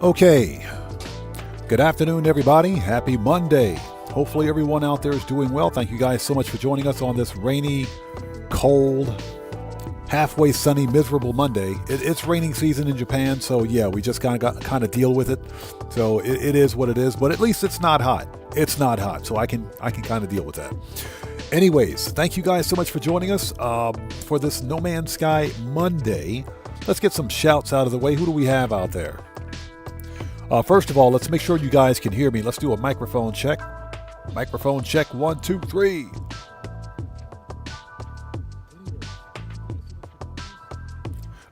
Okay, good afternoon everybody. Happy Monday. Hopefully everyone out there is doing well. Thank you guys so much for joining us on this rainy, cold, halfway sunny, miserable Monday. It's raining season in Japan, so yeah, we just kind of deal with it. So it is what it is, but at least it's not hot. It's not hot, so I can kind of deal with that. Anyways, thank you guys so much for joining us for this No Man's Sky Monday. Let's get some shouts out of the way. Who do we have out there? First of all, let's make sure you guys can hear me. Let's do a microphone check. Microphone check, 1, 2, 3.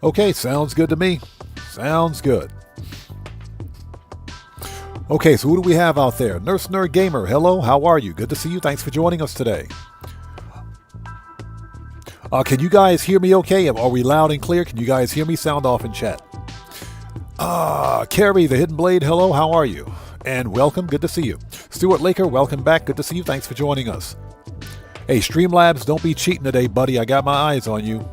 Okay, sounds good to me. Sounds good. Okay, so who do we have out there? Nurse Nerd Gamer, hello, how are you? Good to see you. Thanks for joining us today. Can you guys hear me okay? Are we loud and clear? Can you guys hear me? Sound off in chat. Carrie, the Hidden Blade, hello, how are you? And welcome, good to see you. Stuart Laker, welcome back, good to see you, thanks for joining us. Hey, Streamlabs, don't be cheating today, buddy, I got my eyes on you.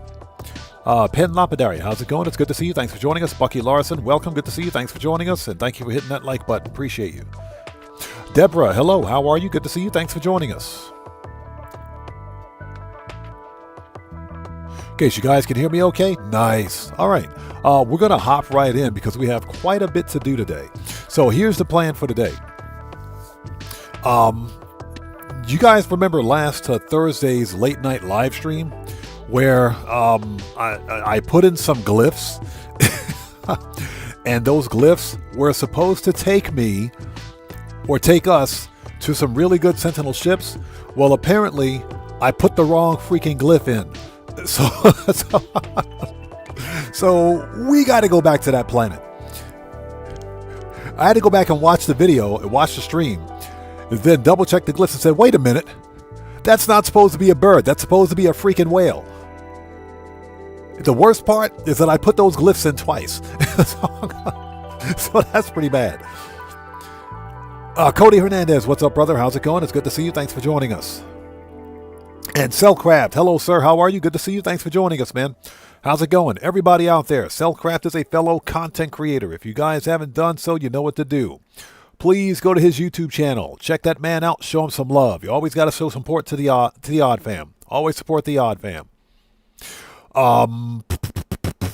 Pen Lapidary, how's it going? It's good to see you, thanks for joining us. Bucky Larson, welcome, good to see you, thanks for joining us, and thank you for hitting that like button, appreciate you. Deborah, hello, how are you? Good to see you, thanks for joining us. Okay, so you guys can hear me okay? Nice. All right. We're going to hop right in because we have quite a bit to do today. So here's the plan for today. You guys remember last Thursday's late night live stream where I put in some glyphs and those glyphs were supposed to take me or take us to some really good Sentinel ships? Well, apparently I put the wrong freaking glyph in. So we got to go back to that planet. I had to go back and watch the video and watch the stream, and then double check the glyphs and said, wait a minute, that's not supposed to be a bird. That's supposed to be a freaking whale. The worst part is that I put those glyphs in twice. So that's pretty bad. Cody Hernandez, what's up, brother? How's it going? It's good to see you. Thanks for joining us. And Cellcraft, hello sir, how are you? Good to see you. Thanks for joining us, man. How's it going? Everybody out there, Cellcraft is a fellow content creator. If you guys haven't done so, you know what to do. Please go to his YouTube channel. Check that man out. Show him some love. You always got to show support to the Odd Fam. Always support the Odd Fam.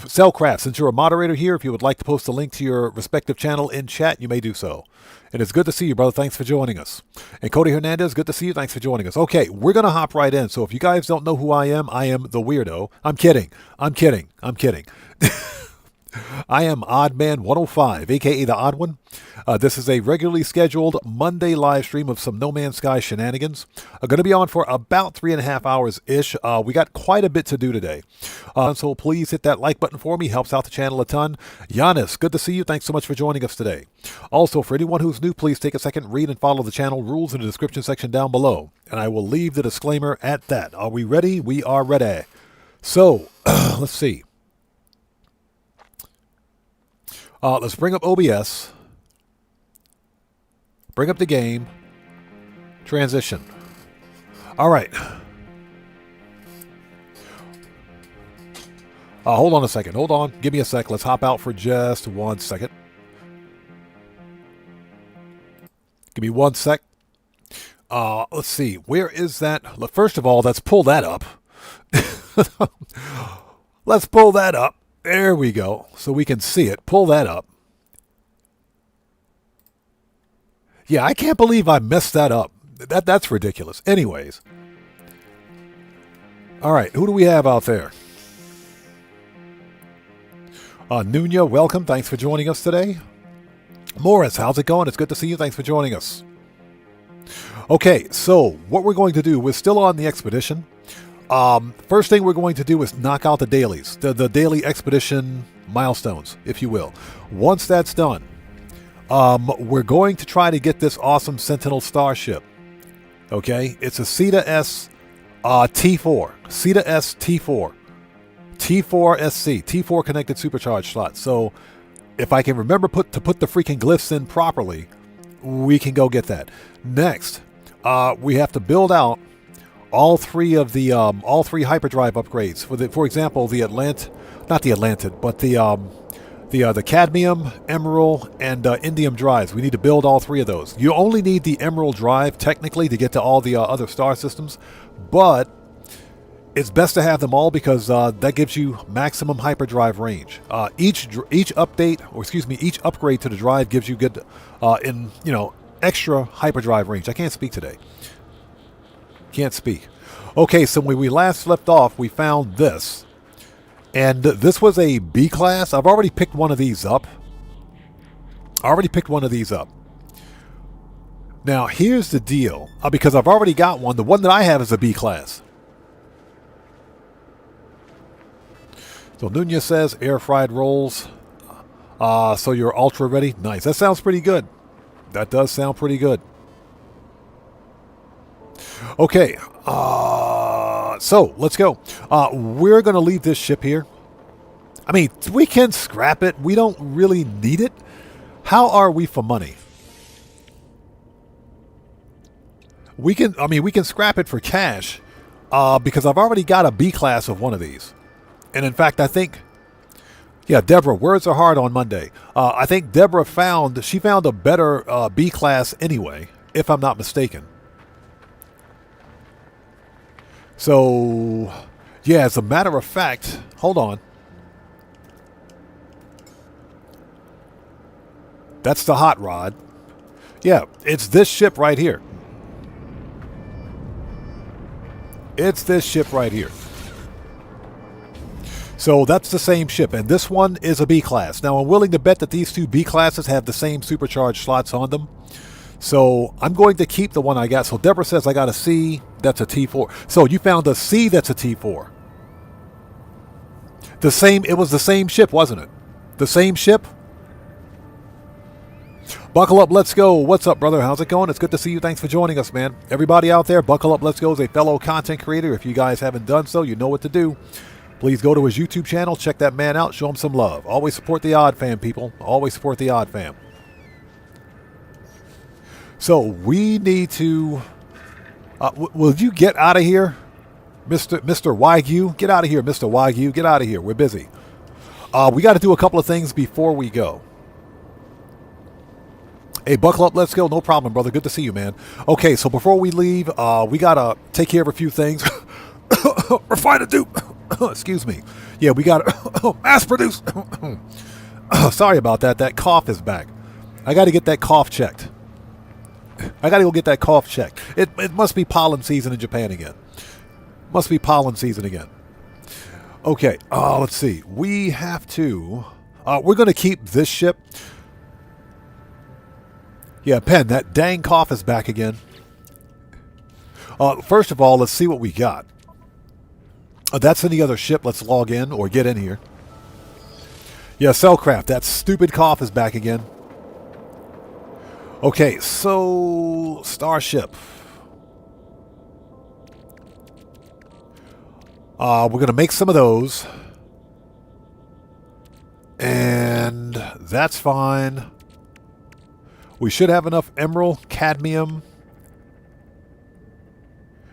Cellcraft, since you're a moderator here, if you would like to post a link to your respective channel in chat, you may do so. And it's good to see you, brother. Thanks for joining us. And Cody Hernandez, good to see you. Thanks for joining us. Okay, we're going to hop right in. So if you guys don't know who I am the weirdo. I'm kidding. I am Oddman105, a.k.a. the Odd One. This is a regularly scheduled Monday live stream of some No Man's Sky shenanigans. Going to be on for about 3.5 hours-ish. We got quite a bit to do today. So please hit that like button for me. Helps out the channel a ton. Giannis, good to see you. Thanks so much for joining us today. Also, for anyone who's new, please take a second, read and follow the channel rules in the description section down below. And I will leave the disclaimer at that. Are we ready? We are ready. So, let's see. Let's bring up OBS, bring up the game, transition. All right. Hold on a second. Hold on. Give me a sec. Let's hop out for just 1 second. Give me 1 sec. Let's see. Where is that? First of all, let's pull that up. Let's pull that up. There we go. So we can see it. Pull that up. Yeah, I can't believe I messed that up. That's ridiculous. Anyways. All right. Who do we have out there? Nunya, welcome. Thanks for joining us today. Morris, how's it going? It's good to see you. Thanks for joining us. Okay, so what we're going to do, we're still on the expedition. First thing we're going to do is knock out the dailies, the daily expedition milestones, if you will. Once that's done, we're going to try to get this awesome Sentinel Starship. Okay, it's a Ceta S T4, Ceta S T4, T4SC, T4 connected supercharged slot. So if I can remember to put the freaking glyphs in properly, we can go get that. Next, we have to build out all three hyperdrive upgrades. For example, the the cadmium, emerald, and indium drives. We need to build all three of those. You only need the emerald drive, technically, to get to all the other star systems, but it's best to have them all because that gives you maximum hyperdrive range. Each update, or excuse me, each upgrade to the drive gives you good, extra hyperdrive range. I can't speak today. Can't speak. Okay, so when we last left off, we found this. And this was a B class. I've already picked one of these up. Now, here's the deal. Because I've already got one. The one that I have is a B class. So Nunez says air-fried rolls. So you're ultra ready? Nice. That sounds pretty good. That does sound pretty good. Okay, so let's go. We're going to leave this ship here. I mean, we can scrap it. We don't really need it. How are we for money? We can scrap it for cash because I've already got a B class of one of these. And in fact, I think, yeah, Deborah, words are hard on Monday. I think Deborah found a better B class anyway, if I'm not mistaken. So, yeah, as a matter of fact, hold on. That's the hot rod. Yeah, it's this ship right here. It's this ship right here. So that's the same ship, and this one is a B class. Now, I'm willing to bet that these two B classes have the same supercharged slots on them. So I'm going to keep the one I got. So Deborah says I got a C, that's a T4. So you found a C that's a T4. It was the same ship, wasn't it? The same ship? Buckle up, let's go. What's up, brother? How's it going? It's good to see you. Thanks for joining us, man. Everybody out there, Buckle Up, Let's Go is a fellow content creator. If you guys haven't done so, you know what to do. Please go to his YouTube channel, check that man out, show him some love. Always support the Odd Fam, people. Always support the Odd Fam. So we need to... will you get out of here, Mr. Wagyu? Get out of here, Mr. Wagyu. Get out of here. We're busy. We got to do a couple of things before we go. Hey, buckle up. Let's go. No problem, brother. Good to see you, man. Okay, so before we leave, we got to take care of a few things. Refine a dupe. Excuse me. Yeah, we got to mass produce. Sorry about that. That cough is back. I got to get that cough checked. I got to go get that cough checked. It must be pollen season in Japan again. Must be pollen season again. Okay, let's see. We have to... we're going to keep this ship. Yeah, Pen, that dang cough is back again. First of all, let's see what we got. That's in the other ship. Let's log in or get in here. Yeah, Cellcraft, that stupid cough is back again. Okay, so Starship. We're going to make some of those. And that's fine. We should have enough emerald, cadmium.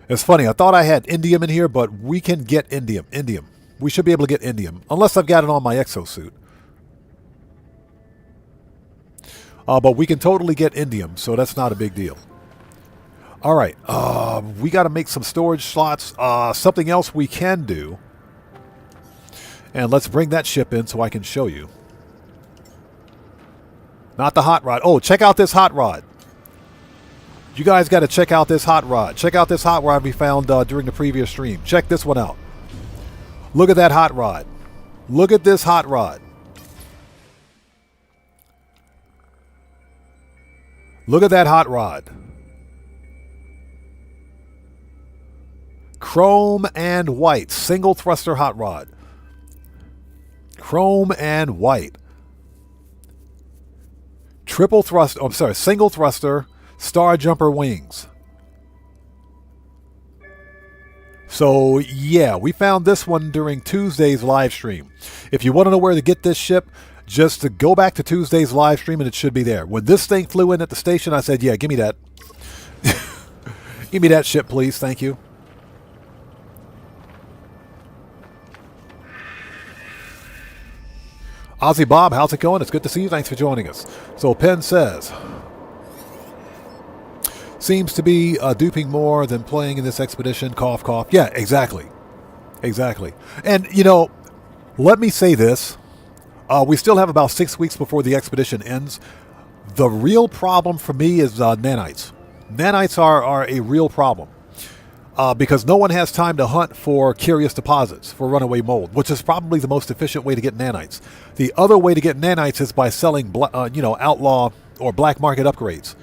It's funny, I thought I had indium in here, but we can get indium. We should be able to get indium, unless I've got it on my exosuit. But we can totally get indium, so that's not a big deal. All right, we got to make some storage slots. Something else we can do. And let's bring that ship in so I can show you. Not the hot rod. Oh, check out this hot rod. You guys got to check out this hot rod. Check out this hot rod we found during the previous stream. Check this one out. Look at that hot rod. Look at this hot rod. Look at that hot rod. Chrome and white. Single thruster hot rod. Chrome and white. Triple thrust. Oh, I'm sorry. Single thruster. Star jumper wings. So, yeah, we found this one during Tuesday's live stream. If you want to know where to get this ship, just to go back to Tuesday's live stream and it should be there. When this thing flew in at the station, I said, yeah, give me that. Give me that ship, please. Thank you. Ozzy Bob, how's it going? It's good to see you. Thanks for joining us. So Penn says, seems to be duping more than playing in this expedition. Cough, cough. Yeah, exactly. Exactly. And, you know, let me say this. We still have about 6 weeks before the expedition ends. The real problem for me is nanites. Nanites are a real problem. Because no one has time to hunt for curious deposits, for runaway mold, which is probably the most efficient way to get nanites. The other way to get nanites is by selling, outlaw or black market upgrades.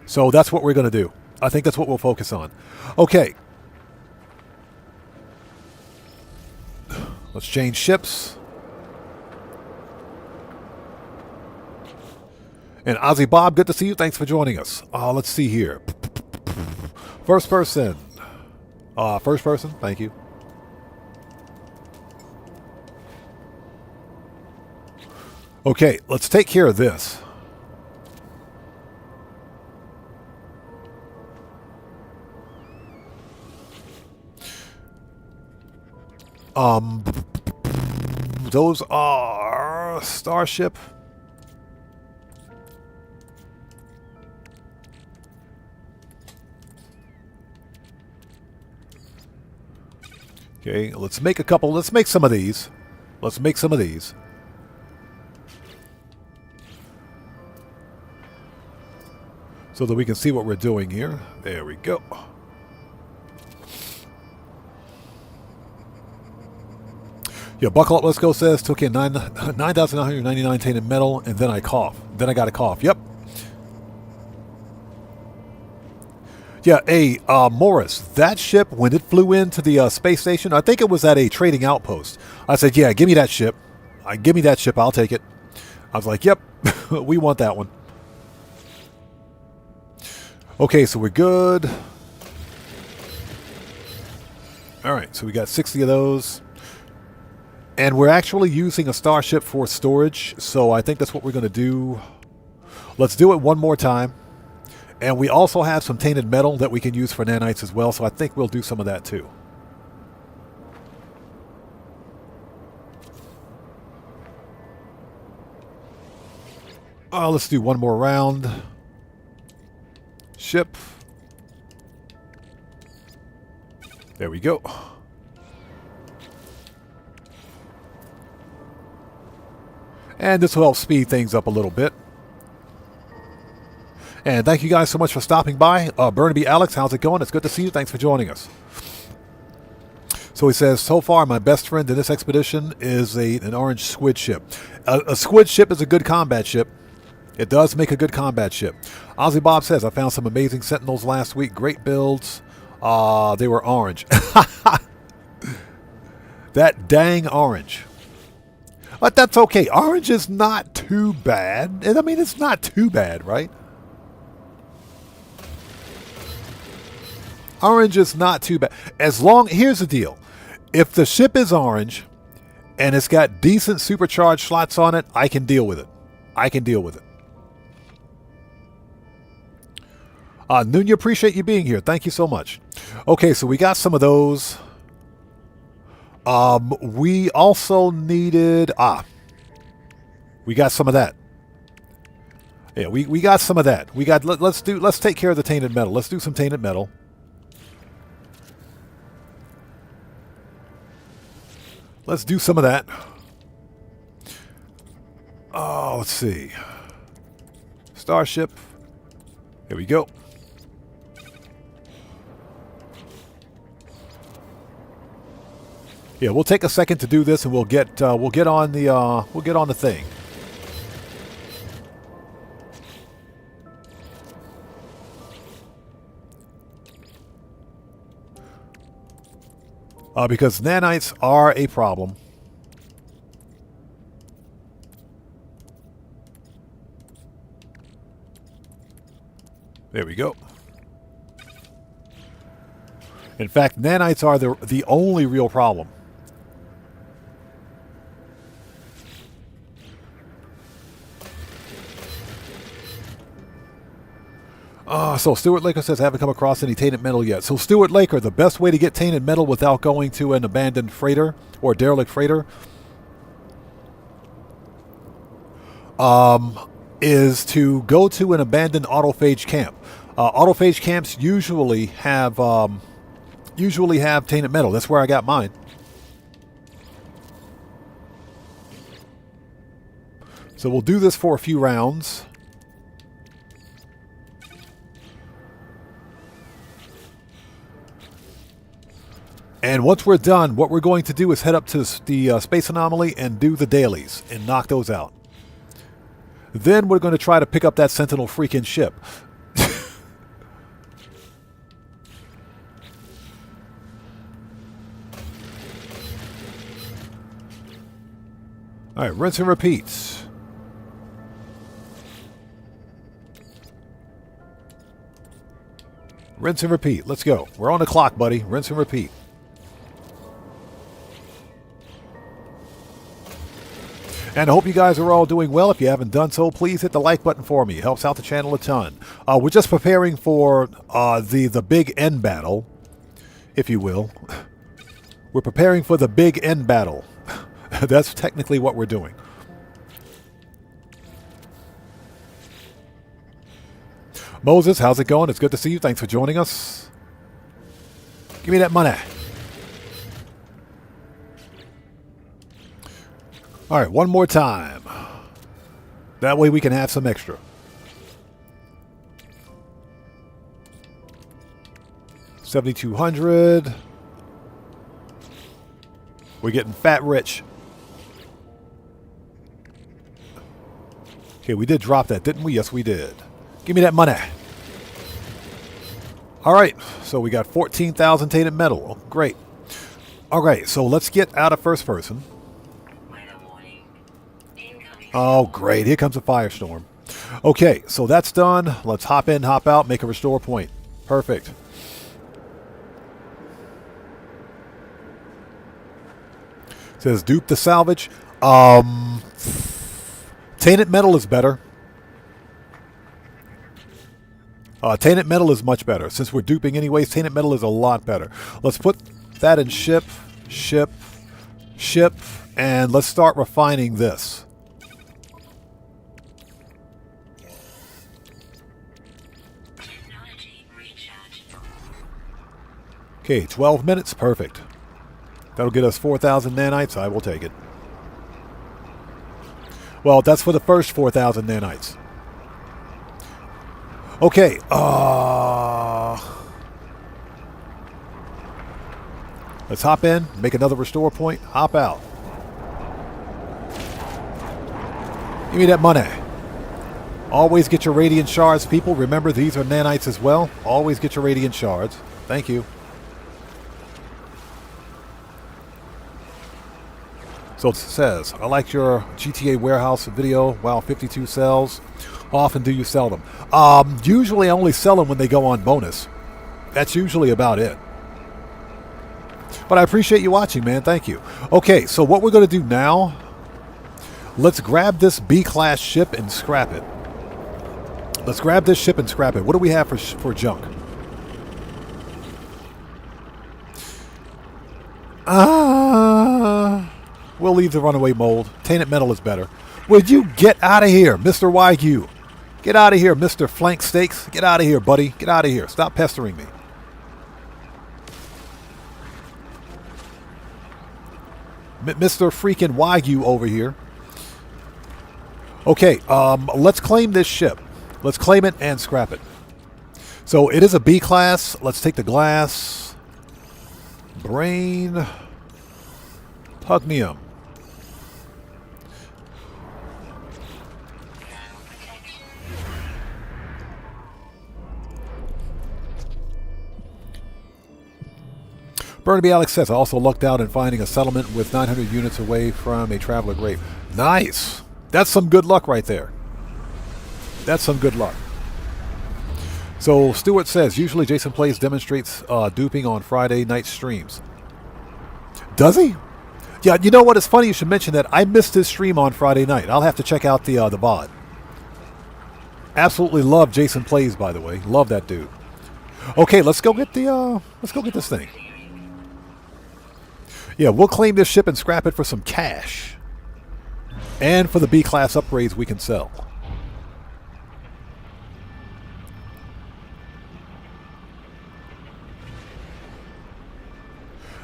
So that's what we're going to do. I think that's what we'll focus on. Okay. Let's change ships. And Ozzy Bob, good to see you. Thanks for joining us. Let's see here. First person. First person, thank you. Okay, let's take care of this. Those are Starship. Okay, let's make a couple. Let's make some of these. Let's make some of these. So that we can see what we're doing here. There we go. Yeah, Buckle Up, Let's Go says, took in 9,999 tainted metal, and then I cough. Then I got a cough. Yep. Yeah, hey, Morris, that ship, when it flew into the space station, I think it was at a trading outpost. I said, yeah, give me that ship. Give me that ship, I'll take it. I was like, yep, we want that one. Okay, so we're good. All right, so we got 60 of those. And we're actually using a Starship for storage, so I think that's what we're going to do. Let's do it one more time. And we also have some tainted metal that we can use for nanites as well, so I think we'll do some of that too. Let's do one more round. Ship. There we go. And this will help speed things up a little bit. And thank you guys so much for stopping by. Burnaby Alex, how's it going? It's good to see you. Thanks for joining us. So he says, so far my best friend in this expedition is an orange squid ship. A squid ship is a good combat ship. It does make a good combat ship. Ozzy Bob says, I found some amazing Sentinels last week. Great builds. They were orange. That dang orange. But that's okay. Orange is not too bad. I mean, it's not too bad, right? Orange is not too bad. Here's the deal. If the ship is orange and it's got decent supercharged slots on it, I can deal with it. I can deal with it. Nunya, appreciate you being here. Thank you so much. Okay, so we got some of those. We also needed... we got some of that. Yeah, we got some of that. Let's take care of the tainted metal. Let's do some tainted metal. Let's do some of that. Let's see. Starship. Here we go. Yeah, we'll take a second to do this, and we'll get on the thing. Because nanites are a problem. There we go. In fact, nanites are the only real problem. So Stuart Laker says, I haven't come across any tainted metal yet. So Stuart Laker, the best way to get tainted metal without going to an abandoned freighter or derelict freighter is to go to an abandoned autophage camp. Autophage camps usually have tainted metal. That's where I got mine. So we'll do this for a few rounds. And once we're done, what we're going to do is head up to the space anomaly and do the dailies and knock those out. Then we're going to try to pick up that Sentinel freaking ship. All right, rinse and repeat. Rinse and repeat. Let's go. We're on the clock, buddy. Rinse and repeat. And I hope you guys are all doing well. If you haven't done so, please hit the like button for me. It helps out the channel a ton. We're just preparing for the big end battle, if you will. We're preparing for the big end battle. That's technically what we're doing. Moses, how's it going? It's good to see you. Thanks for joining us. Give me that money. All right, one more time. That way we can have some extra. $7,200. We're getting fat rich. Okay, we did drop that, didn't we? Yes, we did. Give me that money. All right, so we got 14,000 tainted metal. Oh, great. All right, so let's get out of first person. Oh, great. Here comes a firestorm. Okay, so that's done. Let's hop in, hop out, make a restore point. Perfect. It says dupe the salvage. Tainted metal is better. Tainted metal is much better. Since we're duping anyways, tainted metal is a lot better. Let's put that in ship, ship, ship, and let's start refining this. Okay, 12 minutes. Perfect. That'll get us 4,000 nanites. I will take it. Well, that's for the first 4,000 nanites. Okay. Let's hop in, make another restore point, hop out. Give me that money. Always get your radiant shards, people. Remember, these are nanites as well. Always get your radiant shards. Thank you. So it says, I like your GTA warehouse video. Wow, 52 sells. How often do you sell them? Usually I only sell them when they go on bonus. That's usually about it. But I appreciate you watching, man. Thank you. Okay, so what we're going to do now, let's grab this B-class ship and scrap it. Let's grab this ship and scrap it. What do we have for junk? We'll leave the runaway mold. Tainted metal is better. Would you get out of here, Mr. Wagyu? Get out of here, Mr. Flank Steaks. Get out of here, buddy. Get out of here. Stop pestering me. Mr. freaking Wagyu over here. Okay, let's claim this ship. Let's claim it and scrap it. So it is a B class. Let's take the glass. Brain. Pugnium. Burnaby Alex says, I also lucked out in finding a settlement with 900 units away from a traveler grave. Nice. That's some good luck right there. That's some good luck. So Stewart says, usually Jason Plays demonstrates duping on Friday night streams. Does he? Yeah, you know what? It's funny you should mention that. I missed his stream on Friday night. I'll have to check out the VOD. Absolutely love Jason Plays, by the way. Love that dude. Okay, let's go get this thing. Yeah, we'll claim this ship and scrap it for some cash. And for the B-class upgrades we can sell.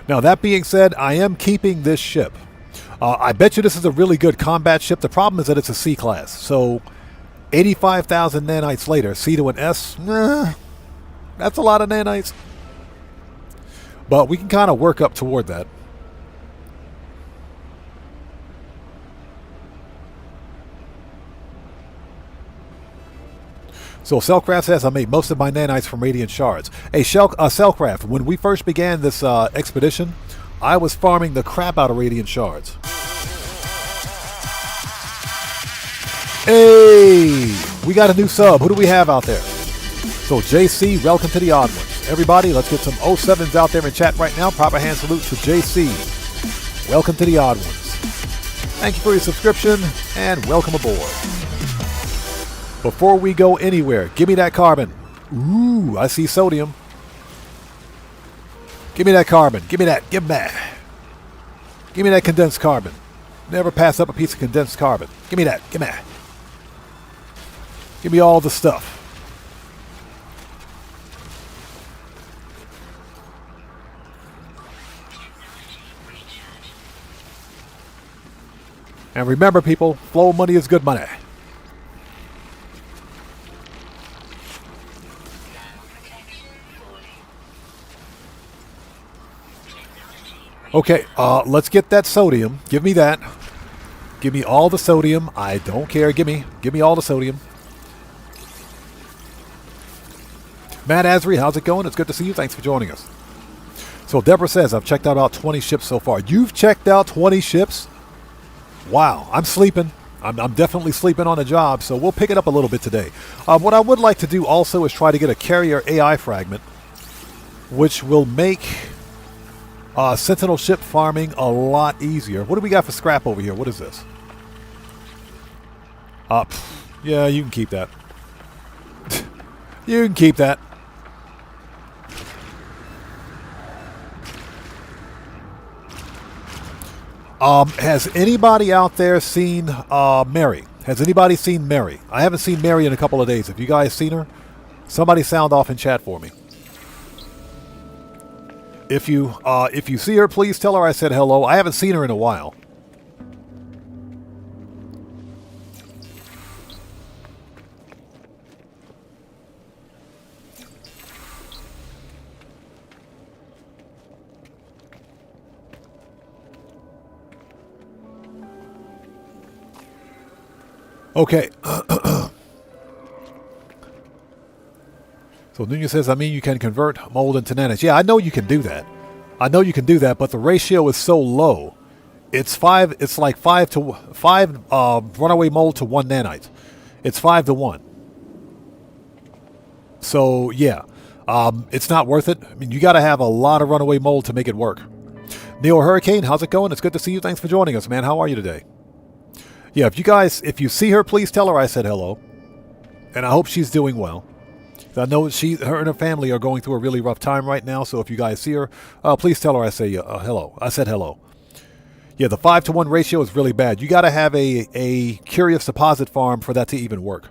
Now, that being said, I am keeping this ship. I bet you this is a really good combat ship. The problem is that it's a C-class. So, 85,000 nanites later, C to an S, nah, that's a lot of nanites. But we can kind of work up toward that. So Cellcraft says, I made most of my nanites from radiant shards. Hey, Cellcraft, when we first began this expedition, I was farming the crap out of radiant shards. Hey, we got a new sub. Who do we have out there? So JC, welcome to the Odd Ones. Everybody, let's get some 07s out there in chat right now. Proper hand salute to JC. Welcome to the Odd Ones. Thank you for your subscription and welcome aboard. Before we go anywhere, give me that carbon. Ooh, I see sodium. Give me that carbon. Give me that. Give me that. Give me that condensed carbon. Never pass up a piece of condensed carbon. Give me that. Give me that. Give me all the stuff. And remember, people, flow money is good money. Okay, let's get that sodium. Give me that. Give me all the sodium. I don't care. Give me all the sodium. Matt Asri, how's it going? It's good to see you. Thanks for joining us. So Deborah says, I've checked out about 20 ships so far. You've checked out 20 ships? Wow, I'm sleeping. I'm definitely sleeping on the job, so we'll pick it up a little bit today. What I would like to do also is try to get a carrier AI fragment, which will make Sentinel ship farming a lot easier. What do we got for scrap over here? What is this? Yeah, you can keep that. You can keep that. Has anybody out there seen Mary? Has anybody seen Mary? I haven't seen Mary in a couple of days. Have you guys seen her? Somebody sound off in chat for me. If you see her, please tell her I said hello. I haven't seen her in a while. Okay. So Nunez says, I mean, you can convert mold into nanites. Yeah, I know you can do that. I know you can do that, but the ratio is so low. It's like 5 runaway mold to 1 nanite. It's 5 to 1. So yeah, it's not worth it. I mean, you got to have a lot of runaway mold to make it work. Neo Hurricane, how's it going? It's good to see you. Thanks for joining us, man. How are you today? Yeah, if you see her, please tell her I said hello. And I hope she's doing well. I know her and her family are going through a really rough time right now, so if you guys see her, please tell her I say hello. I said hello. Yeah, the 5 to 1 ratio is really bad. You got to have a curious deposit farm for that to even work.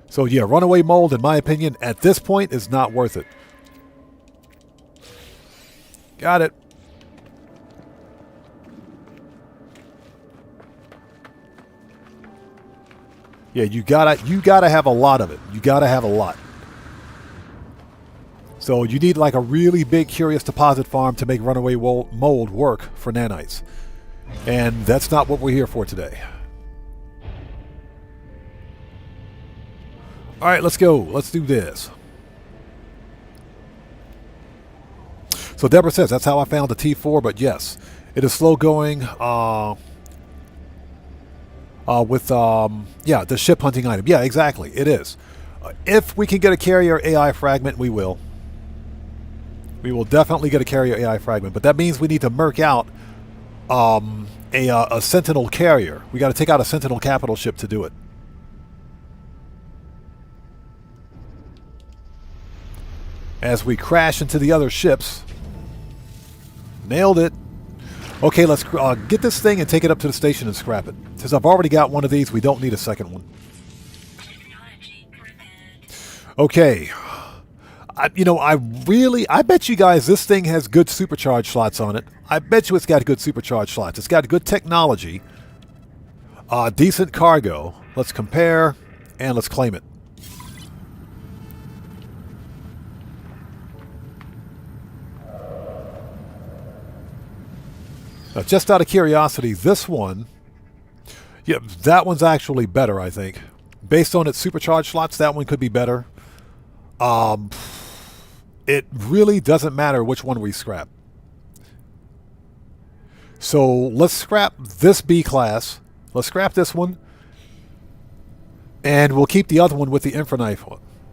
So yeah, runaway mold, in my opinion, at this point is not worth it. Got it. Yeah, you gotta have a lot of it. You gotta have a lot. So you need like a really big curious deposit farm to make runaway mold work for nanites. And that's not what we're here for today. Alright, let's go. Let's do this. So Deborah says, that's how I found the T4, but yes, it is slow going with the ship hunting item. Yeah, exactly. It is. If we can get a carrier AI fragment, we will. We will definitely get a carrier AI fragment, but that means we need to merc out a Sentinel carrier. We got to take out a Sentinel capital ship to do it. As we crash into the other ships. Nailed it. Okay, let's get this thing and take it up to the station and scrap it. Since I've already got one of these, we don't need a second one. Okay. I bet you guys this thing has good supercharge slots on it. I bet you it's got good supercharge slots. It's got good technology. Decent cargo. Let's compare and let's claim it. Now, just out of curiosity, this one, yeah, that one's actually better, I think. Based on its supercharge slots, that one could be better. It really doesn't matter which one we scrap. So let's scrap this B class. Let's scrap this one. And we'll keep the other one with the infra knife.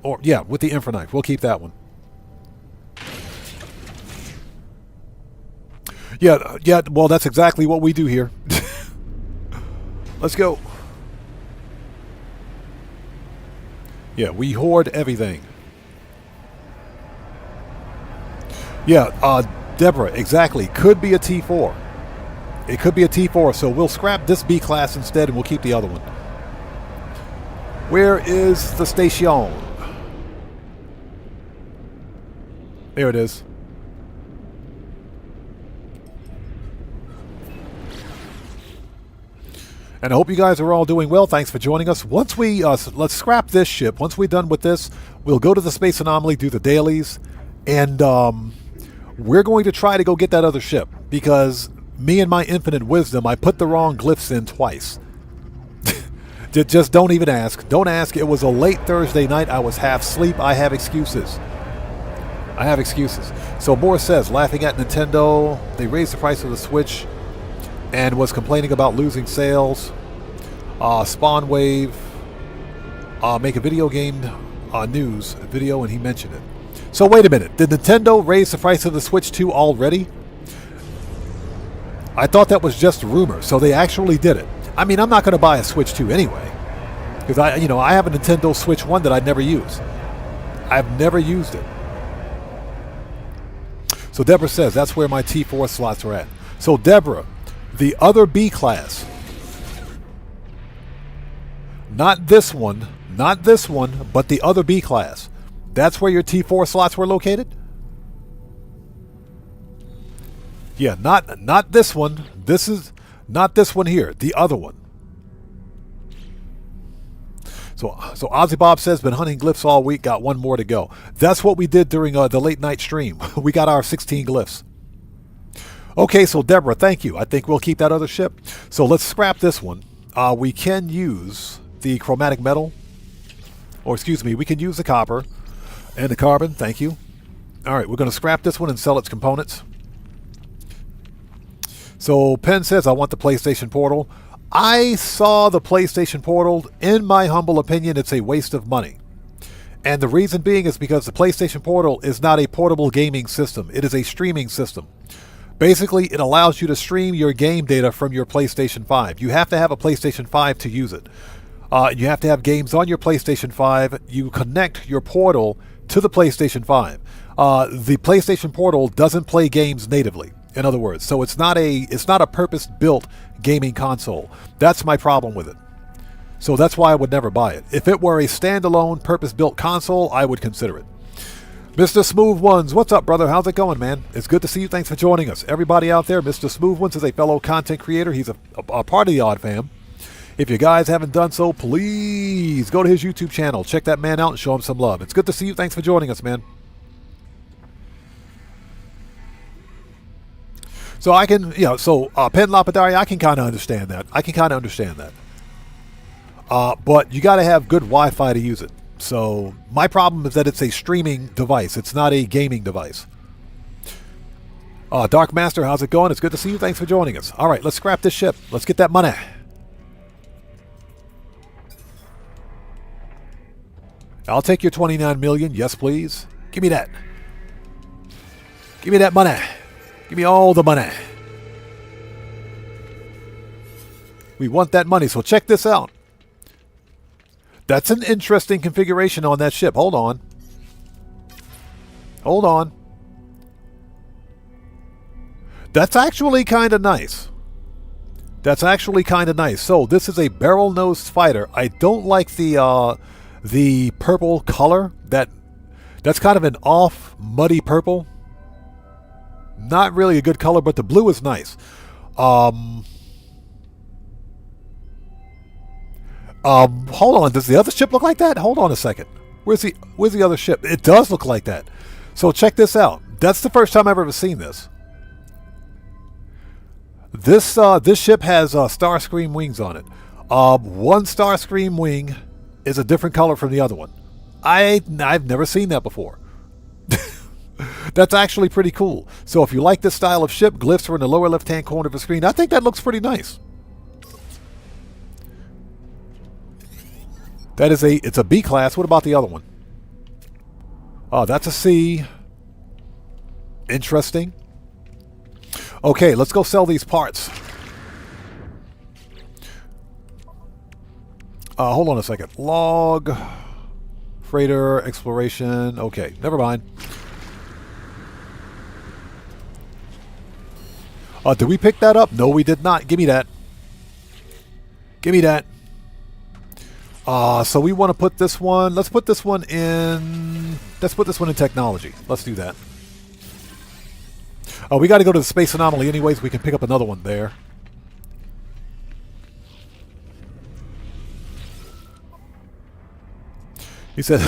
Or, yeah, with the infra knife. We'll keep that one. Yeah, well, that's exactly what we do here. Let's go. Yeah, we hoard everything. Yeah, Deborah, exactly. Could be a T4. It could be a T4, so we'll scrap this B class instead and we'll keep the other one. Where is the station? There it is. And I hope you guys are all doing well. Thanks for joining us. Once we, let's scrap this ship. Once we're done with this, we'll go to the Space Anomaly, do the dailies, and we're going to try to go get that other ship. Because me and my infinite wisdom, I put the wrong glyphs in twice. Just don't even ask. Don't ask. It was a late Thursday night. I was half asleep. I have excuses. I have excuses. So Morris says, laughing at Nintendo, they raised the price of the Switch and was complaining about losing sales. Spawn Wave make a video game news video, and he mentioned it. So wait a minute. Did Nintendo raise the price of the Switch 2 already? I thought that was just a rumor. So they actually did it. I mean, I'm not going to buy a Switch 2 anyway, because I have a Nintendo Switch 1 that I'd never use. I've never used it. So Deborah says that's where my T4 slots are at. So Deborah, the other B class, not this one, but the other B class. That's where your T4 slots were located? Yeah, not this one. This is not this one here, the other one. So Ozzy Bob says, been hunting glyphs all week, got one more to go. That's what we did during the late night stream. We got our 16 glyphs. Okay, so Deborah, thank you. I think we'll keep that other ship. So let's scrap this one. We can use the chromatic metal. Or excuse me, we can use the copper and the carbon. Thank you. All right, we're going to scrap this one and sell its components. So Penn says, I want the PlayStation Portal. I saw the PlayStation Portal. In my humble opinion, it's a waste of money. And the reason being is because the PlayStation Portal is not a portable gaming system. It is a streaming system. Basically, it allows you to stream your game data from your PlayStation 5. You have to have a PlayStation 5 to use it. You have to have games on your PlayStation 5. You connect your portal to the PlayStation 5. The PlayStation Portal doesn't play games natively, in other words. So it's not a purpose-built gaming console. That's my problem with it. So that's why I would never buy it. If it were a standalone, purpose-built console, I would consider it. Mr. Smooth Ones, what's up, brother? How's it going, man? It's good to see you. Thanks for joining us. Everybody out there, Mr. Smooth Ones is a fellow content creator. He's a part of the Odd Fam. If you guys haven't done so, please go to his YouTube channel. Check that man out and show him some love. It's good to see you. Thanks for joining us, man. So I can, Pen Lapidari, I can kind of understand that. But you got to have good Wi-Fi to use it. So my problem is that it's a streaming device. It's not a gaming device. Dark Master, how's it going? It's good to see you. Thanks for joining us. All right, let's scrap this ship. Let's get that money. I'll take your 29 million. Yes, please. Give me that. Give me that money. Give me all the money. We want that money, so check this out. That's an interesting configuration on that ship. Hold on. That's actually kind of nice. That's actually kind of nice. So this is a barrel-nosed fighter. I don't like the purple color. That's kind of an off muddy purple. Not really a good color, but the blue is nice. Hold on. Does the other ship look like that? Hold on a second. Where's the other ship? It does look like that. So check this out. That's the first time I've ever seen this. This ship has Starscream wings on it. One Starscream wing is a different color from the other one. I've never seen that before. That's actually pretty cool. So if you like this style of ship, glyphs are in the lower left-hand corner of the screen. I think that looks pretty nice. It's a B class. What about the other one? Oh, that's a C. Interesting. Okay, let's go sell these parts. Hold on a second. Log, freighter, exploration. Okay, never mind. Did we pick that up? No, we did not. Give me that. Give me that. So we want to put this one. Let's put this one in. Let's put this one in technology. Let's do that. We got to go to the space anomaly anyways. We can pick up another one there. He said,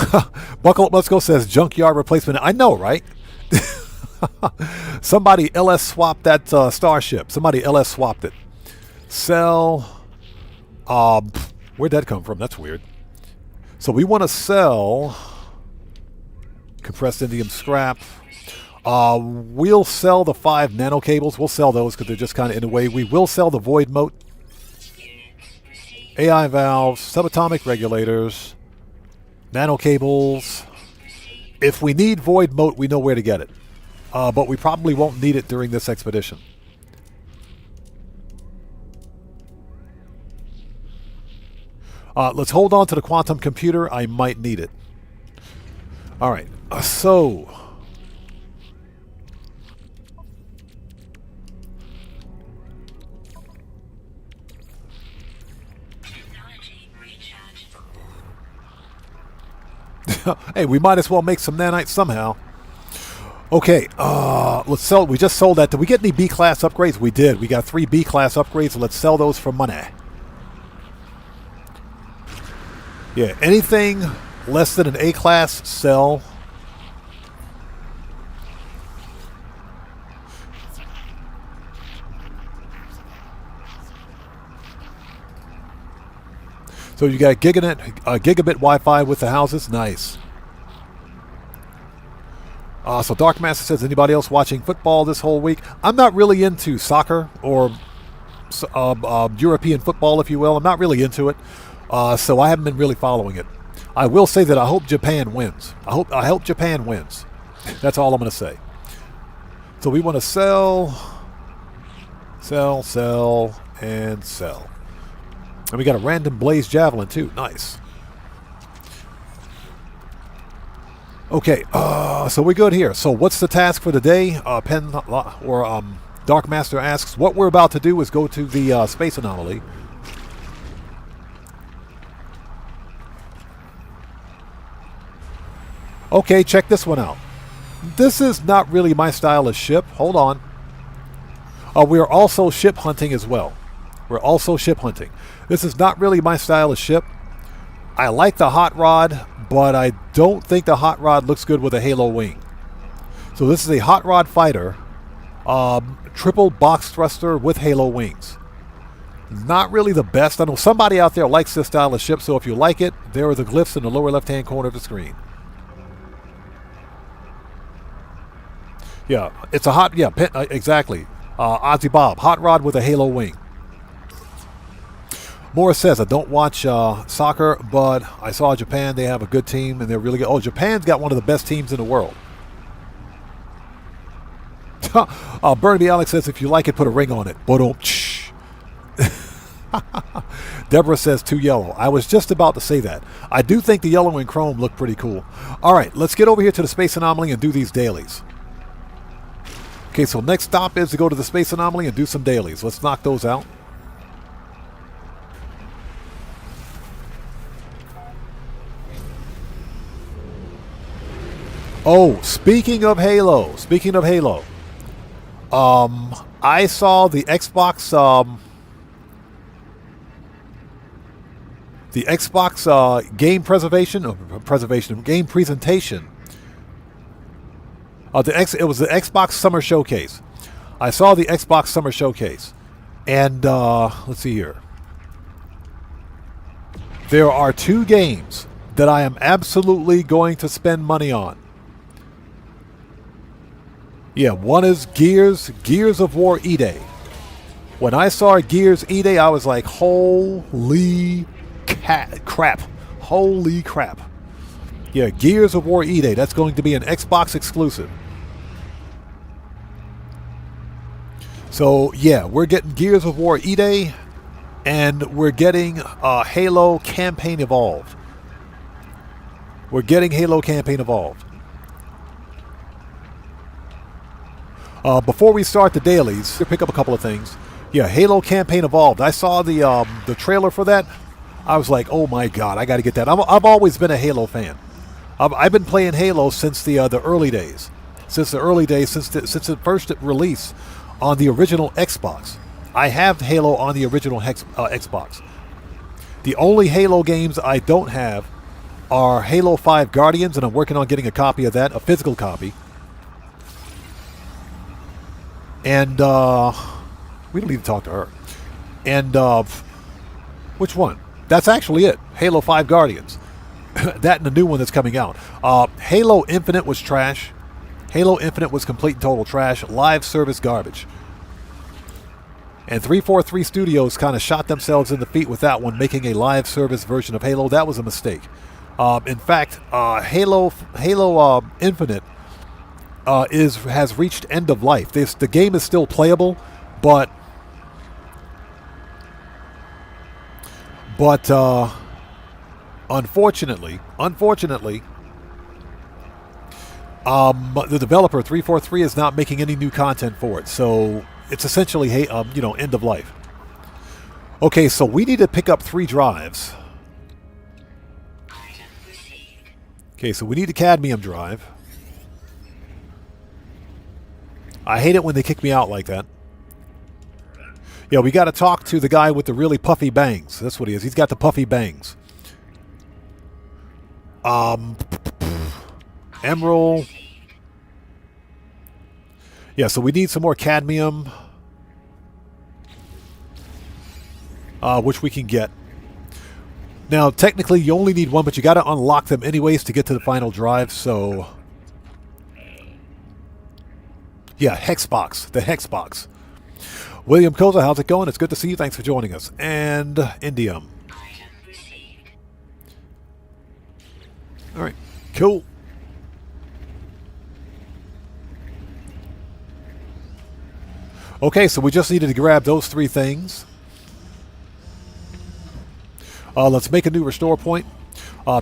Buckle Up, Let's Go says junkyard replacement. I know, right? Somebody LS swapped that Starship. Somebody LS swapped it. Sell. Where'd that come from? That's weird. So we want to sell compressed indium scrap. We'll sell the 5 nano cables. We'll sell those because they're just kind of in the way. We will sell the void mote. AI valves, subatomic regulators, nano cables. If we need void mote, we know where to get it. But we probably won't need it during this expedition. Let's hold on to the quantum computer. I might need it. All right. So... hey, we might as well make some nanites somehow. Okay, let's sell. We just sold that. Did we get any B-class upgrades? We did. We got 3 B-class upgrades. Let's sell those for money. Yeah, anything less than an A-class, sell. So you got gigabit Wi-Fi with the houses. Nice. So Dark Master says, anybody else watching football this whole week? I'm not really into soccer or European football, if you will. I'm not really into it. So I haven't been really following it. I will say that I hope Japan wins. I hope Japan wins. That's all I'm going to say. So we want to sell, and sell. And we got a random blaze javelin too. Nice. Okay, so we're good here. So what's the task for the day? Dark Master asks, what we're about to do is go to the space anomaly. Okay, check this one out. This is not really my style of ship. Hold on. We are also ship hunting as well. We're also ship hunting. This is not really my style of ship. I like the hot rod, but I don't think the hot rod looks good with a halo wing. So this is a hot rod fighter, triple box thruster with halo wings. Not really the best. I know somebody out there likes this style of ship, so if you like it, there are the glyphs in the lower left-hand corner of the screen. Yeah, it's a hot, yeah, exactly. Ozzy Bob, hot rod with a halo wing. Morris says, I don't watch soccer, but I saw Japan. They have a good team, and they're really good. Oh, Japan's got one of the best teams in the world. Burnaby Alex says, if you like it, put a ring on it. Deborah says, too yellow. I was just about to say that. I do think the yellow and chrome look pretty cool. All right, let's get over here to the space anomaly and do these dailies. Okay, so next stop is to go to the Space Anomaly and do some dailies. Let's knock those out. Oh, speaking of Halo, I saw the Xbox, game game presentation. It was the Xbox Summer Showcase. I saw the Xbox Summer Showcase, and let's see here. There are 2 games that I am absolutely going to spend money on. Yeah, one is Gears of War E-Day. When I saw Gears E-Day, I was like, holy crap. Holy crap. Yeah, Gears of War E-Day. That's going to be an Xbox exclusive. So, yeah, we're getting Gears of War E-Day, and we're getting Halo Campaign Evolved. Before we start the dailies, we'll pick up a couple of things. Yeah, Halo Campaign Evolved. I saw the trailer for that. I was like, oh my god, I got to get that. I've always been a Halo fan. I've been playing Halo since the early days. Since the first release on the original Xbox. I have Halo on the original Xbox. The only Halo games I don't have are Halo 5 Guardians, and I'm working on getting a copy of that, a physical copy. And we don't need to talk to her. And which one? That's actually it. Halo 5 Guardians. That and the new one that's coming out. Halo Infinite was trash. Halo Infinite was complete and total trash. Live service garbage. And 343 Studios kind of shot themselves in the feet with that one, making a live service version of Halo. That was a mistake. In fact, Halo Infinite has reached end of life. The game is still playable, but unfortunately, the developer 343 is not making any new content for it. So it's essentially end of life. Okay, so we need to pick up 3 drives. Okay, so we need a cadmium drive. I hate it when they kick me out like that. Yeah, we got to talk to the guy with the really puffy bangs. That's what he is. He's got the puffy bangs. Emerald. Yeah, so we need some more cadmium. Which we can get. Now, technically, you only need 1, but you got to unlock them anyways to get to the final drive, so... Yeah, Hexbox. The Hexbox. William Koza, how's it going? It's good to see you. Thanks for joining us. And Indium. All right. Cool. Okay, so we just needed to grab those 3 things. Let's make a new restore point.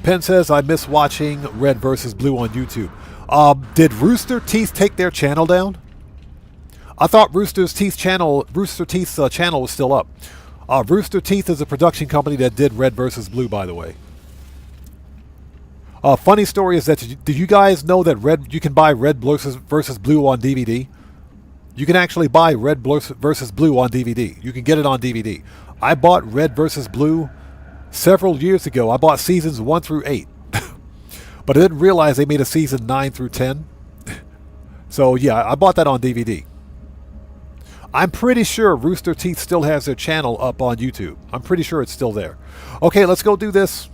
Penn says, I miss watching Red versus Blue on YouTube. Did Rooster Teeth take their channel down? I thought Rooster Teeth's channel was still up. Rooster Teeth is a production company that did Red versus Blue, by the way. Funny story is that, did you guys know that you can buy Red versus Blue on DVD? You can actually buy Red versus Blue on DVD. You can get it on DVD. I bought Red versus Blue several years ago. I bought seasons 1 through 8. But I didn't realize they made a season 9 through 10. So yeah, I bought that on DVD. I'm pretty sure Rooster Teeth still has their channel up on YouTube. I'm pretty sure it's still there. Okay, let's go do this.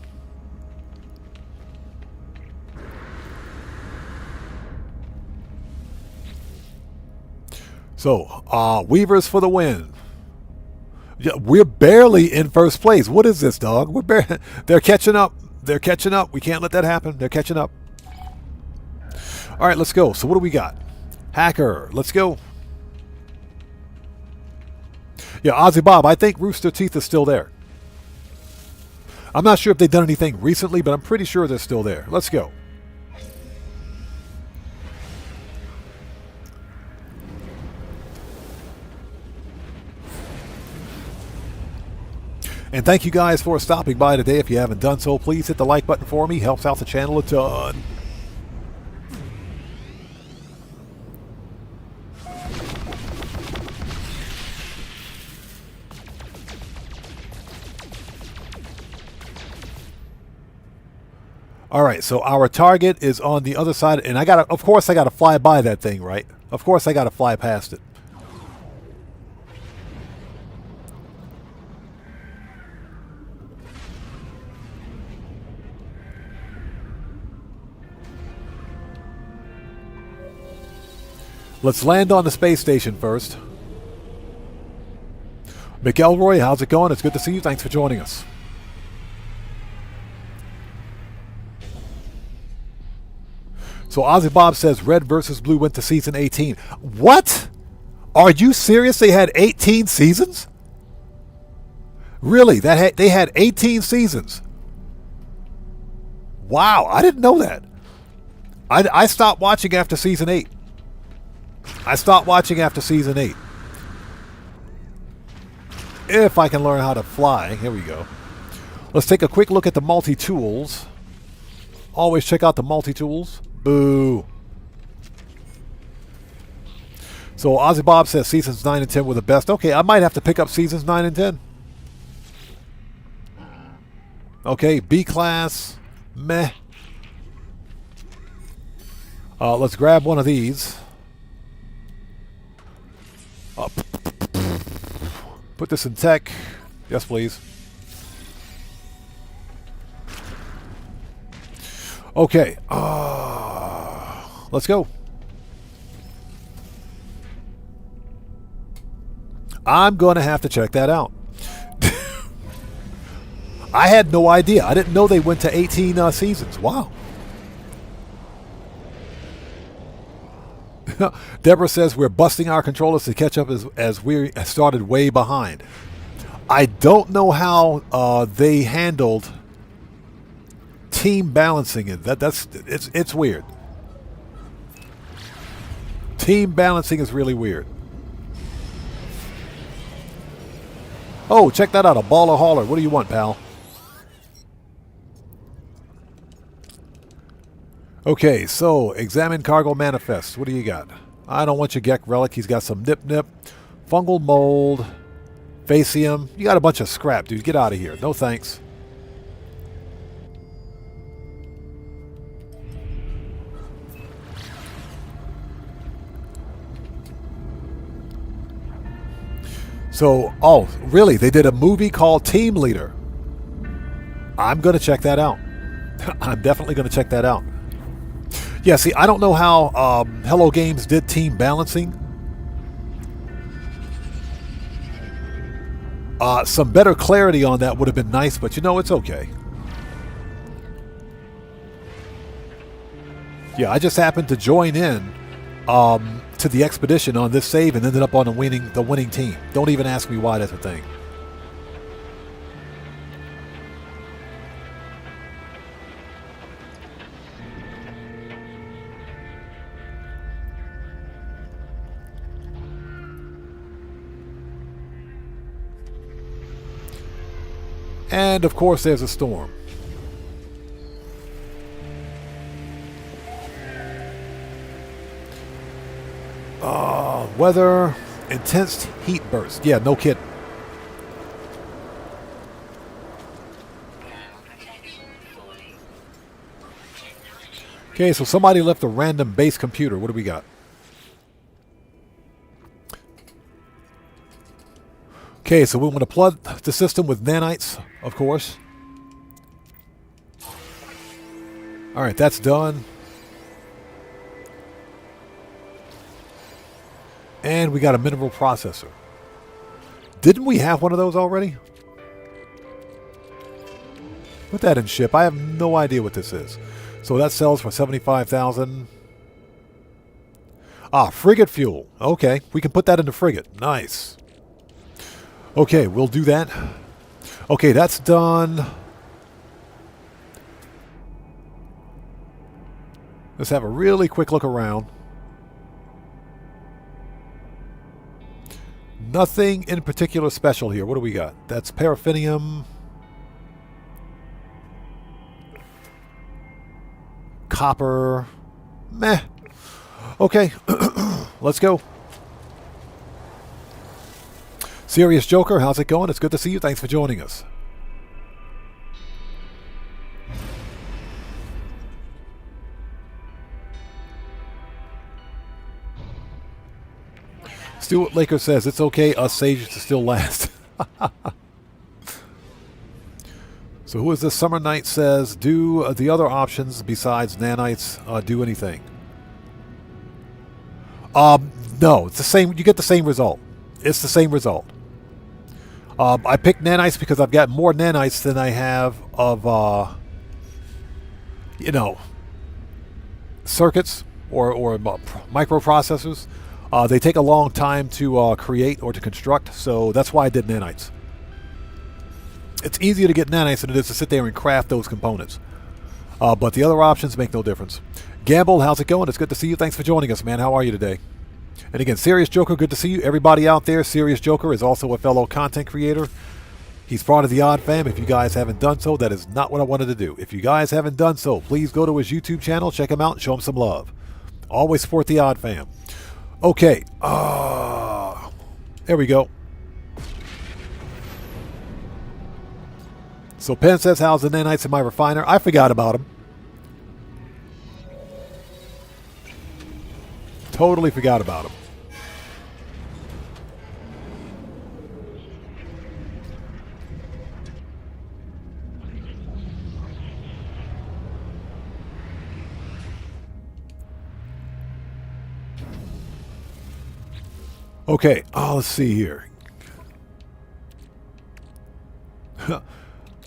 So, Weavers for the win. Yeah, we're barely in first place. What is this, dog? They're catching up. They're catching up. We can't let that happen. They're catching up. All right, let's go. So what do we got? Hacker. Let's go. Yeah, Ozzy Bob, I think Rooster Teeth is still there. I'm not sure if they've done anything recently, but I'm pretty sure they're still there. Let's go. And thank you guys for stopping by today. If you haven't done so, please hit the like button for me. Helps out the channel a ton. All right, so our target is on the other side, and of course I gotta fly by that thing, right? Of course I gotta fly past it. Let's land on the space station first. McElroy, how's it going? It's good to see you. Thanks for joining us. So Ozzy Bob says Red versus Blue went to season 18. What? Are you serious? They had 18 seasons? Really? They had 18 seasons. Wow, I didn't know that. I stopped watching after season 8. I stopped watching after season 8. If I can learn how to fly. Here we go. Let's take a quick look at the multi-tools. Always check out the multi-tools. Boo. So Ozzy Bob says seasons 9 and 10 were the best. Okay, I might have to pick up seasons 9 and 10. Okay, B class. Meh. Let's grab one of these. Put this in tech. Yes, please. Okay. Let's go. I'm going to have to check that out. I had no idea. I didn't know they went to 18 seasons. Wow. Deborah says we're busting our controllers to catch up as we started way behind. I don't know how they handled team balancing it. It's weird. Team balancing is really weird. Oh, check that out, a baller hauler. What do you want, pal? Okay, so examine cargo manifest. What do you got? I don't want your Gek relic. He's got some nip, fungal mold, facium. You got a bunch of scrap, dude. Get out of here. No thanks. So, oh, really? They did a movie called Team Leader. I'm going to check that out. I'm definitely going to check that out. Yeah, see, I don't know how Hello Games did team balancing. Some better clarity on that would have been nice, but you know, it's okay. Yeah, I just happened to join in to the expedition on this save and ended up on the winning team. Don't even ask me why. That's a thing. And of course there's a storm. Weather, intense heat burst. Yeah, no kidding. Okay, so somebody left a random base computer. What do we got? Okay, so we want to plug the system with nanites, of course. All right, that's done. And we got a mineral processor. Didn't we have one of those already? Put that in ship. I have no idea what this is. So that sells for 75,000. Ah, frigate fuel. Okay, we can put that into frigate. Nice. Okay, we'll do that. Okay, that's done. Let's have a really quick look around. Nothing in particular special here. What do we got? That's paraffinium. Copper. Meh. Okay. Let's go. Serious Joker, how's it going? It's good to see you. Thanks for joining us. Stuart Laker says, it's okay, us sages to still last. So who is this? Summer Knight says, do the other options besides nanites do anything? No, it's the same. You get the same result. It's the same result. I picked nanites because I've got more nanites than I have of, you know, circuits or microprocessors. They take a long time to create or to construct, so that's why I did nanites. It's easier to get nanites than it is to sit there and craft those components. But the other options make no difference. Gamble, how's it going? It's good to see you. Thanks for joining us, man. How are you today? And again, Serious Joker, good to see you. Everybody out there, Serious Joker is also a fellow content creator. He's part of the Odd Fam. If you guys haven't done so, that is not what I wanted to do. If you guys haven't done so, please go to his YouTube channel, check him out, and show him some love. Always support the Odd Fam. Okay. There we go. So Penn says, how's the nanites in my refiner? I forgot about them. Totally forgot about them. Okay, let's see here.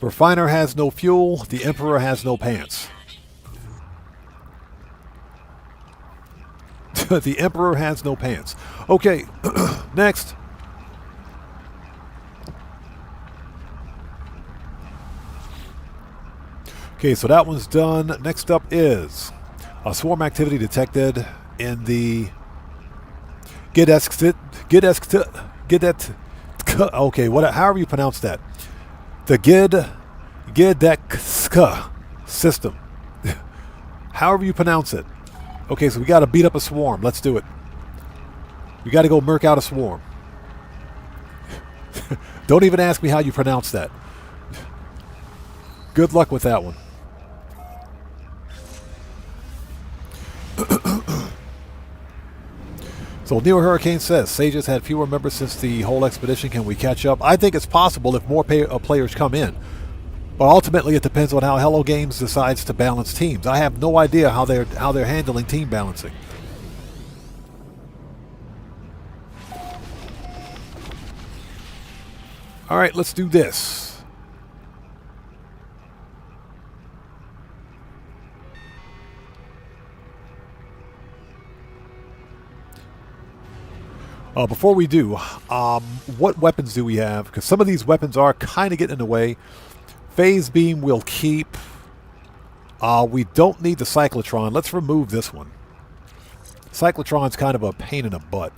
Refiner has no fuel. The Emperor has no pants. The Emperor has no pants. Okay, next. Okay, so that one's done. Next up is a swarm activity detected in the okay, however you pronounce that. The Gidekska system. However you pronounce it. Okay, so we got to beat up a swarm. Let's do it. We got to go murk out a swarm. Don't even ask me how you pronounce that. Good luck with that one. So Neo Hurricane says, Sages had fewer members since the whole expedition. Can we catch up? I think it's possible if more players come in. But ultimately, it depends on how Hello Games decides to balance teams. I have no idea how they're handling team balancing. All right, let's do this. Before we do, what weapons do we have? Because some of these weapons are kind of getting in the way. Phase Beam we'll keep. We don't need the Cyclotron. Let's remove this one. Cyclotron's kind of a pain in the butt.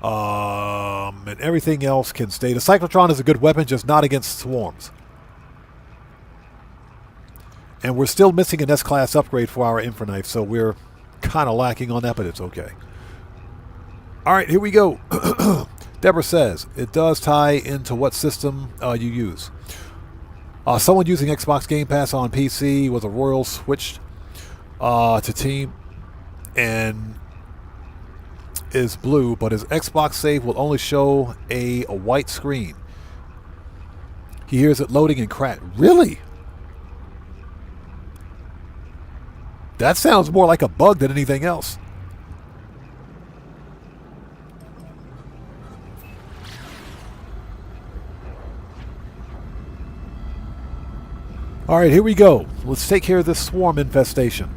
And everything else can stay. The Cyclotron is a good weapon, just not against swarms. And we're still missing an S-Class upgrade for our Infraknife, so we're kind of lacking on that, but it's okay. All right, here we go. Deborah says, it does tie into what system you use. Someone using Xbox Game Pass on PC was a Royal switched to Team and is blue, but his Xbox save will only show a white screen. He hears it loading and crack. Really? That sounds more like a bug than anything else. All right, here we go. Let's take care of this swarm infestation.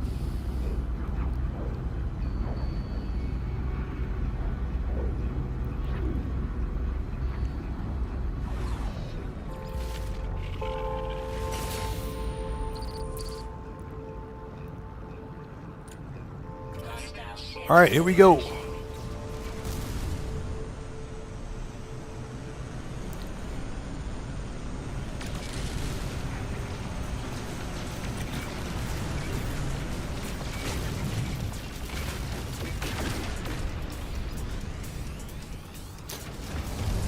All right, here we go.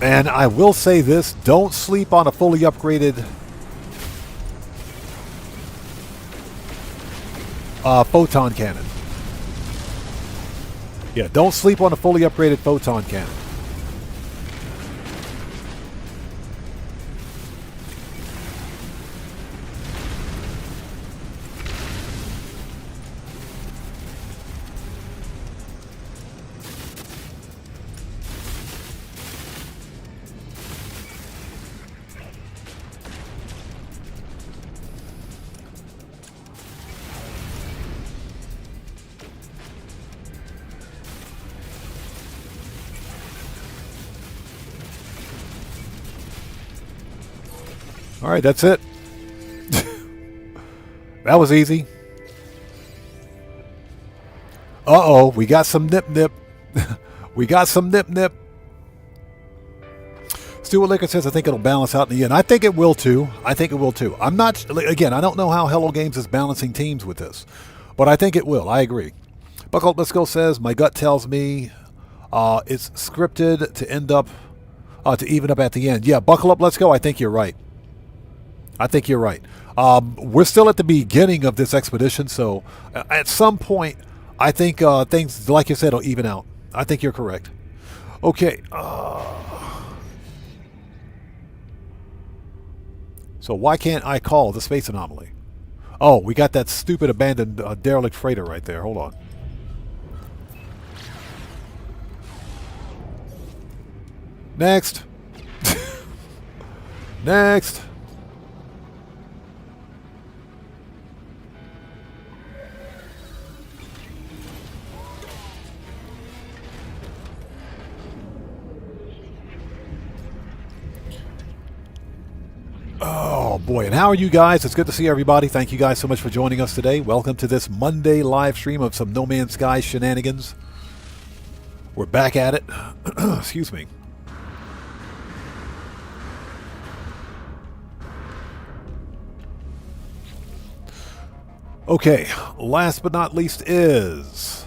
And I will say this, don't sleep on a fully upgraded photon cannon. Yeah, don't sleep on a fully upgraded photon cannon. All right, that's it. That was easy. Uh-oh, we got some nip-nip. We got some nip-nip. Stuart Licker says, I think it'll balance out in the end. I think it will, too. I think it will, too. I'm not... Again, I don't know how Hello Games is balancing teams with this. But I think it will. I agree. Buckle Up Let's Go says, my gut tells me it's scripted to end up... to even up at the end. Yeah, Buckle Up Let's Go. I think you're right. I think you're right. We're still at the beginning of this expedition, so at some point, I think things, like you said, will even out. I think you're correct. Okay. So why can't I call the space anomaly? Oh, we got that stupid abandoned derelict freighter right there. Hold on. Next. Next. Oh boy, and how are you guys? It's good to see everybody. Thank you guys so much for joining us today. Welcome to this Monday live stream of some No Man's Sky shenanigans. We're back at it. Excuse me. Okay, last but not least is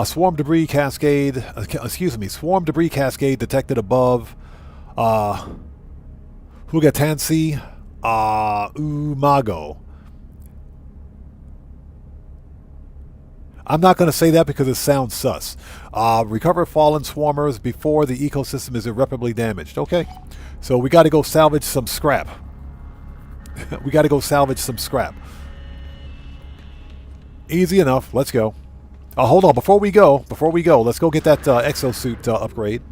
swarm debris cascade. Swarm debris cascade detected above Hugatansi Umago. I'm not going to say that because it sounds sus. Recover fallen swarmers before the ecosystem is irreparably damaged. Okay, so we got to go salvage some scrap. We got to go salvage some scrap. Easy enough. Let's go. Hold on. Before we go, let's go get that exosuit upgrade.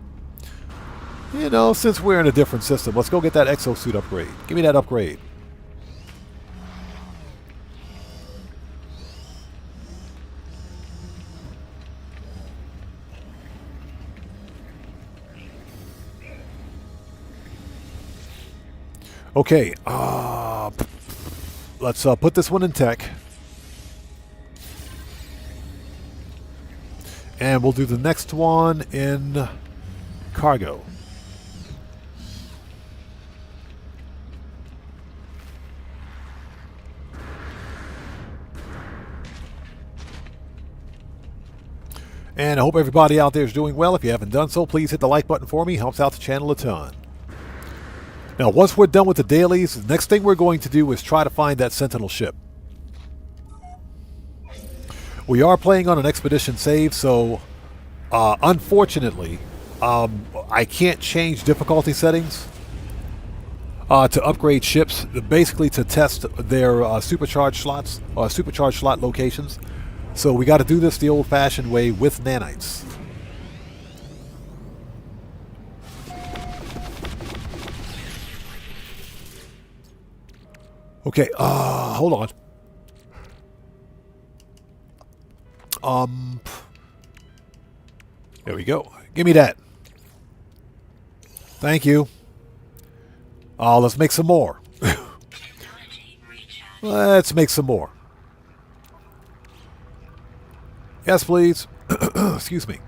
You know, since we're in a different system, let's go get that exosuit upgrade. Give me that upgrade. Okay, let's put this one in tech. And we'll do the next one in cargo. And I hope everybody out there is doing well. If you haven't done so, please hit the like button for me. Helps out the channel a ton. Now, once we're done with the dailies, the next thing we're going to do is try to find that Sentinel ship. We are playing on an expedition save, so unfortunately, I can't change difficulty settings to upgrade ships, basically to test their supercharged slots, supercharged slot locations. So we got to do this the old-fashioned way with nanites. Okay, hold on. There we go. Give me that. Thank you. Let's make some more. Let's make some more. Yes, please. Excuse me.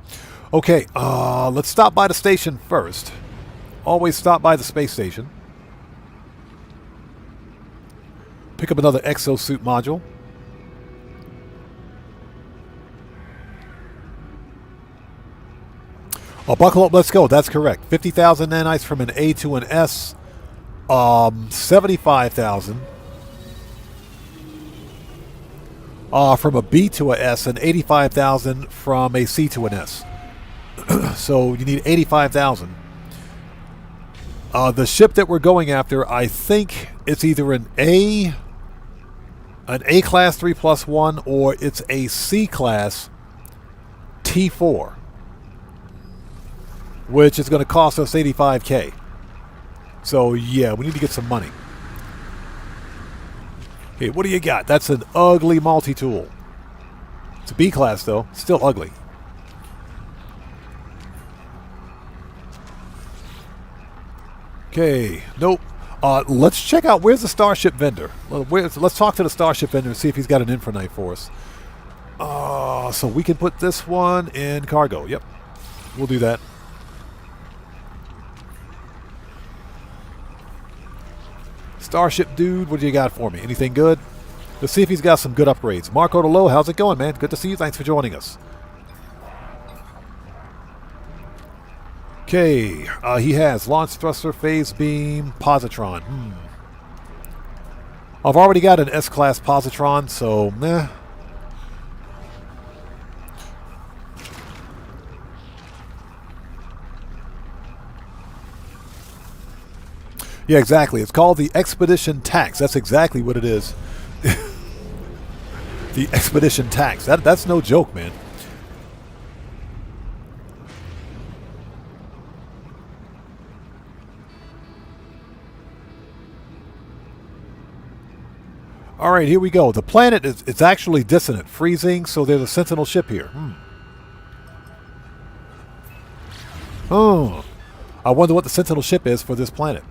Okay, let's stop by the station first. Always stop by the space station. Pick up another exosuit module. Oh, buckle up, let's go. That's correct. 50,000 nanites from an A to an S. 75,000 from a B to a S, and 85,000 from a C to an S. So you need 85,000. The ship that we're going after, I think it's either an A class 3+1, or it's a C class T4, which is going to cost us 85K. So yeah, we need to get some money. Okay, what do you got? That's an ugly multi-tool. It's a B class though, still ugly. Okay, nope. Let's check out, where's the Starship vendor? Let's talk to the Starship vendor and see if he's got an Infranite for us. So we can put this one in cargo. Yep, we'll do that. Starship dude, what do you got for me? Anything good? Let's see if he's got some good upgrades. Marco DeLo, how's it going, man? Good to see you. Thanks for joining us. Okay, he has launch thruster, phase beam, positron. I've already got an S-class positron, so meh. Yeah, exactly. It's called the Expedition Tax. That's exactly what it is. The Expedition Tax. That's no joke, man. All right, here we go. The planet is, it's actually dissonant, freezing, so there's a Sentinel ship here. Oh, I wonder what the Sentinel ship is for this planet.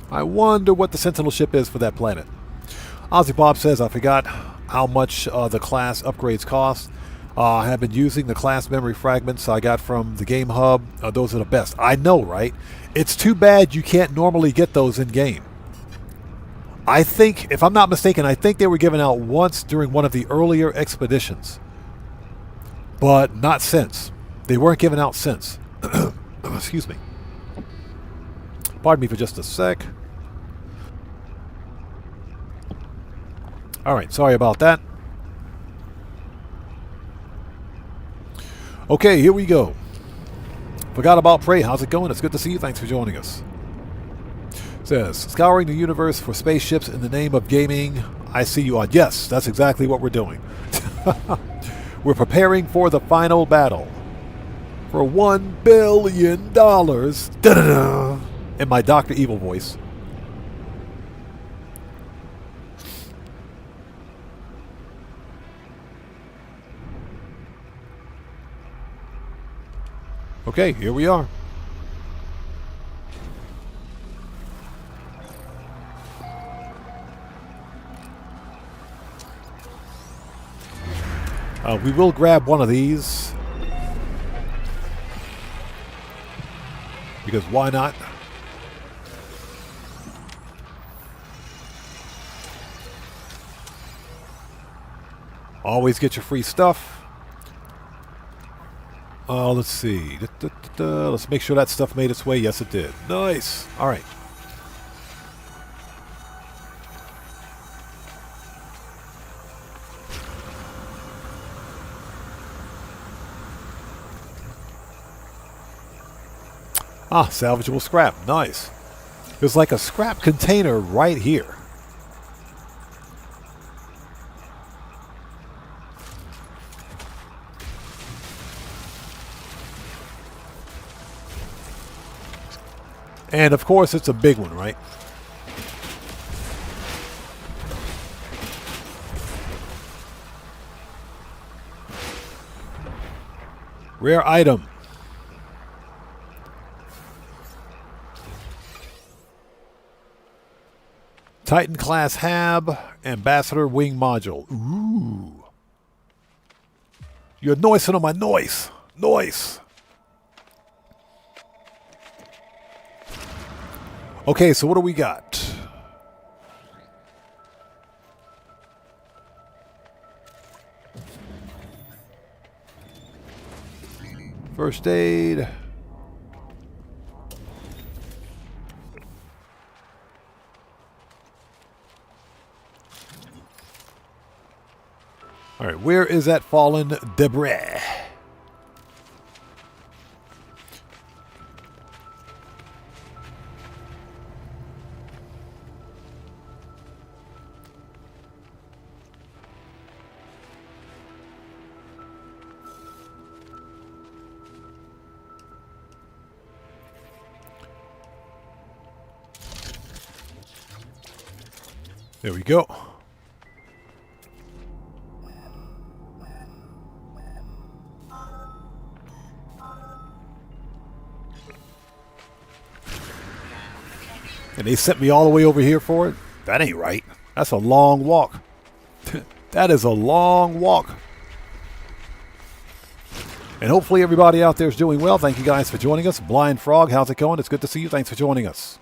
I wonder what the Sentinel ship is for that planet. Ozzy Bob says, I forgot how much the class upgrades cost. I have been using the class memory fragments I got from the Game Hub. Those are the best. I know, right? It's too bad you can't normally get those in-game. I think, if I'm not mistaken, I think they were given out once during one of the earlier expeditions. But not since. They weren't given out since. Excuse me. Pardon me for just a sec. Alright, sorry about that. Okay, here we go. Forgot about Prey. How's it going? It's good to see you. Thanks for joining us. Says, scouring the universe for spaceships in the name of gaming. I see you on. Yes, that's exactly what we're doing. We're preparing for the final battle. For $1 billion. Da-da-da. In my Dr. Evil voice. Okay, here we are. We will grab one of these. Because why not? Always get your free stuff. Let's see. Let's make sure that stuff made its way. Yes, it did. Nice. All right. Ah, salvageable scrap. Nice. There's like a scrap container right here. And of course, it's a big one, right? Rare item. Titan class Hab, Ambassador wing module. Ooh. You're noising on my noise. Noise. Okay, so what do we got? First aid. All right, where is that fallen debris? There we go. And they sent me all the way over here for it? That ain't right. That's a long walk. That is a long walk. And hopefully everybody out there is doing well. Thank you guys for joining us. Blind Frog, how's it going? It's good to see you. Thanks for joining us.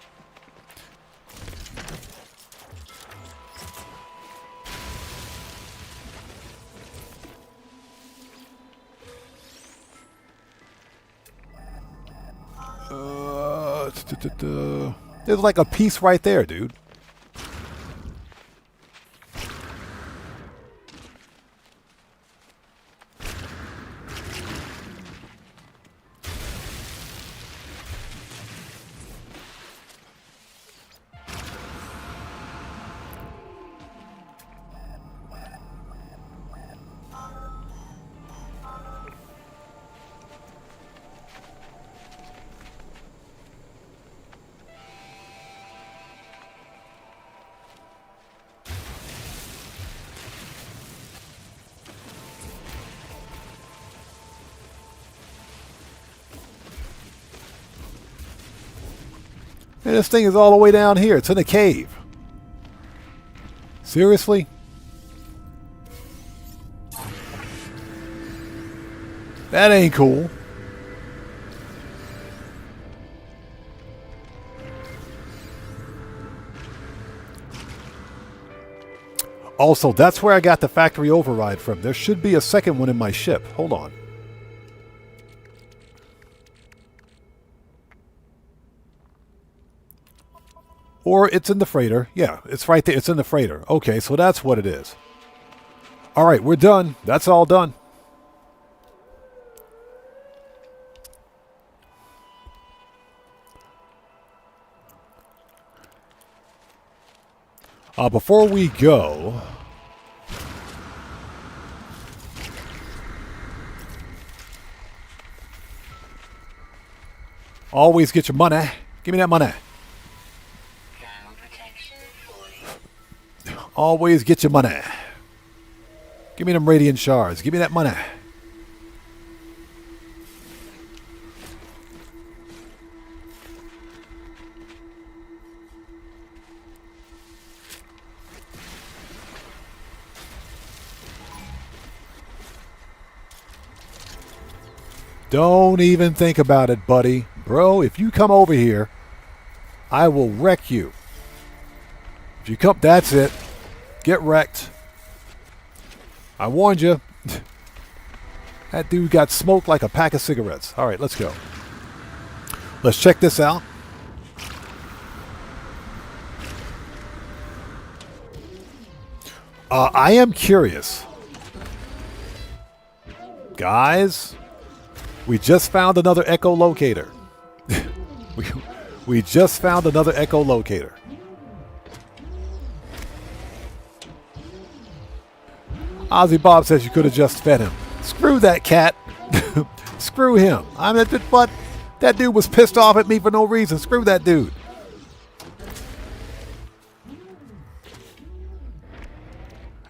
There's like a piece right there, dude. And this thing is all the way down here. It's in a cave. Seriously? That ain't cool. Also, that's where I got the factory override from. There should be a second one in my ship. Hold on. Or it's in the freighter. Yeah, it's right there. It's in the freighter. Okay, so that's what it is. All right, we're done. That's all done. Before we go, always get your money. Give me that money. Always get your money. Give me them radiant shards. Give me that money. Don't even think about it, buddy. Bro, if you come over here, I will wreck you. If you come, that's it. Get wrecked. I warned you. That dude got smoked like a pack of cigarettes. All right, let's go. Let's check this out. I am curious. Guys, we just found another echolocator. we just found another echolocator. Ozzy Bob says you could have just fed him. Screw that cat. Screw him. I mean, but that dude was pissed off at me for no reason. Screw that dude.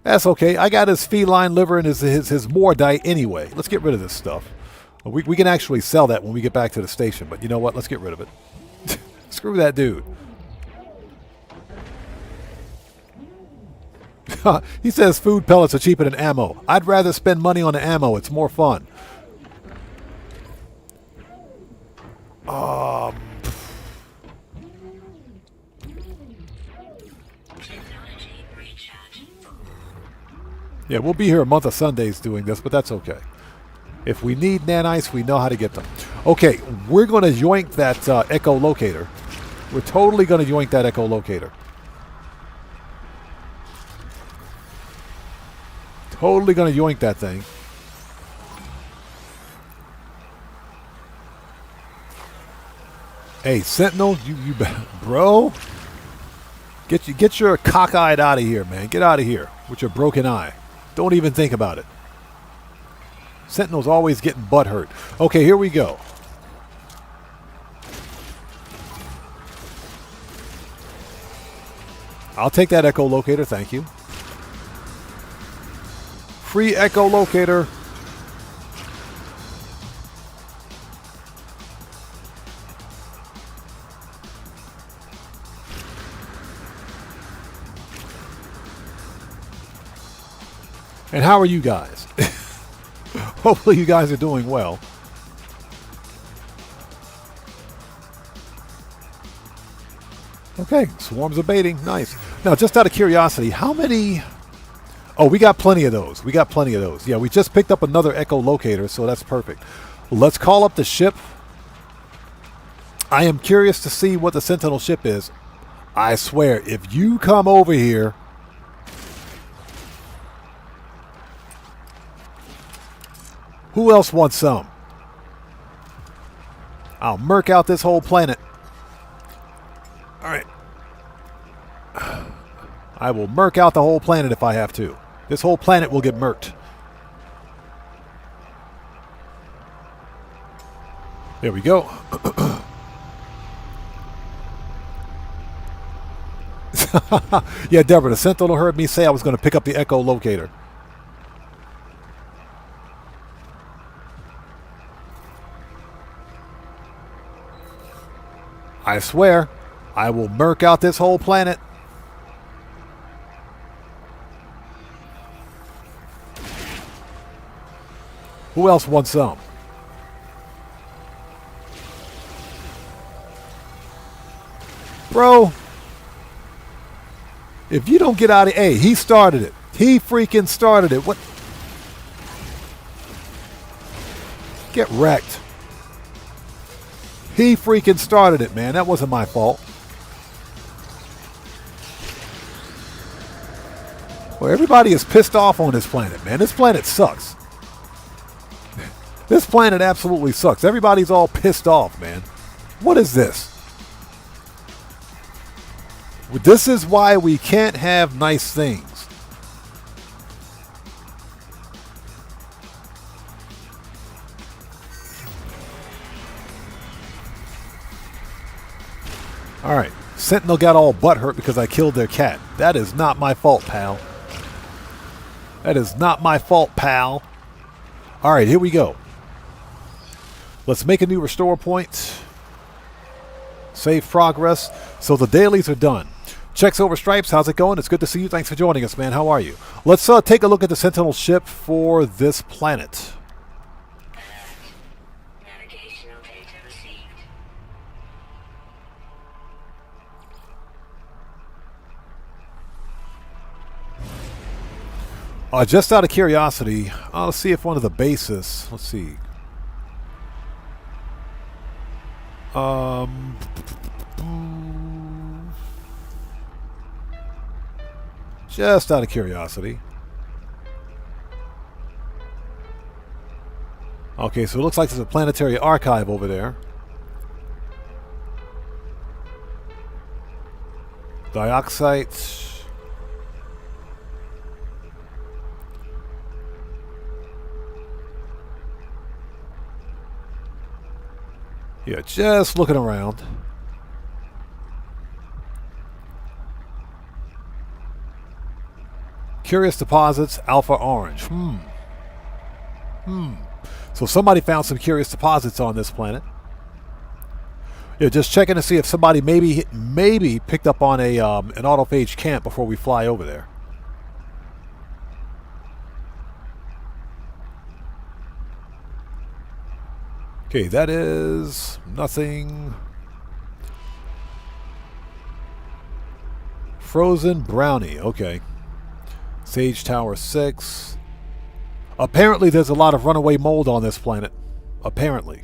That's okay. I got his feline liver and his Mordite anyway. Let's get rid of this stuff. We can actually sell that when we get back to the station, but you know what? Let's get rid of it. Screw that dude. He says food pellets are cheaper than ammo. I'd rather spend money on the ammo. It's more fun. Yeah, we'll be here a month of Sundays doing this, but that's okay. If we need nanites, we know how to get them. Okay, we're going to yoink that echolocator. We're totally going to yoink that echolocator. Totally going to yoink that thing. Hey, Sentinel, you bro, get your cockeyed out of here, man. Get out of here with your broken eye. Don't even think about it. Sentinel's always getting butt hurt. Okay, here we go. I'll take that echolocator, thank you. Free echolocator. And how are you guys? Hopefully you guys are doing well. Okay, swarms of baiting. Nice. Now, just out of curiosity, how many... Oh, we got plenty of those. We got plenty of those. Yeah, we just picked up another echolocator, so that's perfect. Let's call up the ship. I am curious to see what the Sentinel ship is. I swear, if you come over here... Who else wants some? I'll murk out this whole planet. All right. I will murk out the whole planet if I have to. This whole planet will get murked. There we go. Yeah, Deborah, the Sentinel heard me say I was going to pick up the echolocator. I swear, I will murk out this whole planet. Who else wants some? Bro, if you don't get out of... Hey, he started it. He freaking started it. What? Get wrecked. He freaking started it, man. That wasn't my fault. Well, everybody is pissed off on this planet, man. This planet sucks. This planet absolutely sucks. Everybody's all pissed off, man. What is this? This is why we can't have nice things. Alright, Sentinel got all butthurt because I killed their cat. That is not my fault, pal. That is not my fault, pal. Alright, here we go. Let's make a new restore point. Save progress. So the dailies are done. Checks over stripes, how's it going? It's good to see you. Thanks for joining us, man. How are you? Let's take a look at the Sentinel ship for this planet. Just out of curiosity, I'll see if one of the bases, let's see. Just out of curiosity. Okay, so it looks like there's a planetary archive over there. Dioxite. Yeah, just looking around. Curious deposits, Alpha Orange. So somebody found some curious deposits on this planet. Yeah, just checking to see if somebody maybe picked up on a an autophage camp before we fly over there. Okay, that is nothing. Frozen Brownie, okay. Sage Tower 6. Apparently there's a lot of runaway mold on this planet. Apparently.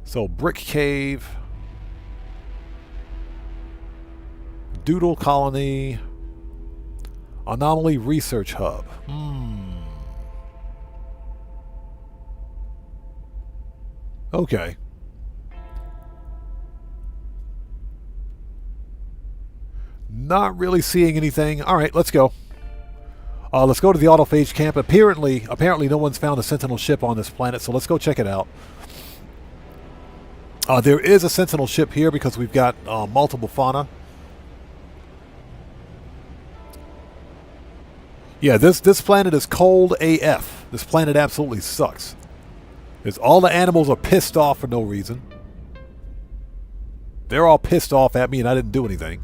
So, Brick Cave. Doodle Colony. Anomaly Research Hub. Okay. Not really seeing anything. Alright, let's go. Let's go to the autophage camp. Apparently no one's found a Sentinel ship on this planet, so let's go check it out. There is a Sentinel ship here because we've got multiple fauna. Yeah, this planet is cold AF. This planet absolutely sucks. Because all the animals are pissed off for no reason. They're all pissed off at me and I didn't do anything.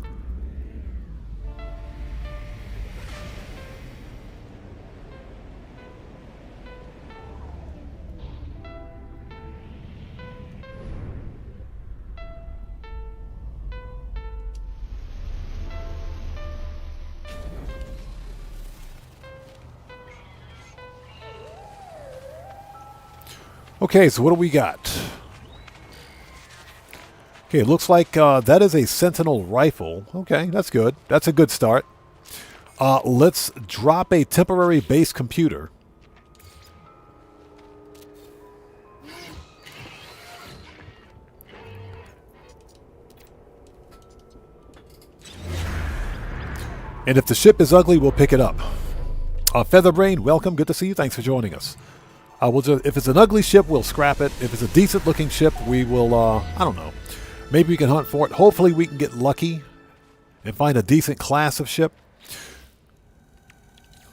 Okay, so what do we got? Okay, it looks like that is a Sentinel rifle. Okay, that's good. That's a good start. Let's drop a temporary base computer. And if the ship is ugly, we'll pick it up. Featherbrain, welcome. Good to see you. Thanks for joining us. If it's an ugly ship, we'll scrap it. If it's a decent-looking ship, we will, I don't know. Maybe we can hunt for it. Hopefully we can get lucky and find a decent class of ship.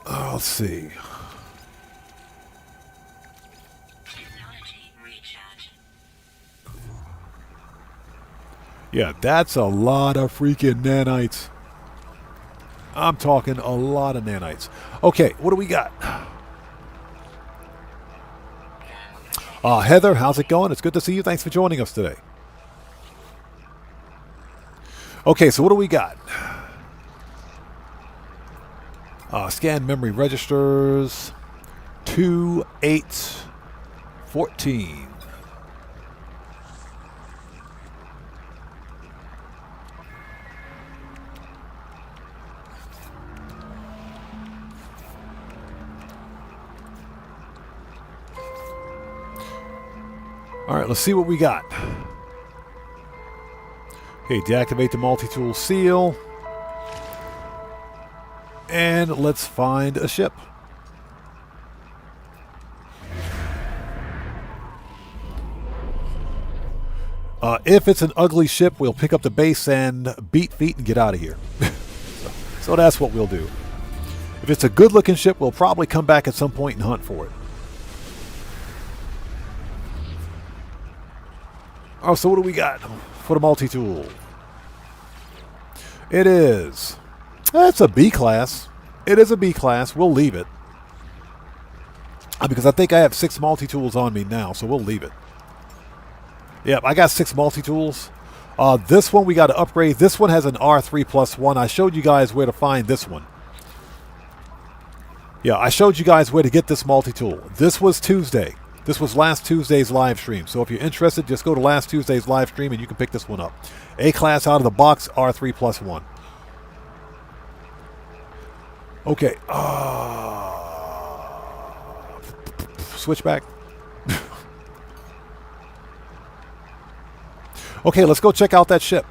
Let's see. Yeah, that's a lot of freaking nanites. I'm talking a lot of nanites. Okay, what do we got? Heather, how's it going? It's good to see you. Thanks for joining us today. Okay, so what do we got? Scan memory registers. 2, 8, 14. All right, let's see what we got. Okay, deactivate the multi-tool seal. And let's find a ship. If it's an ugly ship, we'll pick up the base and beat feet and get out of here. So that's what we'll do. If it's a good-looking ship, we'll probably come back at some point and hunt for it. Oh, so what do we got for the multi-tool? It is. That's a B class. It is a B class. We'll leave it. Because I think I have 6 multi-tools on me now, so we'll leave it. Yep, I got 6 multi-tools. This one we got to upgrade. This one has an R3+1. I showed you guys where to find this one. Yeah, I showed you guys where to get this multi-tool. This was Tuesday. This was last Tuesday's live stream. So if you're interested, just go to last Tuesday's live stream and you can pick this one up. A-class out of the box, R3+1. Okay. Switchback. Okay, let's go check out that ship.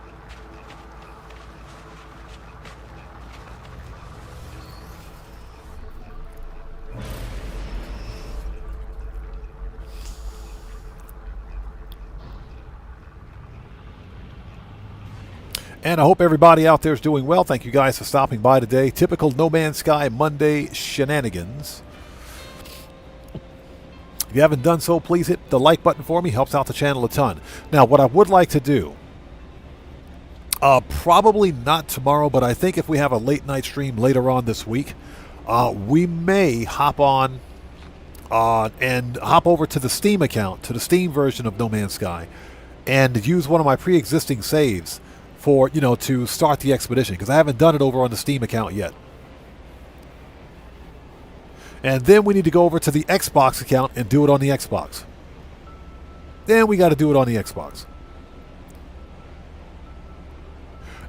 And I hope everybody out there is doing well. Thank you guys for stopping by today. Typical No Man's Sky Monday shenanigans. If you haven't done so, please hit the like button for me. Helps out the channel a ton. Now, what I would like to do, probably not tomorrow, but I think if we have a late night stream later on this week, we may hop on and hop over to the Steam account, to the Steam version of No Man's Sky, and use one of my pre-existing saves for, you know, to start the expedition, because I haven't done it over on the Steam account yet. And then we need to go over to the Xbox account and do it on the Xbox. Then we got to do it on the Xbox.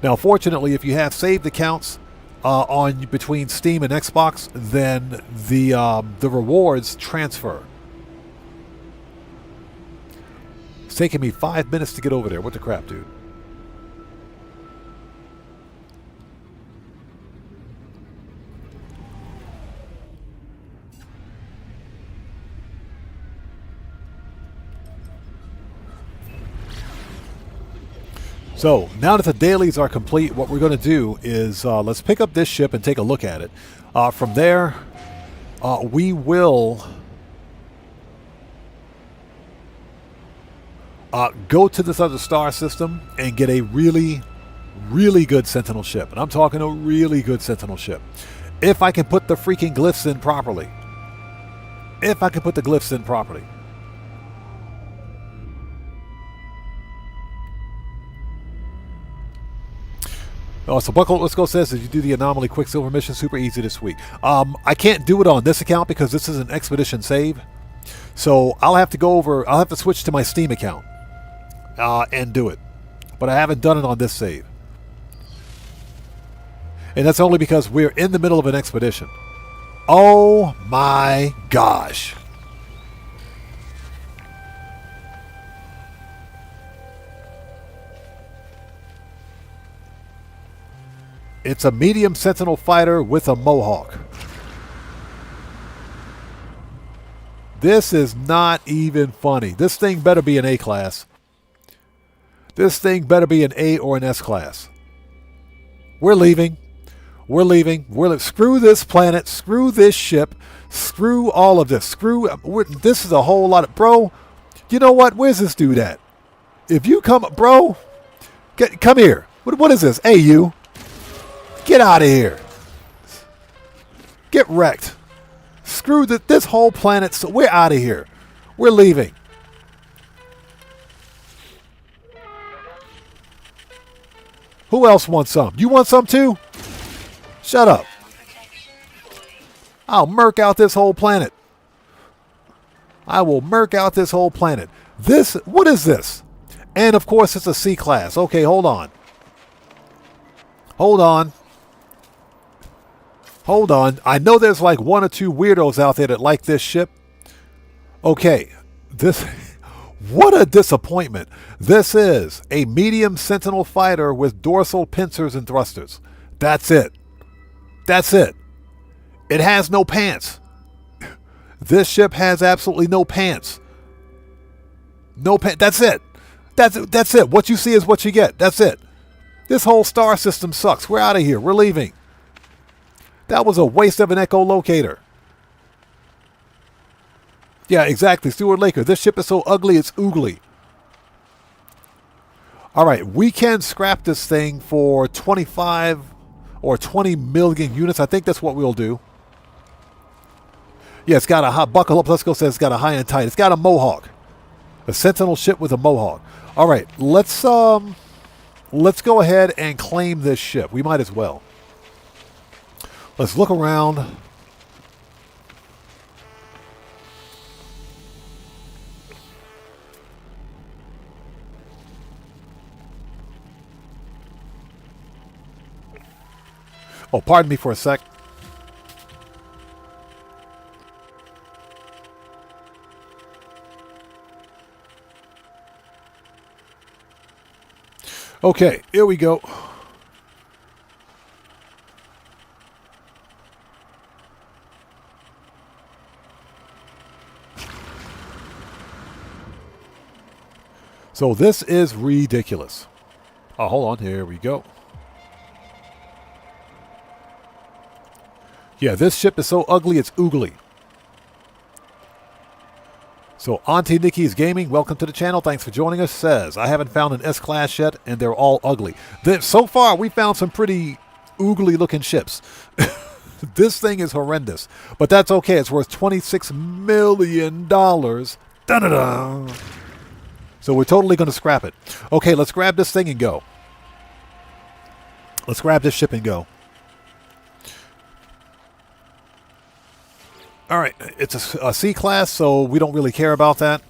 Now, fortunately, if you have saved accounts on between Steam and Xbox, then the rewards transfer. It's taking me 5 minutes to get over there. What the crap, dude? So, now that the dailies are complete, what we're going to do is let's pick up this ship and take a look at it. From there, we will go to this other star system and get a really, really good Sentinel ship. And I'm talking a really good Sentinel ship. If I can put the freaking glyphs in properly. If I can put the glyphs in properly. Oh, so Buckle Let's Go says that you do the Anomaly Quicksilver mission super easy this week. I can't do it on this account because this is an Expedition save. So I'll have to go over, I'll have to switch to my Steam account and do it. But I haven't done it on this save. And that's only because we're in the middle of an expedition. Oh my gosh. It's a medium Sentinel fighter with a Mohawk. This is not even funny. This thing better be an A class. This thing better be an A or an S class. We're leaving. We're leaving. Screw this planet. Screw this ship. Screw all of this. This is a whole lot of... Bro, you know what? Where's this dude at? If you come... Bro, come here. What is this? Hey, you. Get out of here. Get wrecked. Screw this whole planet. So we're out of here. We're leaving. Who else wants some? You want some too? Shut up. I'll murk out this whole planet. I will murk out this whole planet. What is this? And of course it's a C class. Okay, hold on. Hold on. Hold on. I know there's like one or two weirdos out there that like this ship. Okay. What a disappointment. This is a medium Sentinel fighter with dorsal pincers and thrusters. That's it. That's it. It has no pants. This ship has absolutely no pants. No pants. That's it. That's it. What you see is what you get. That's it. This whole star system sucks. We're out of here. We're leaving. That was a waste of an echolocator. Yeah, exactly. Stuart Laker. This ship is so ugly, it's oogly. All right, we can scrap this thing for 25 or 20 million units. I think that's what we'll do. Yeah, it's got a hot buckle up. Let's go. Says it's got a high and tight. It's got a Mohawk, a Sentinel ship with a Mohawk. All right, let's go ahead and claim this ship. We might as well. Let's look around. Oh, pardon me for a sec. Okay, here we go. So this is ridiculous. Oh, hold on. Here we go. Yeah, this ship is so ugly, it's oogly. So Auntie Nikki's Gaming, welcome to the channel. Thanks for joining us. Says, I haven't found an S-Class yet, and they're all ugly. So far, we found some pretty oogly looking ships. This thing is horrendous. But that's okay. It's worth $26 million. Da-da-da. So we're totally going to scrap it. Okay, let's grab this thing and go. Let's grab this ship and go. All right, it's a C class, so we don't really care about that.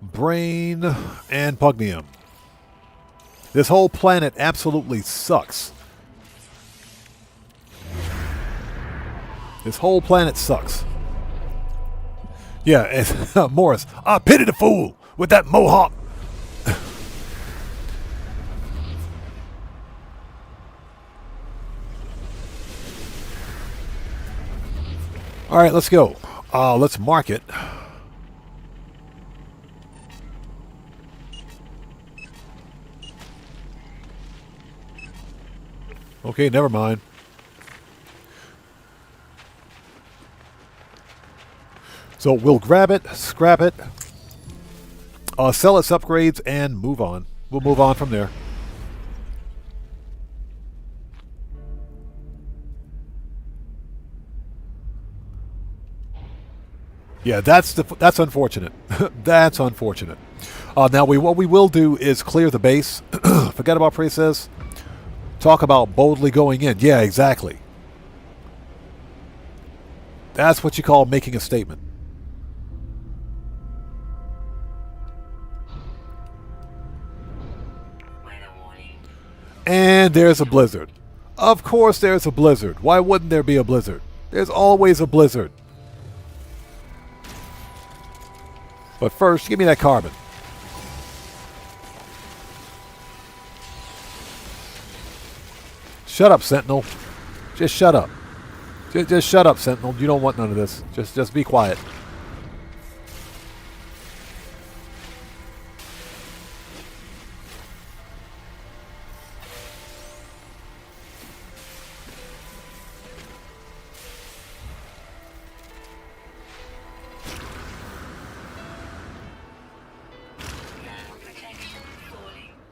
Brain and Pugnium. This whole planet absolutely sucks. This whole planet sucks. Yeah, it's Morris. I pity the fool with that mohawk. All right, let's go. Let's mark it. Okay, never mind. So we'll grab it, scrap it, sell its upgrades, and move on. We'll move on from there. Yeah, that's unfortunate. That's unfortunate. Now, what we will do is clear the base. Forget about pre-says. Talk about boldly going in. Yeah, exactly. That's what you call making a statement. And there's a blizzard. Of course there's a blizzard. Why wouldn't there be a blizzard? There's always a blizzard. But first, give me that carbon. Shut up, Sentinel. Just shut up. Just shut up, Sentinel. You don't want none of this. Just be quiet.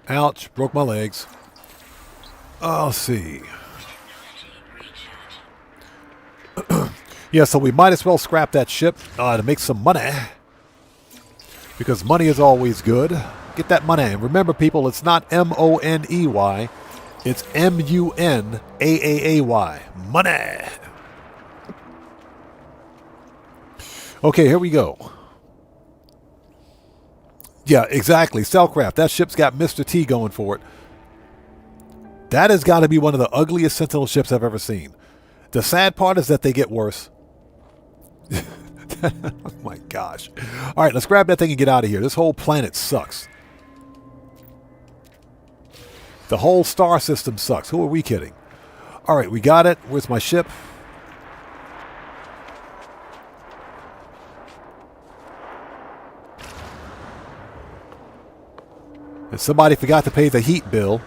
Ouch, broke my legs. I'll see. Yeah, so we might as well scrap that ship to make some money. Because money is always good. Get that money. And remember, people, it's not M-O-N-E-Y. It's M-U-N-A-A-A-Y. Money. Okay, here we go. Yeah, exactly. Cellcraft. That ship's got Mr. T going for it. That has got to be one of the ugliest Sentinel ships I've ever seen. The sad part is that they get worse. Oh my gosh. All right, let's grab that thing and get out of here. This whole planet sucks. The whole star system sucks. Who are we kidding? All right, we got it. Where's my ship? And somebody forgot to pay the heat bill.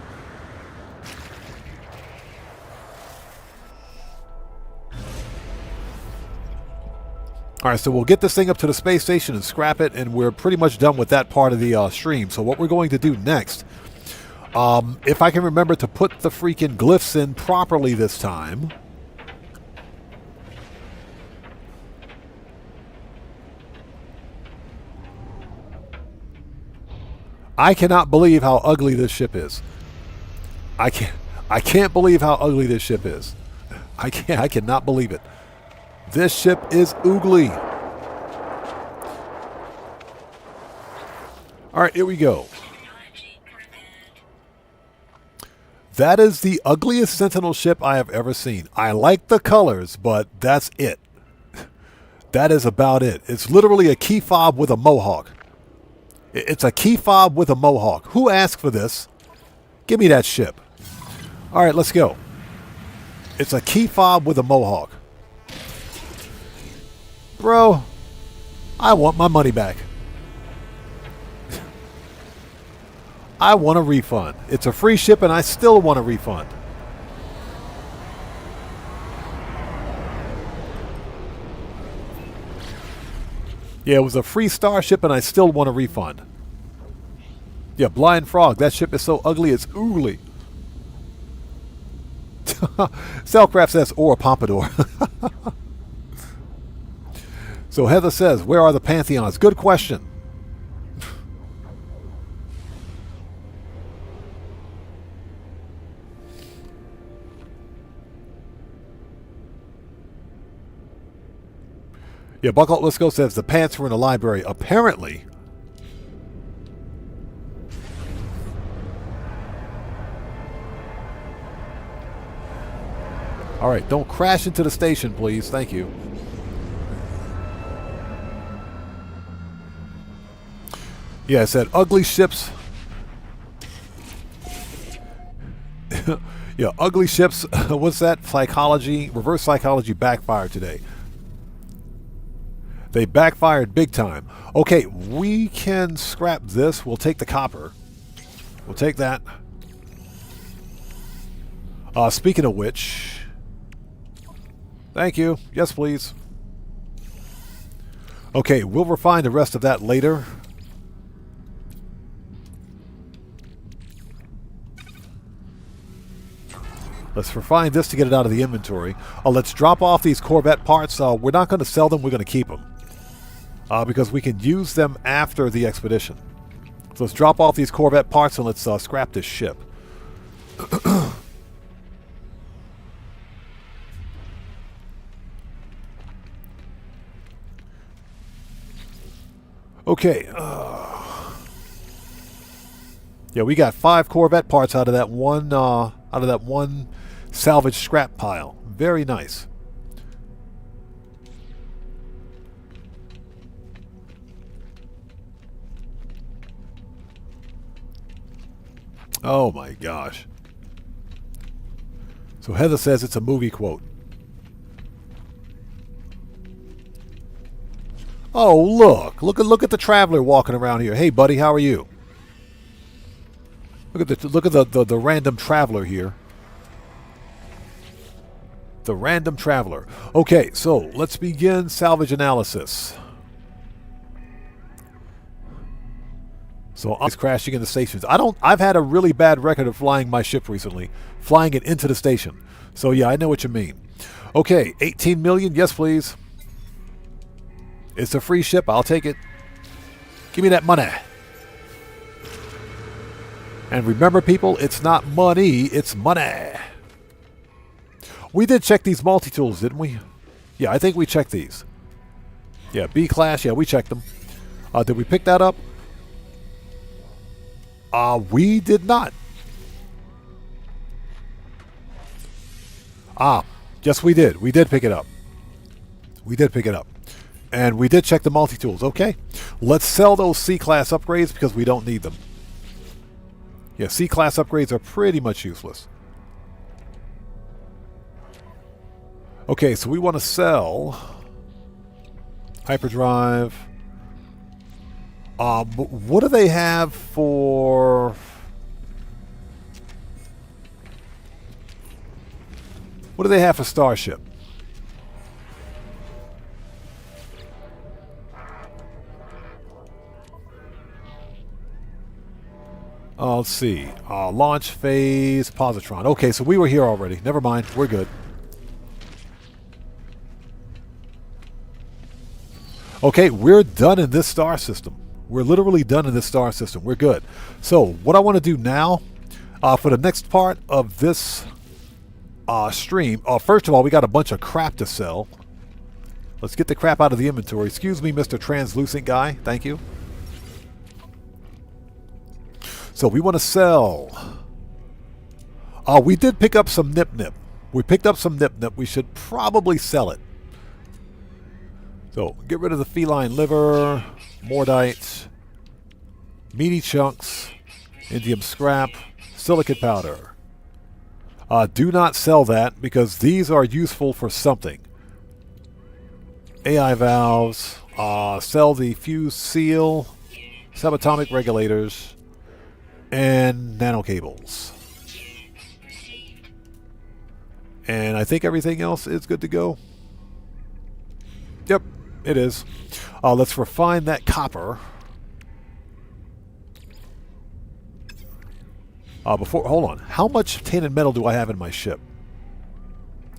All right, so we'll get this thing up to the space station and scrap it, and we're pretty much done with that part of the stream. So what we're going to do next, if I can remember to put the freaking glyphs in properly this time. I cannot believe how ugly this ship is. I can't believe how ugly this ship is. I cannot believe it. This ship is oogly. All right, here we go. That is the ugliest Sentinel ship I have ever seen. I like the colors, but that's it. That is about it. It's literally a key fob with a mohawk. It's a key fob with a mohawk. Who asked for this? Give me that ship. All right, let's go. It's a key fob with a mohawk. Bro, I want my money back. I want a refund. It's a free ship and I still want a refund. Yeah, it was a free Starship and I still want a refund. Yeah, Blind Frog. That ship is so ugly it's oogly. Cellcraft says, or a pompadour. So Heather says, where are the Pantheons? Good question. Yeah, Buckle Let's Go says the pants were in the library. Apparently. All right, don't crash into the station, please. Thank you. Yeah, it said ugly ships. Yeah, ugly ships. What's that? Psychology, reverse psychology backfired today. They backfired big time. Okay, we can scrap this. We'll take the copper. We'll take that. Speaking of which, thank you. Yes, please. Okay, we'll refine the rest of that later. Let's refine this to get it out of the inventory. Let's drop off these Corvette parts. We're not going to sell them. We're going to keep them. Because we can use them after the expedition. So let's drop off these Corvette parts and let's scrap this ship. Okay. Yeah, we got 5 Corvette parts out of that one salvage scrap pile. Very nice. Oh my gosh. So Heather says it's a movie quote. Oh, look at the traveler walking around here. Hey buddy, how are you? Look at the random traveler here. The random traveler. Okay, so let's begin salvage analysis. So I'm crashing into stations. I've had a really bad record of flying my ship recently. Flying it into the station. So yeah, I know what you mean. Okay, 18 million, yes please. It's a free ship, I'll take it. Give me that money. And remember people, it's not money, it's money. We did check these multi-tools, didn't we? Yeah, I think we checked these. Yeah, B-class, yeah, we checked them. Did we pick that up? We did not. Yes we did. We did pick it up. We did pick it up. And we did check the multi-tools. Okay. Let's sell those C-class upgrades because we don't need them. Yeah, C-class upgrades are pretty much useless. Okay, so we want to sell hyperdrive. What do they have for... What do they have for Starship? Let's see. Launch phase, positron. Okay, so we were here already. Never mind. We're good. Okay, we're done in this star system. We're literally done in this star system. We're good. So what I want to do now, for the next part of this stream, first of all, we got a bunch of crap to sell. Let's get the crap out of the inventory. Excuse me, Mr. Translucent Guy. Thank you. So we want to sell. We did pick up some nip-nip. We picked up some nip-nip. We should probably sell it. So get rid of the feline liver, mordite, meaty chunks, indium scrap, silicate powder. Do not sell that because these are useful for something. AI valves, sell the fused seal, subatomic regulators, and nanocables. And I think everything else is good to go. Yep, it is. Let's refine that copper. Hold on. How much tainted metal do I have in my ship?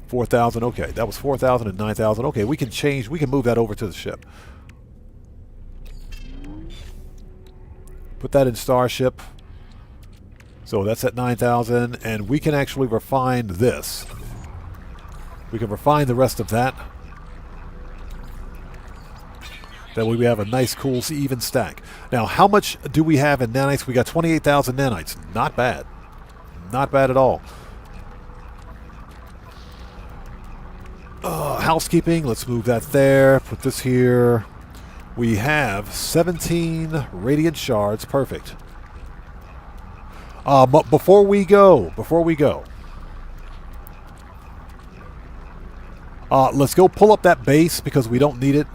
4,000. Okay, that was 4,000 and 9,000. Okay, we can change. We can move that over to the ship. Put that in Starship. So that's at 9,000, and we can actually refine this. We can refine the rest of that. That way we have a nice, cool, even stack. Now, how much do we have in nanites? We got 28,000 nanites. Not bad. Not bad at all. Housekeeping. Let's move that there. Put this here. We have 17 radiant shards. Perfect. But before we go, let's go pull up that base because we don't need it.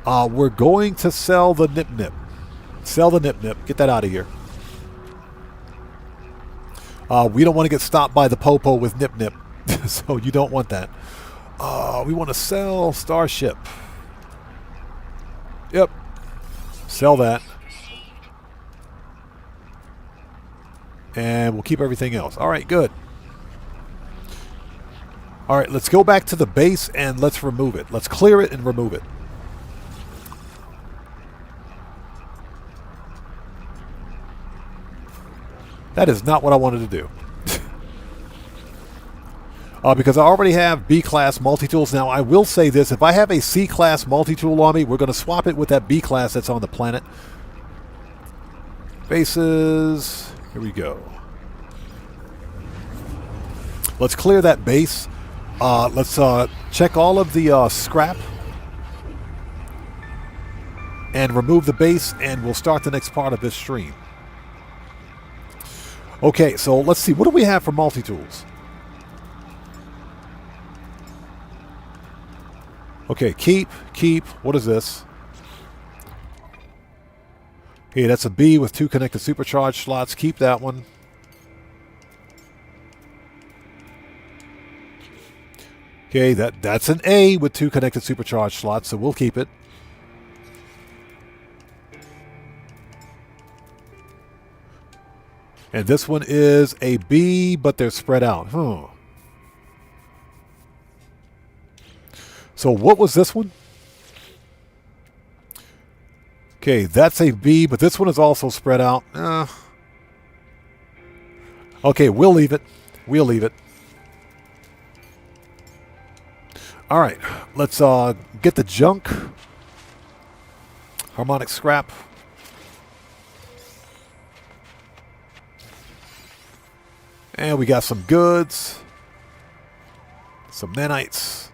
We're going to sell the nip-nip. Sell the nip-nip. Get that out of here. We don't want to get stopped by the popo with nip-nip. So you don't want that. We want to sell Starship. Yep. Sell that. And we'll keep everything else. All right, good. All right, let's go back to the base and let's remove it. Let's clear it and remove it. That is not what I wanted to do. Because I already have B-class multi-tools. Now, I will say this. If I have a C-class multi-tool on me, we're going to swap it with that B-class that's on the planet. Bases. Here we go. Let's clear that base. Let's check all of the scrap. And remove the base, and we'll start the next part of this stream. Okay, so let's see. What do we have for multi-tools? Okay, keep. What is this? Okay, that's a B with 2 connected supercharged slots. Keep that one. Okay, that's an A with 2 connected supercharged slots, so we'll keep it. And this one is a B, but they're spread out. Huh. So what was this one? Okay, that's a B, but this one is also spread out. Okay, we'll leave it. We'll leave it. All right, let's get the junk. Harmonic scrap. And we got some goods. Some nanites.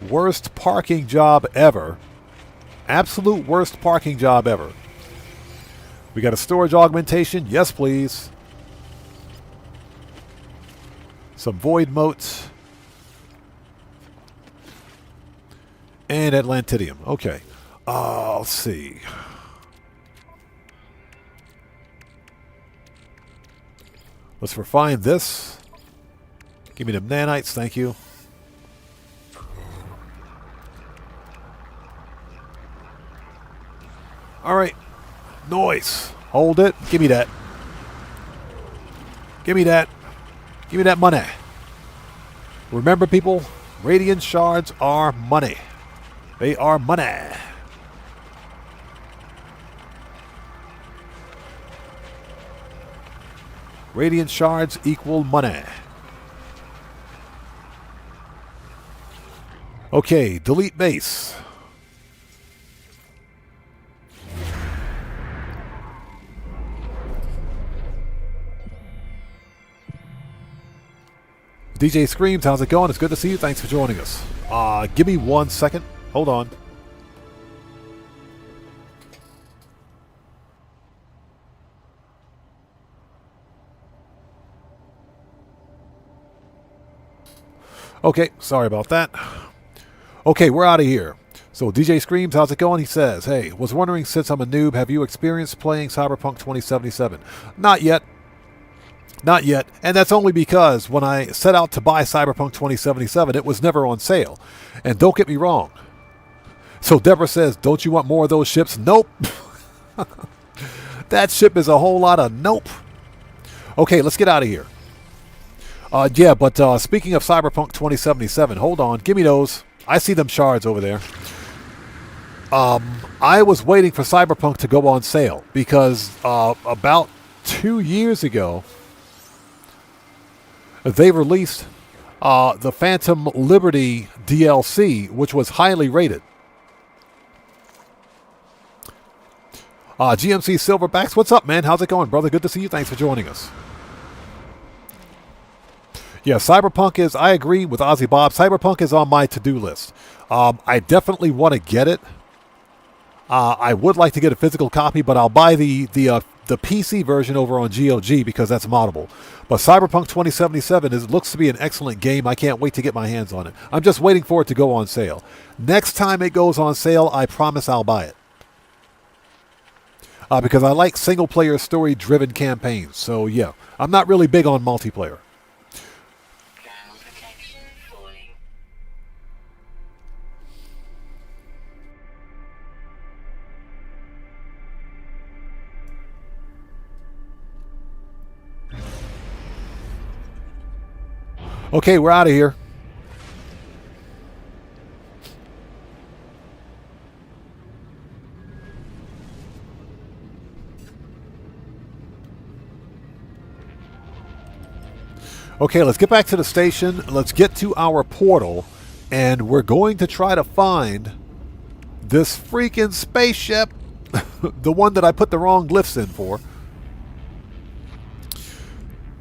Worst parking job ever. Absolute worst parking job ever. We got a storage augmentation. Yes, please. Some void motes. And Atlantidium. Okay. Let's see. Let's refine this. Give me them nanites, thank you. All right. Noise. Hold it. Give me that. Give me that. Give me that money. Remember, people, radiant shards are money. They are money. Radiant shards equal money. Okay, delete base. DJ Screams, how's it going? It's good to see you. Thanks for joining us. Give me 1 second. Hold on. Okay, sorry about that. Okay, we're out of here. So DJ Screams, how's it going? He says, hey, was wondering, since I'm a noob, have you experienced playing Cyberpunk 2077? Not yet. Not yet. And that's only because when I set out to buy Cyberpunk 2077, it was never on sale. And don't get me wrong. So Deborah says, don't you want more of those ships? Nope. That ship is a whole lot of nope. Okay, let's get out of here. Yeah, but speaking of Cyberpunk 2077, hold on. Give me those. I see them shards over there. I was waiting for Cyberpunk to go on sale because about 2 years ago, they released the Phantom Liberty DLC, which was highly rated. GMC Silverbacks, what's up, man? How's it going, brother? Good to see you. Thanks for joining us. Yeah, Cyberpunk is, I agree with Ozzy Bob. Cyberpunk is on my to-do list. I definitely want to get it. I would like to get a physical copy, but I'll buy the PC version over on GOG because that's moddable. But Cyberpunk 2077 looks to be an excellent game. I can't wait to get my hands on it. I'm just waiting for it to go on sale. Next time it goes on sale, I promise I'll buy it. Because I like single-player story-driven campaigns. So, yeah, I'm not really big on multiplayer. Okay, we're out of here. Okay, let's get back to the station. Let's get to our portal, and we're going to try to find this freaking spaceship, the one that I put the wrong glyphs in for.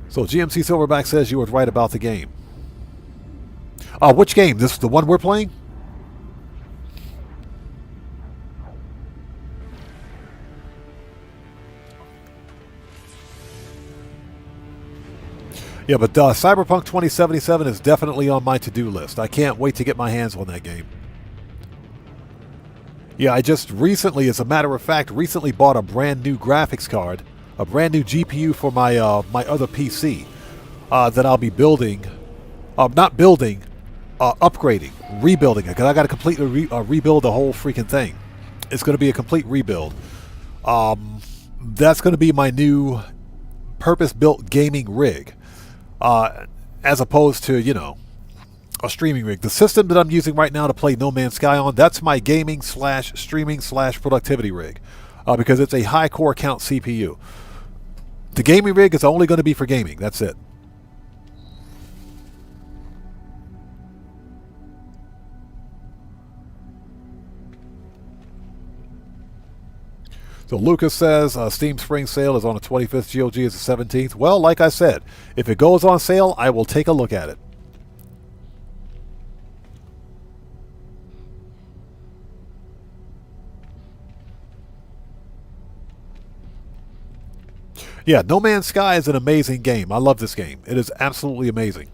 So GMC Silverback says you were right about the game. Which game? This is the one we're playing? Yeah, but Cyberpunk 2077 is definitely on my to-do list. I can't wait to get my hands on that game. Yeah, I just recently, as a matter of fact, recently bought a brand new graphics card, a brand new GPU for my my other PC that I'll be building, upgrading, rebuilding it, because I got to completely rebuild the whole freaking thing. It's going to be a complete rebuild. That's going to be my new purpose-built gaming rig, as opposed to, you know, a streaming rig. The system that I'm using right now to play No Man's Sky on, that's my gaming / streaming / productivity rig, because it's a high core count CPU. The gaming rig is only going to be for gaming. That's it. So Lucas says Steam Spring Sale is on the 25th, GOG is the 17th. Well, like I said, if it goes on sale, I will take a look at it. Yeah, No Man's Sky is an amazing game. I love this game. It is absolutely amazing.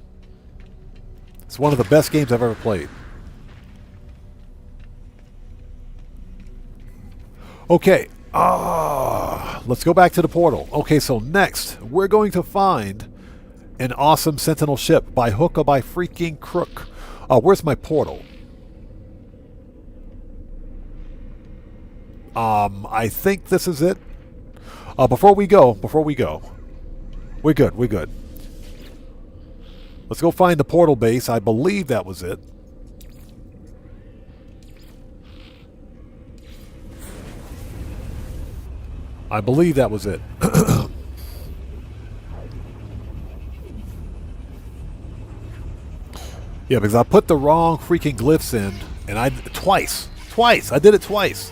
It's one of the best games I've ever played. Okay. Let's go back to the portal. Okay, so next, we're going to find an awesome Sentinel ship by hook or by freaking crook. Where's my portal? I think this is it. Before we go, we're good. Let's go find the portal base. I believe that was it. I believe that was it. Yeah, because I put the wrong freaking glyphs in, and I twice. I did it twice.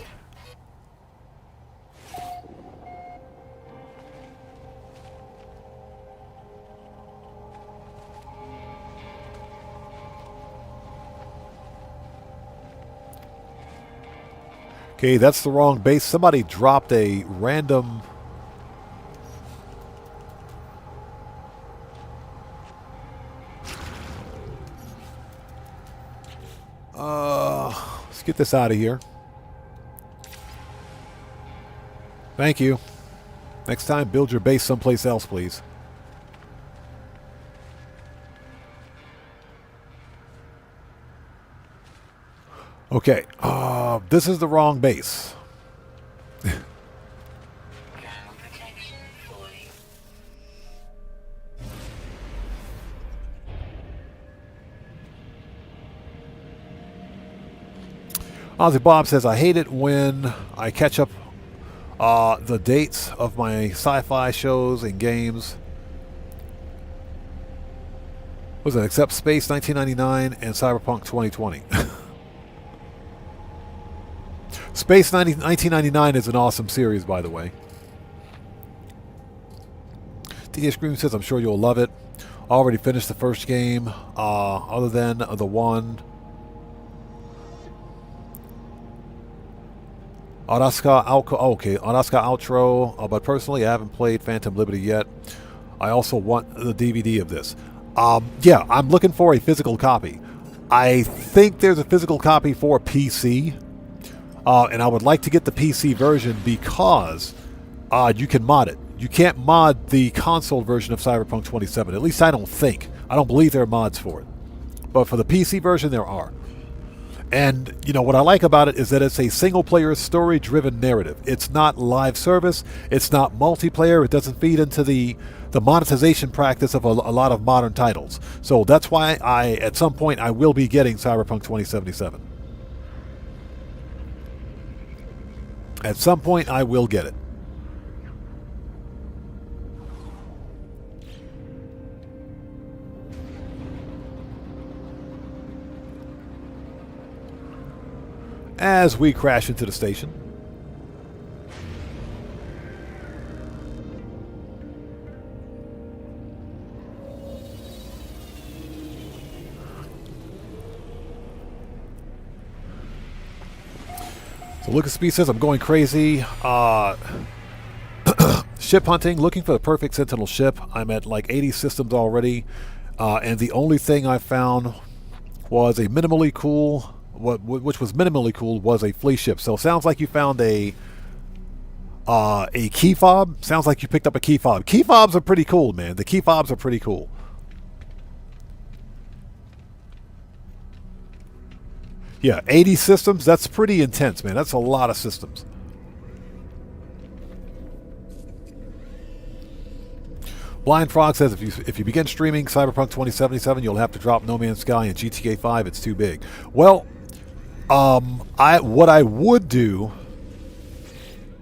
Okay, that's the wrong base. Somebody dropped a random... let's get this out of here. Thank you. Next time, build your base someplace else, please. Okay, this is the wrong base. Ozzy Bob says, I hate it when I catch up the dates of my sci-fi shows and games. Was it except Space 1999 and Cyberpunk 2020? Space 1999 is an awesome series, by the way. DJ Scream says, I'm sure you'll love it. Already finished the first game, other than the one. Araska Outro, but personally I haven't played Phantom Liberty yet. I also want the DVD of this. Yeah, I'm looking for a physical copy. I think there's a physical copy for PC, and I would like to get the PC version because you can mod it. You can't mod the console version of Cyberpunk 27. At least I don't think. I don't believe there are mods for it. But for the PC version, there are. And, you know, what I like about it is that it's a single-player, story-driven narrative. It's not live service. It's not multiplayer. It doesn't feed into the monetization practice of a lot of modern titles. So that's why at some point, I will be getting Cyberpunk 2077. At some point, I will get it. As we crash into the station. So Lucas Speed says, I'm going crazy. Ship hunting, looking for the perfect Sentinel ship. I'm at like 80 systems already. And the only thing I found was a minimally cool... which was minimally cool, was a flea ship. So it sounds like you found a key fob. Sounds like you picked up a key fob. Key fobs are pretty cool, man. The key fobs are pretty cool. Yeah, 80 systems. That's pretty intense, man. That's a lot of systems. Blind Frog says, if you begin streaming Cyberpunk 2077, you'll have to drop No Man's Sky and GTA 5. It's too big. Well, what I would do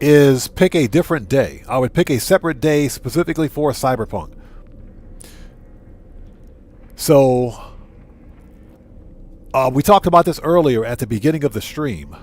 is pick a different day. I would pick a separate day specifically for Cyberpunk. So, we talked about this earlier at the beginning of the stream.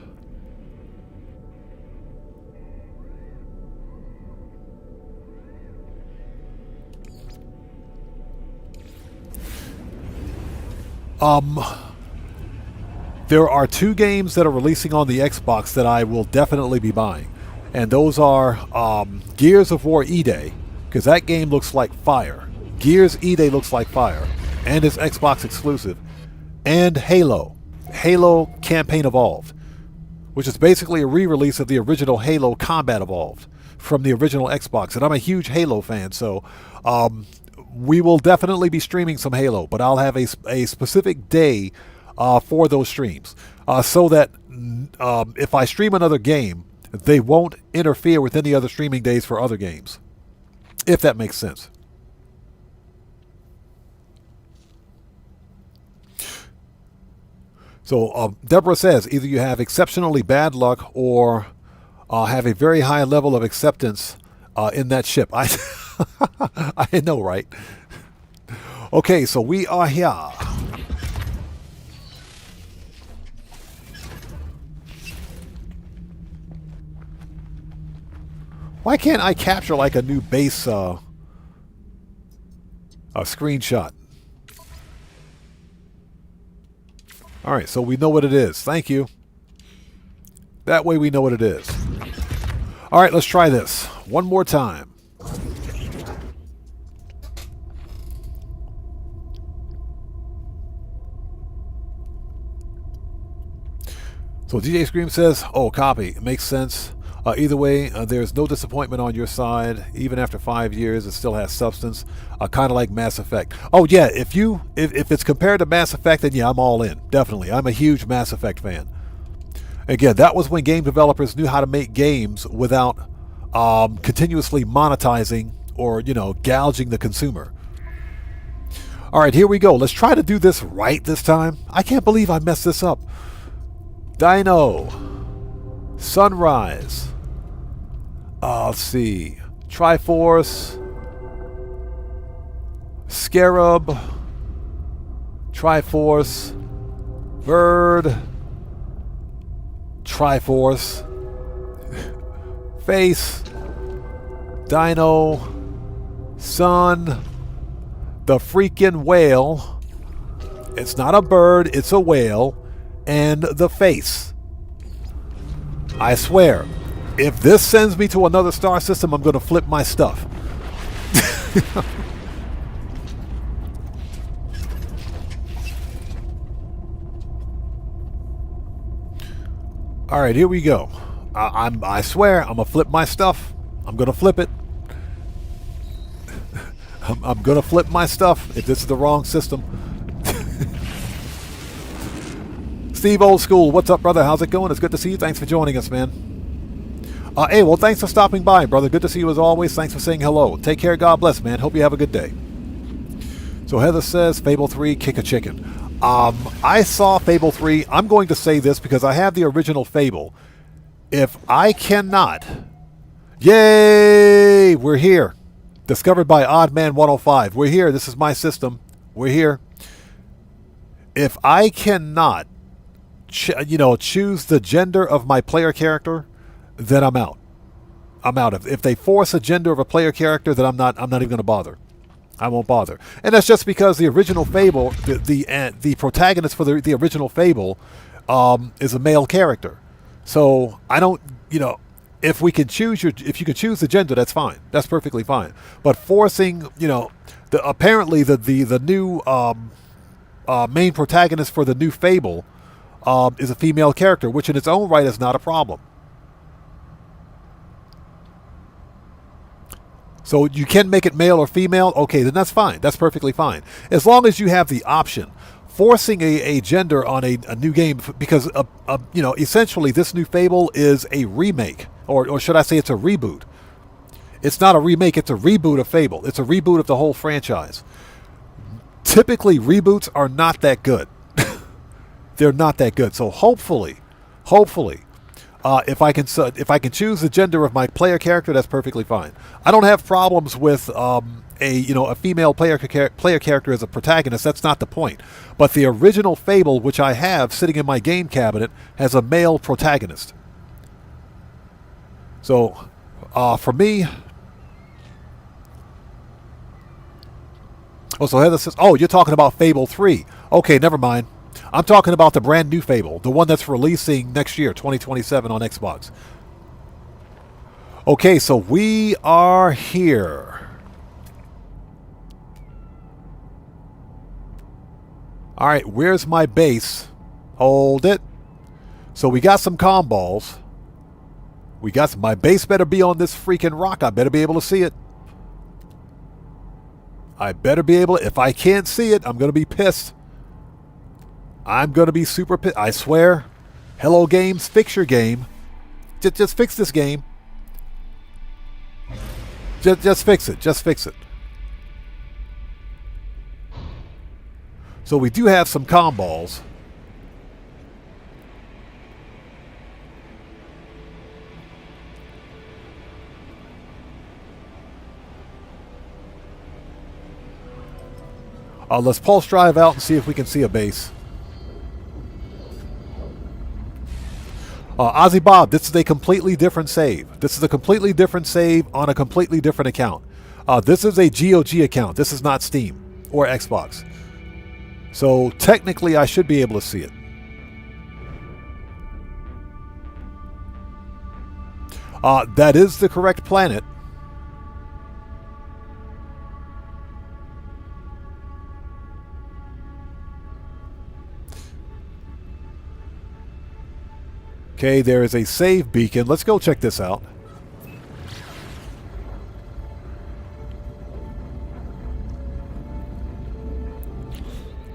There are two games that are releasing on the Xbox that I will definitely be buying. And those are Gears of War E-Day, because that game looks like fire. Gears E-Day looks like fire, and is Xbox exclusive. And Halo. Halo Campaign Evolved, which is basically a re-release of the original Halo Combat Evolved from the original Xbox. And I'm a huge Halo fan, so we will definitely be streaming some Halo, but I'll have a specific day for those streams, so that if I stream another game, they won't interfere with any other streaming days for other games, if that makes sense. So Deborah says, either you have exceptionally bad luck or have a very high level of acceptance in that ship. I know, right? Okay, so we are here. Why can't I capture like a new base screenshot? All right, so we know what it is. Thank you. That way we know what it is. All right, let's try this one more time. So DJ Scream says, oh, copy. It makes sense. Either way, there's no disappointment on your side. Even after 5 years, it still has substance. Kind of like Mass Effect. Oh, yeah, if it's compared to Mass Effect, then yeah, I'm all in. Definitely. I'm a huge Mass Effect fan. Again, that was when game developers knew how to make games without continuously monetizing or, gouging the consumer. All right, here we go. Let's try to do this right this time. I can't believe I messed this up. Dino. Sunrise. Let's see. Triforce. Scarab. Triforce, Bird, Triforce, Face, Dino, Sun, the freaking whale. It's not a bird, it's a whale, and the face. I swear, if this sends me to another star system, I'm going to flip my stuff. All right, here we go. I swear, I'm going to flip my stuff. I'm going to flip it. I'm going to flip my stuff if this is the wrong system. Steve Old School, what's up, brother? How's it going? It's good to see you. Thanks for joining us, man. Hey, well, thanks for stopping by, brother. Good to see you as always. Thanks for saying hello. Take care. God bless, man. Hope you have a good day. So Heather says, Fable 3, kick a chicken. I saw Fable 3. I'm going to say this because I have the original Fable. If I cannot... Yay! We're here. Discovered by Oddman 105. We're here. This is my system. We're here. If I cannot, choose the gender of my player character, then I'm out. I'm out. If they force a gender of a player character, then I'm not even going to bother. I won't bother. And that's just because the original Fable, the protagonist for the original Fable, is a male character. So I don't, if you can choose the gender, that's fine. That's perfectly fine. But forcing, apparently the new main protagonist for the new Fable is a female character, which in its own right is not a problem. So you can make it male or female, okay, then that's fine. That's perfectly fine. As long as you have the option. Forcing a gender on a new game, because, essentially this new Fable is a remake, or should I say it's a reboot. It's not a remake, it's a reboot of Fable. It's a reboot of the whole franchise. Typically, reboots are not that good. They're not that good. So hopefully, if I can choose the gender of my player character, that's perfectly fine. I don't have problems with a female player character as a protagonist. That's not the point. But the original Fable, which I have sitting in my game cabinet, has a male protagonist. So for me, so Heather says, "Oh, you're talking about Fable 3." Okay, never mind. I'm talking about the brand new Fable, the one that's releasing next year, 2027 on Xbox. Okay, so we are here. All right, where's my base? Hold it. So we got some comm balls. My base better be on this freaking rock. I better be able to see it. I better be able to. If I can't see it, I'm going to be pissed. I'm going to be super pissed. I swear. Hello, games. Fix your game. Just fix this game. Just fix it. Just fix it. So we do have some comm balls. Let's pulse drive out and see if we can see a base. Ozzy Bob, this is a completely different save. This is a completely different save on a completely different account. This is a GOG account. This is not Steam or Xbox. So technically I should be able to see it. That is the correct planet. Okay, there is a save beacon. Let's go check this out.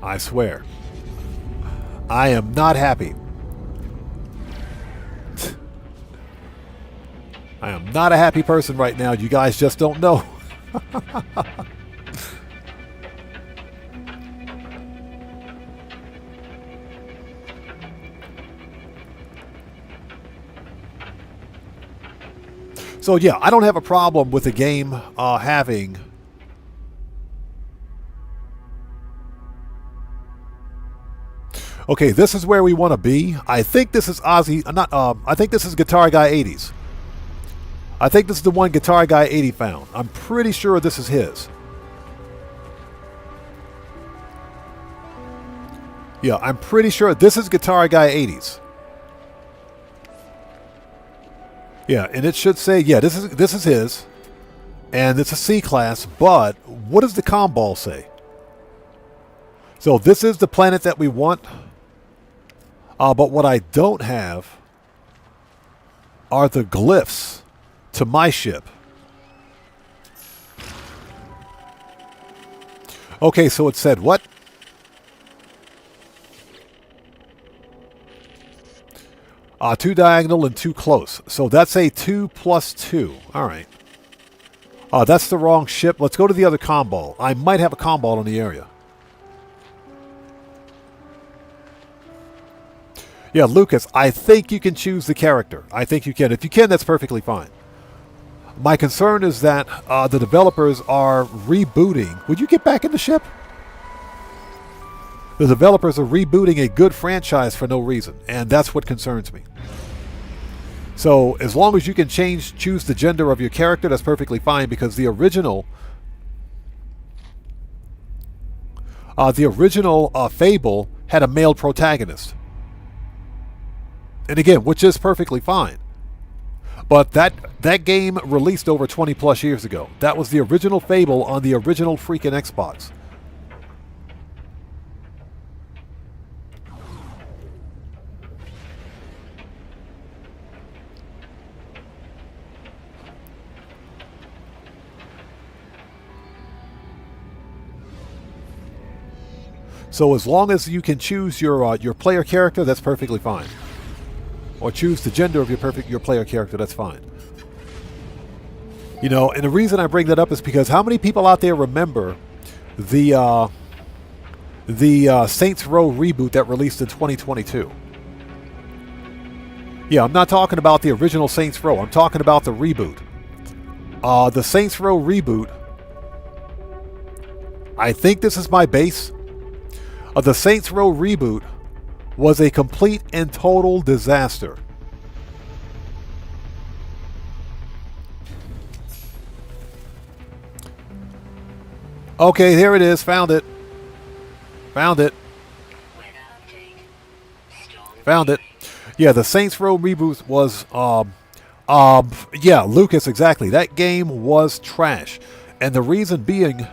I swear. I am not happy. I am not a happy person right now. You guys just don't know. So yeah, I don't have a problem with the game having Okay, this is where we want to be. I think this is Ozzy. Not. I think this is Guitar Guy 80s. I think this is the one Guitar Guy 80 found. I'm pretty sure this is his. Yeah, I'm pretty sure this is Guitar Guy 80s. Yeah, and it should say, yeah, this is his. And it's a C class, but what does the comm ball say? So this is the planet that we want. But what I don't have are the glyphs to my ship. Okay, so it said what? Too diagonal and too close. So that's a 2 plus 2. All right. That's the wrong ship. Let's go to the other comm ball. I might have a comm ball in the area. Yeah, Lucas, I think you can choose the character. I think you can. If you can, that's perfectly fine. My concern is that the developers are rebooting. Would you get back in the ship? The developers are rebooting a good franchise for no reason, and that's what concerns me. So as long as you can choose the gender of your character, that's perfectly fine, because the original Fable had a male protagonist. And again, which is perfectly fine. But that game released over 20 plus years ago. That was the original Fable on the original freaking Xbox. So as long as you can choose your player character, that's perfectly fine. Or choose the gender of your player character, that's fine. You know, and the reason I bring that up is because how many people out there remember the Saints Row reboot that released in 2022? Yeah, I'm not talking about the original Saints Row. I'm talking about the reboot. The Saints Row reboot, I think this is my base. The Saints Row reboot was a complete and total disaster. Okay, here it is. Found it. Found it. Found it. Yeah, the Saints Row reboot was, yeah, Lucas, exactly. That game was trash. And the reason being,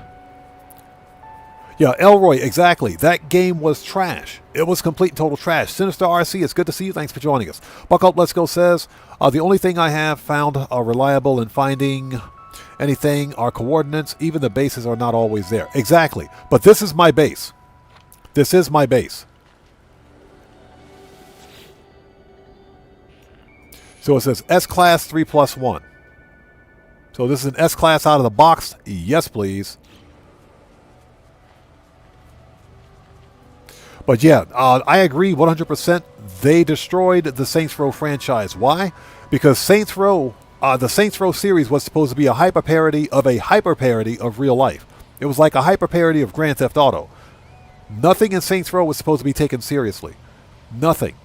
yeah, Elroy, exactly. That game was trash. It was complete and total trash. Sinister RC, it's good to see you. Thanks for joining us. Buck Up Let's Go says, the only thing I have found reliable in finding anything are coordinates. Even the bases are not always there. Exactly. But this is my base. This is my base. So it says S-Class 3+1. So this is an S-Class out of the box. Yes, please. But yeah, I agree 100%. They destroyed the Saints Row franchise. Why? Because Saints Row, the Saints Row series was supposed to be a hyper parody of a hyper parody of real life. It was like a hyper parody of Grand Theft Auto. Nothing in Saints Row was supposed to be taken seriously. Nothing.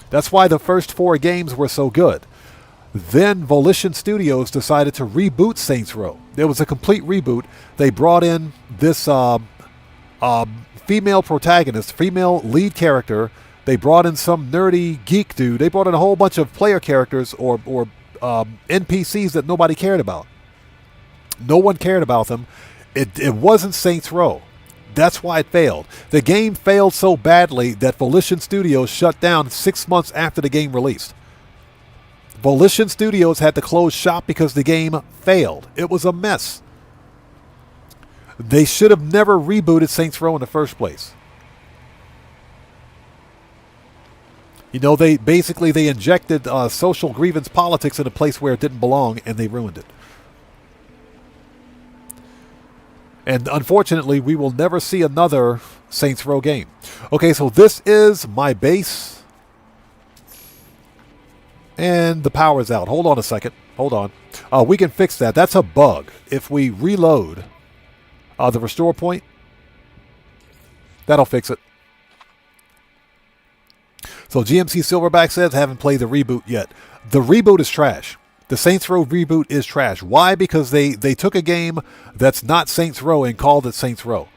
That's why the first 4 games were so good. Then Volition Studios decided to reboot Saints Row. It was a complete reboot. They brought in this female protagonist, female lead character. They brought in some nerdy geek dude. They brought in a whole bunch of player characters or NPCs that nobody cared about. No one cared about them. It wasn't Saints Row. That's why it failed. The game failed so badly that Volition Studios shut down 6 months after the game released. Volition Studios had to close shop because the game failed. It was a mess. They should have never rebooted Saints Row in the first place. You know, they injected social grievance politics in a place where it didn't belong, and they ruined it. And unfortunately, we will never see another Saints Row game. Okay, so this is my base. And the power's out. Hold on a second. Hold on. We can fix that. That's a bug. If we reload the restore point, that'll fix it. So GMC Silverback says, haven't played the reboot yet. The reboot is trash. The Saints Row reboot is trash. Why? Because they took a game that's not Saints Row and called it Saints Row.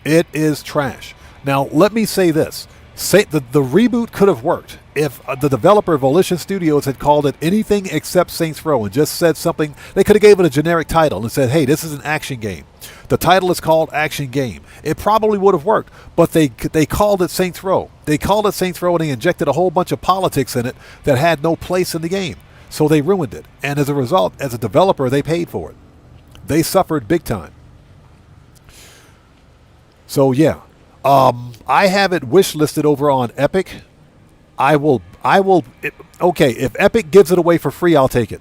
It is trash. Now, let me say this. The reboot could have worked if the developer Volition Studios had called it anything except Saints Row and just said something. They could have gave it a generic title and said, hey, this is an action game. The title is called Action Game. It probably would have worked, but they called it Saints Row. They called it Saints Row and they injected a whole bunch of politics in it that had no place in the game. So they ruined it. And as a result, as a developer, they paid for it. They suffered big time. So, yeah. I have it wish listed over on Epic. Okay, if Epic gives it away for free, I'll take it.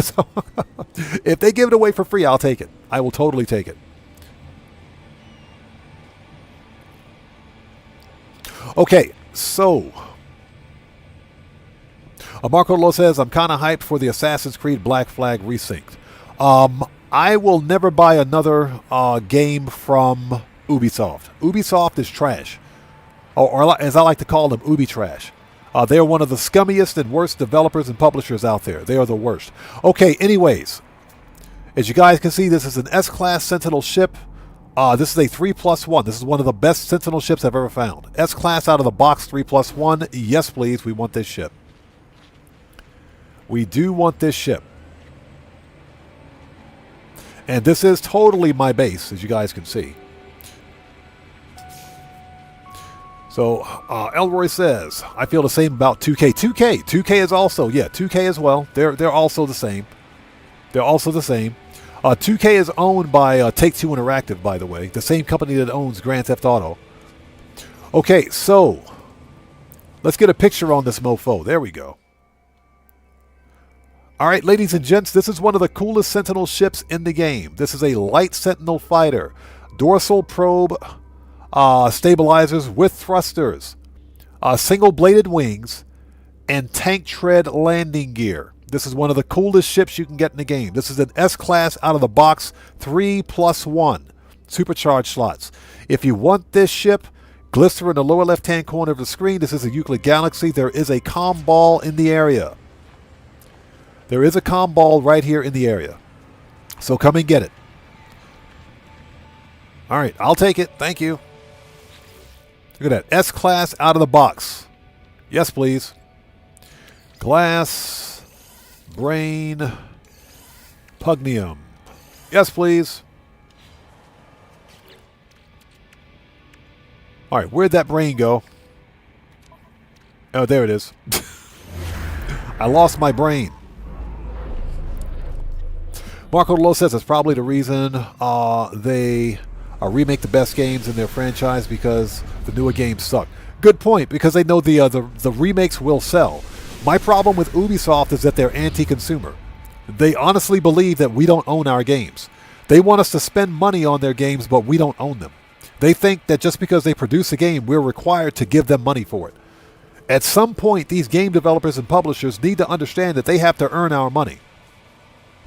So, if they give it away for free, I'll take it. I will totally take it. Okay, so Marco Lo says, I'm kind of hyped for the Assassin's Creed Black Flag Resynced. I will never buy another game from Ubisoft. Ubisoft is trash. Or as I like to call them, Ubi trash. They are one of the scummiest and worst developers and publishers out there. They are the worst. Okay, anyways. As you guys can see, this is an S-Class Sentinel ship. This is a 3+1. This is one of the best Sentinel ships I've ever found. S-Class out of the box, 3+1. Yes, please. We want this ship. We do want this ship. And this is totally my base, as you guys can see. So, Elroy says, I feel the same about 2K. 2K is also, yeah, 2K as well. They're also the same. They're also the same. 2K is owned by Take-Two Interactive, by the way. The same company that owns Grand Theft Auto. Okay, so, let's get a picture on this mofo. There we go. Alright, ladies and gents, this is one of the coolest Sentinel ships in the game. This is a light Sentinel fighter. Dorsal probe stabilizers with thrusters, single-bladed wings, and tank tread landing gear. This is one of the coolest ships you can get in the game. This is an S-Class out of the box, 3+1 supercharged slots. If you want this ship, glister in the lower left-hand corner of the screen. This is a Euclid Galaxy. There is a comm ball in the area. There is a comm ball right here in the area. So come and get it. All right, I'll take it. Thank you. Look at that. S-Class out of the box. Yes, please. Glass, brain, pugnium. Yes, please. All right, where'd that brain go? Oh, there it is. I lost my brain. Marco Lo says it's probably the reason they remake the best games in their franchise because the newer games suck. Good point, because they know the remakes will sell. My problem with Ubisoft is that they're anti-consumer. They honestly believe that we don't own our games. They want us to spend money on their games, but we don't own them. They think that just because they produce a game, we're required to give them money for it. At some point, these game developers and publishers need to understand that they have to earn our money.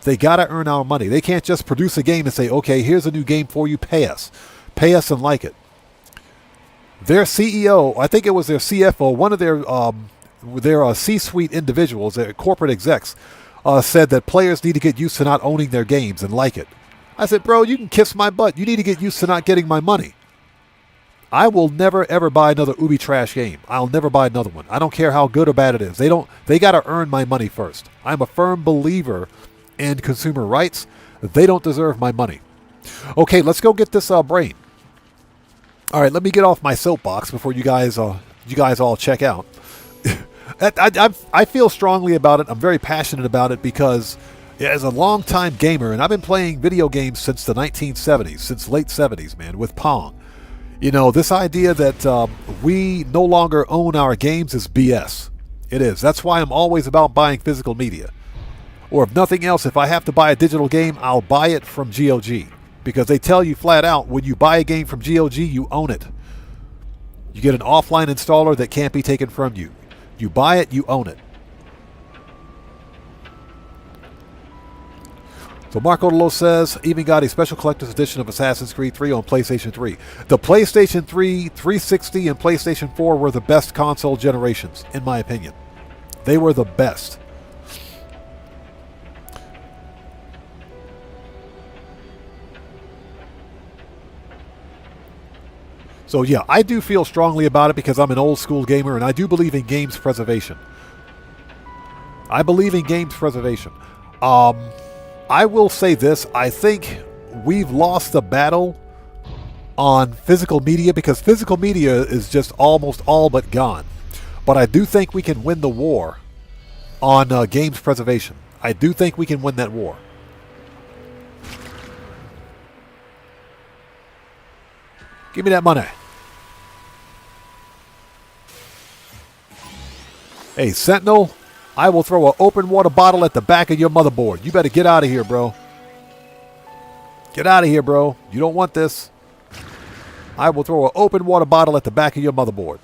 They got to earn our money. They can't just produce a game and say, okay, here's a new game for you, pay us. Pay us and like it. Their CEO, I think it was their CFO, one of their C-suite individuals, their corporate execs, said that players need to get used to not owning their games and like it. I said, bro, you can kiss my butt. You need to get used to not getting my money. I will never, ever buy another Ubi trash game. I'll never buy another one. I don't care how good or bad it is. They got to earn my money first. I'm a firm believer in consumer rights. They don't deserve my money. Okay, let's go get this brain. All right, let me get off my soapbox before you guys all check out. I feel strongly about it. I'm very passionate about it because as a long-time gamer, and I've been playing video games since the 1970s, since late 70s, man, with Pong. You know, this idea that we no longer own our games is BS. It is. That's why I'm always about buying physical media. Or if nothing else, if I have to buy a digital game, I'll buy it from GOG. Because they tell you flat out, when you buy a game from GOG, you own it. You get an offline installer that can't be taken from you. You buy it, you own it. So Marco Delo says, even got a special collector's edition of Assassin's Creed 3 on PlayStation 3. The PlayStation 3, 360, and PlayStation 4 were the best console generations, in my opinion. They were the best. So yeah, I do feel strongly about it because I'm an old school gamer and I do believe in games preservation. I believe in games preservation. I will say this, I think we've lost the battle on physical media because physical media is just almost all but gone. But I do think we can win the war on games preservation. I do think we can win that war. Give me that money. Hey, Sentinel, I will throw an open water bottle at the back of your motherboard. You better get out of here, bro. Get out of here, bro. You don't want this. I will throw an open water bottle at the back of your motherboard.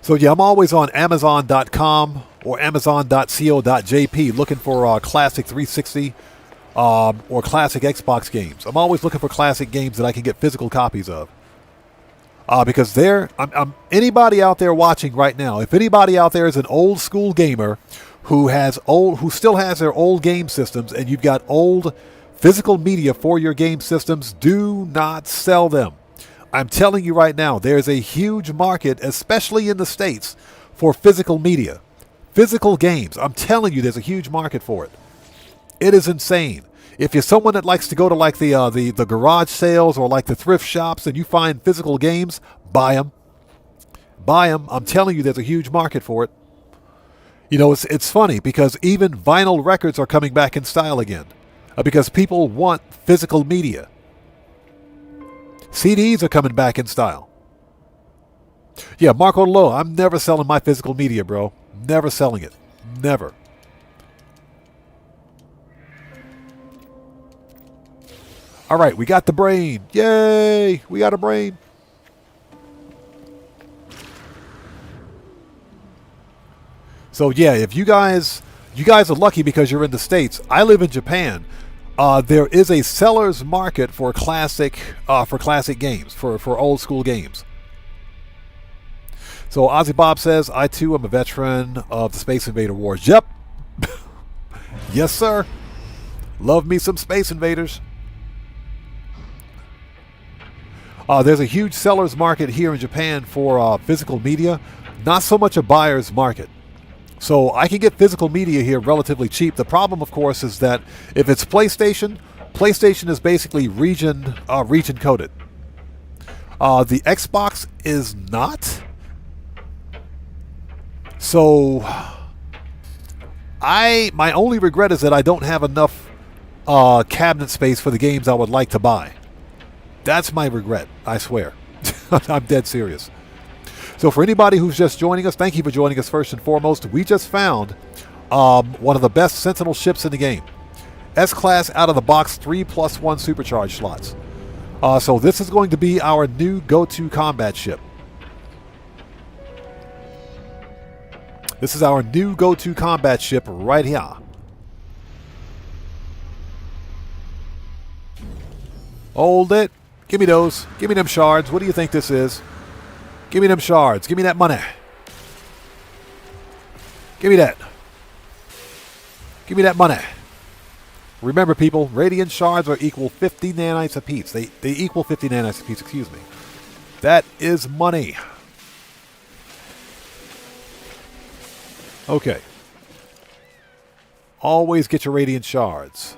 So yeah, I'm always on Amazon.com or Amazon.co.jp looking for classic 360 or classic Xbox games. I'm always looking for classic games that I can get physical copies of. Because anybody out there watching right now, if anybody out there is an old school gamer who still has their old game systems and you've got old physical media for your game systems, do not sell them. I'm telling you right now, there's a huge market, especially in the States, for physical media. Physical games. I'm telling you, there's a huge market for it. It is insane. If you're someone that likes to go to like the garage sales or like the thrift shops and you find physical games, buy them. Buy them. I'm telling you, there's a huge market for it. You know, it's funny because even vinyl records are coming back in style again because people want physical media. CDs are coming back in style. Yeah, Marco Lowe, I'm never selling my physical media, bro. Never selling it. Never. All right, we got the brain. Yay! We got a brain. So yeah, if you guys are lucky because you're in the States. I live in Japan. There is a seller's market for classic games, for old school games. So Ozzy Bob says, I too am a veteran of the Space Invader Wars. Yep. Yes, sir. Love me some Space Invaders. There's a huge seller's market here in Japan for physical media. Not so much a buyer's market. So I can get physical media here relatively cheap. The problem, of course, is that if it's PlayStation is basically region coded. The Xbox is not. So my only regret is that I don't have enough cabinet space for the games I would like to buy. That's my regret, I swear. I'm dead serious. So for anybody who's just joining us, thank you for joining us first and foremost. We just found one of the best Sentinel ships in the game. S-Class out of the box 3+1 supercharged slots. So this is going to be our new go-to combat ship. This is our new go-to combat ship right here. Hold it. Give me those. Give me them shards. What do you think this is? Give me them shards. Give me that money. Give me that. Give me that money. Remember, people, radiant shards are equal 50 nanites apiece. They equal 50 nanites apiece, excuse me. That is money. Okay. Always get your radiant shards.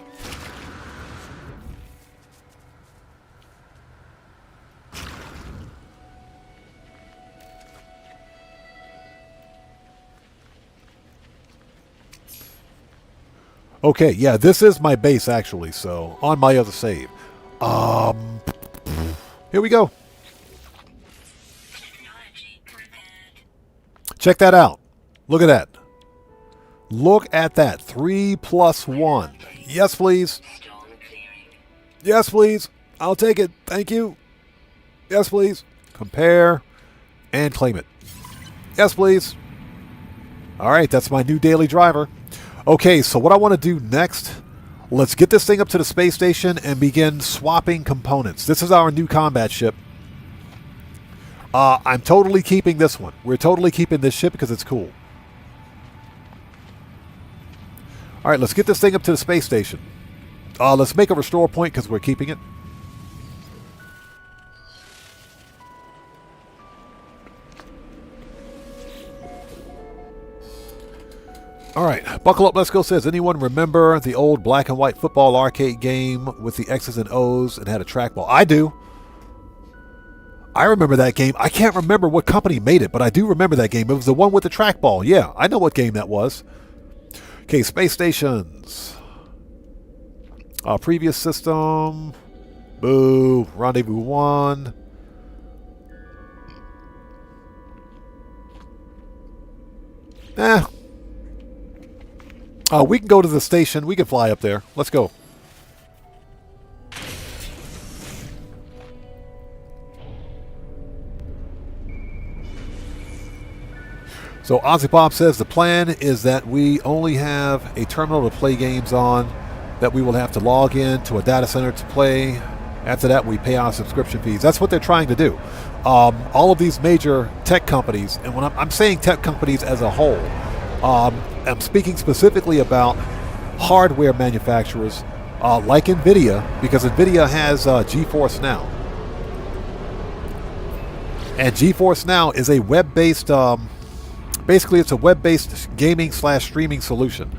Okay, yeah, this is my base actually, so on my other save. Here we go. Check that out. Look at that. Look at that. 3+1. Yes, please. Yes, please. I'll take it. Thank you. Yes, please. Compare and claim it. Yes, please. All right, that's my new daily driver. Okay, so what I want to do next, let's get this thing up to the space station and begin swapping components. This is our new combat ship. I'm totally keeping this one. We're totally keeping this ship because it's cool. All right, let's get this thing up to the space station. Let's make a restore point because we're keeping it. All right, buckle up, let's go says, anyone remember the old black and white football arcade game with the X's and O's and had a trackball? I do. I remember that game. I can't remember what company made it, but I do remember that game. It was the one with the trackball. Yeah, I know what game that was. Okay, space stations. Previous system. Boo. Rendezvous 1. We can go to the station. We can fly up there. Let's go. So Ozzy Bob says the plan is that we only have a terminal to play games on, that we will have to log in to a data center to play. After that, we pay our subscription fees. That's what they're trying to do. All of these major tech companies, and when I'm saying tech companies as a whole, I'm speaking specifically about hardware manufacturers like NVIDIA, because NVIDIA has GeForce Now. And GeForce Now is a web-based, basically it's a web-based gaming/streaming solution,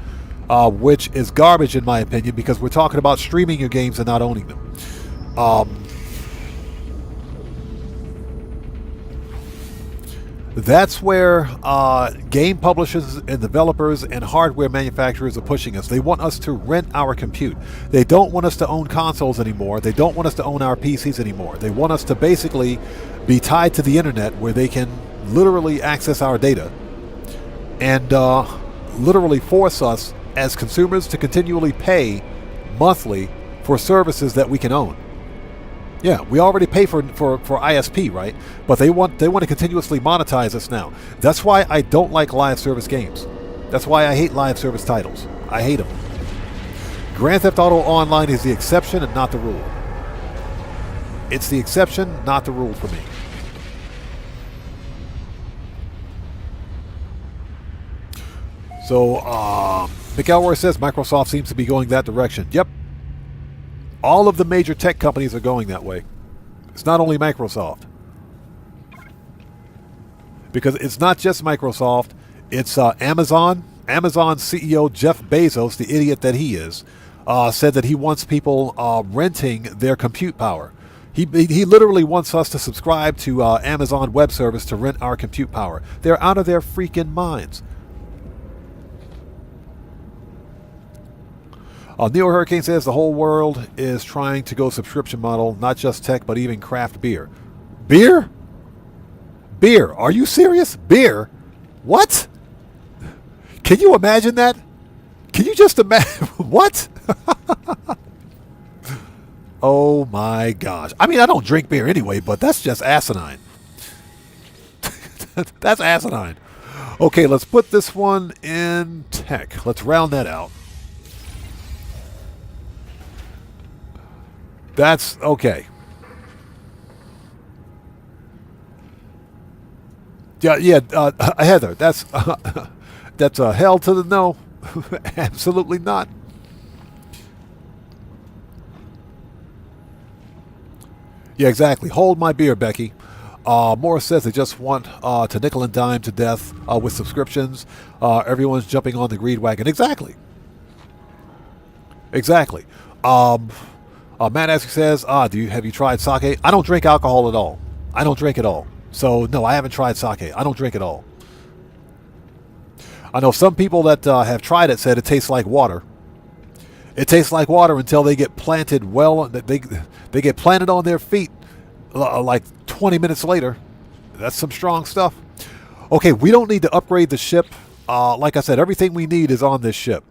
which is garbage in my opinion, because we're talking about streaming your games and not owning them. That's where game publishers and developers and hardware manufacturers are pushing us. They want us to rent our compute. They don't want us to own consoles anymore. They don't want us to own our PCs anymore. They want us to basically be tied to the internet, where they can literally access our data and literally force us as consumers to continually pay monthly for services that we can own. Yeah, we already pay for ISP, right? But they want to continuously monetize us now. That's why I don't like live service games. That's why I hate live service titles. I hate them. Grand Theft Auto Online is the exception and not the rule. It's the exception, not the rule for me. So, McElroy says Microsoft seems to be going that direction. Yep. All of the major tech companies are going that way. It's not only Microsoft. Because it's not just Microsoft. It's Amazon. Amazon CEO Jeff Bezos, the idiot that he is, said that he wants people renting their compute power. He literally wants us to subscribe to Amazon Web Service to rent our compute power. They're out of their freaking minds. Neo Hurricane says the whole world is trying to go subscription model, not just tech, but even craft beer. Beer? Beer? Are you serious? Beer? What? Can you imagine that? Can you just imagine? What? Oh my gosh. I mean, I don't drink beer anyway, but that's just asinine. That's asinine. Okay, let's put this one in tech. Let's round that out. That's okay. Yeah. Heather, that's a hell to the no. Absolutely not. Yeah, exactly. Hold my beer, Becky. Morris says they just want to nickel and dime to death with subscriptions. Everyone's jumping on the greed wagon. Exactly. Exactly. Matt Asker says, have you tried sake? I don't drink alcohol at all. I don't drink at all. So, no, I haven't tried sake. I don't drink at all. I know some people that have tried it said it tastes like water. It tastes like water until they get planted they get planted on their feet like 20 minutes later. That's some strong stuff. Okay, we don't need to upgrade the ship. Like I said, everything we need is on this ship.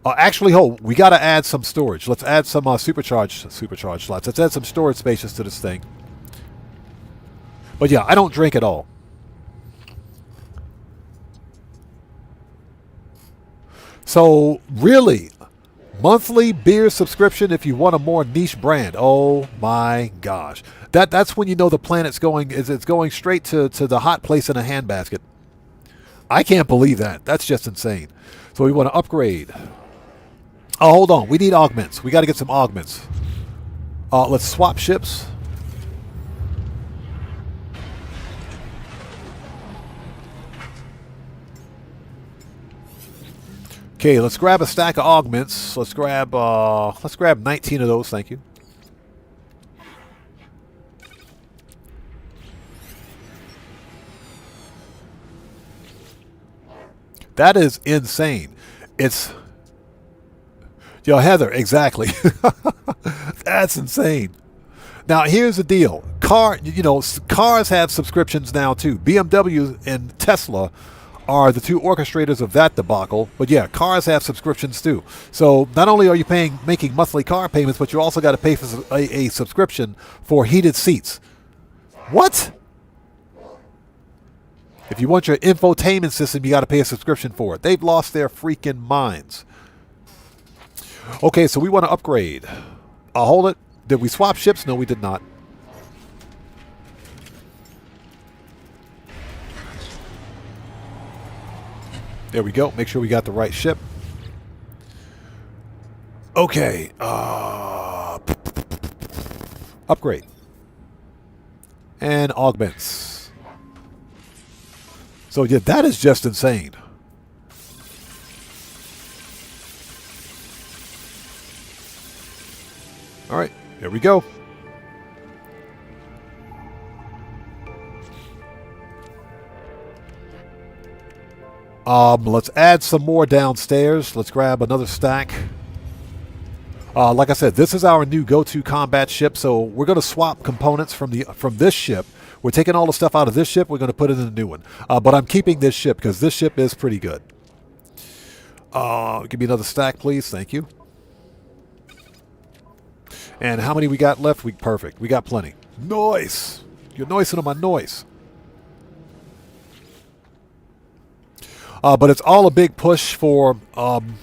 Actually, we got to add some storage. Let's add some supercharged slots. Let's add some storage spaces to this thing. But yeah, I don't drink at all. So really, monthly beer subscription if you want a more niche brand. Oh my gosh. That's when you know the planet's going it's going straight to the hot place in a handbasket. I can't believe that. That's just insane. So we want to upgrade. Oh, hold on. We need augments. We got to get some augments. Let's swap ships. Okay, let's grab a stack of augments. Let's grab 19 of those, thank you. That is insane. It's yo, Heather, exactly. That's insane. Now, here's the deal. Cars have subscriptions now too. BMW and Tesla are the two orchestrators of that debacle. But yeah, cars have subscriptions too. So not only are you making monthly car payments, but you also got to pay for a subscription for heated seats. What? If you want your infotainment system, you got to pay a subscription for it. They've lost their freaking minds. Okay, so we want to upgrade. Hold it. Did we swap ships? No, we did not. There we go. Make sure we got the right ship. Okay. Upgrade. And augments. So yeah, that is just insane. All right, here we go. Let's add some more downstairs. Let's grab another stack. Like I said, this is our new go-to combat ship, so we're going to swap components from this ship. We're taking all the stuff out of this ship. We're going to put it in a new one. But I'm keeping this ship because this ship is pretty good. Give me another stack, please. Thank you. And how many we got left? Perfect. We got plenty. Nice. You're noising on my noise. But it's all a big push for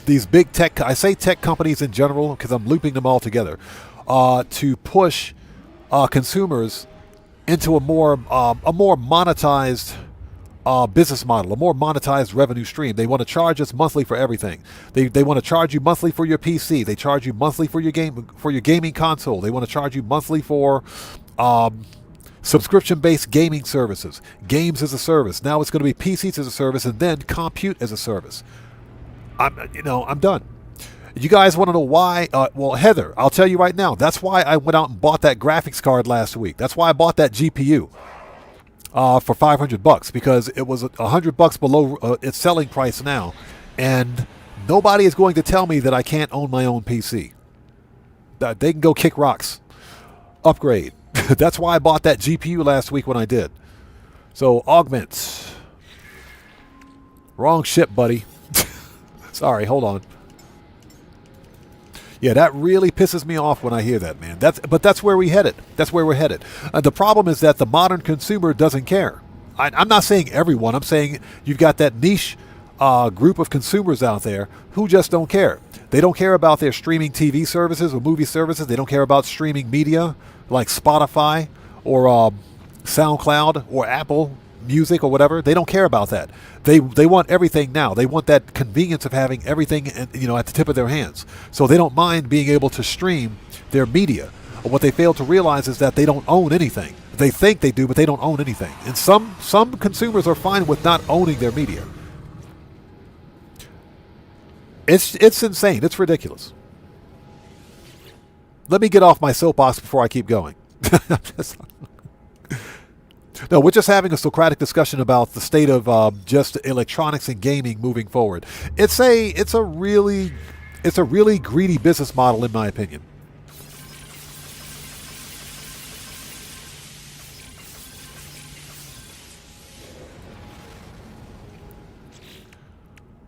these big tech. I say tech companies in general because I'm looping them all together to push consumers into a more monetized business model, a more monetized revenue stream. They want to charge us monthly for everything. They want to charge you monthly for your PC. They charge you monthly for your gaming console. They want to charge you monthly for subscription-based gaming services, games as a service. Now it's going to be PCs as a service, and then compute as a service. I'm done. You guys want to know why? Well, Heather, I'll tell you right now. That's why I went out and bought that graphics card last week. That's why I bought that GPU for $500 because it was $100 below its selling price now, and nobody is going to tell me that I can't own my own PC. They can go kick rocks. Upgrade. That's why I bought that GPU last week when I did. So, augments. Wrong ship, buddy. Sorry, hold on. Yeah, that really pisses me off when I hear that, man. But that's where we headed. That's where we're headed. The problem is that the modern consumer doesn't care. I'm not saying everyone. I'm saying you've got that niche group of consumers out there who just don't care. They don't care about their streaming TV services or movie services. They don't care about streaming media like Spotify or SoundCloud or Apple Music or whatever. They don't care about that. They want everything now. They want that convenience of having everything at the tip of their hands. So they don't mind being able to stream their media. What they fail to realize is that they don't own anything. They think they do, but they don't own anything. And some consumers are fine with not owning their media. It's insane. It's ridiculous. Let me get off my soapbox before I keep going. No, we're just having a Socratic discussion about the state of just electronics and gaming moving forward. It's a really greedy business model, in my opinion.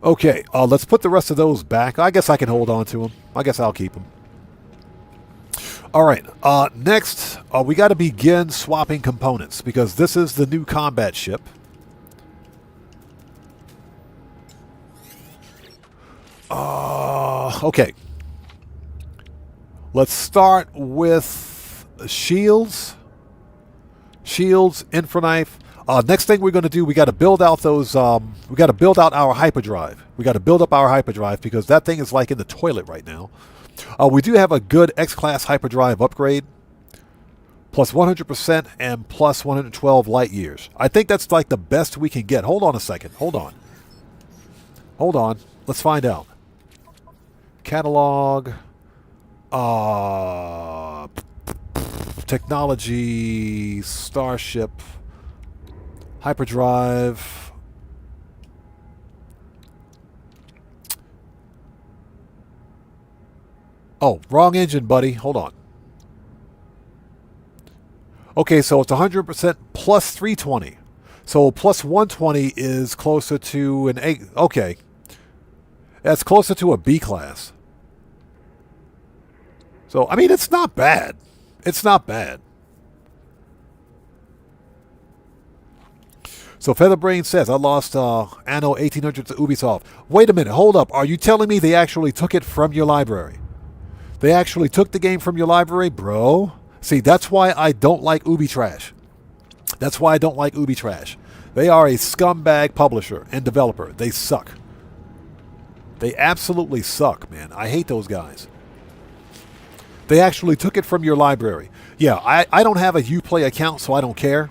Okay, let's put the rest of those back. I guess I can hold on to them. I guess I'll keep them. All right, next, we got to begin swapping components because this is the new combat ship. Okay. Let's start with shields. Shields, infraknife. Next thing we're going to do, we got to build out those. We got to build out our hyperdrive. We got to build up our hyperdrive because that thing is like in the toilet right now. We do have a good X-Class hyperdrive upgrade, plus 100% and plus 112 light years. I think that's like the best we can get. Hold on a second. Hold on. Hold on. Let's find out. Catalog. Technology. Starship. Hyperdrive. Oh, wrong engine, buddy. Hold on. Okay, so it's 100% plus 320. So plus 120 is closer to an A. Okay. That's closer to a B class. So, I mean, it's not bad. It's not bad. So Featherbrain says, I lost Anno 1800 to Ubisoft. Wait a minute, hold up. Are you telling me they actually took it from your library? They actually took the game from your library? Bro. See, that's why I don't like Ubi Trash. That's why I don't like Ubi Trash. They are a scumbag publisher and developer. They suck. They absolutely suck, man. I hate those guys. They actually took it from your library. Yeah, I don't have a Uplay account, so I don't care.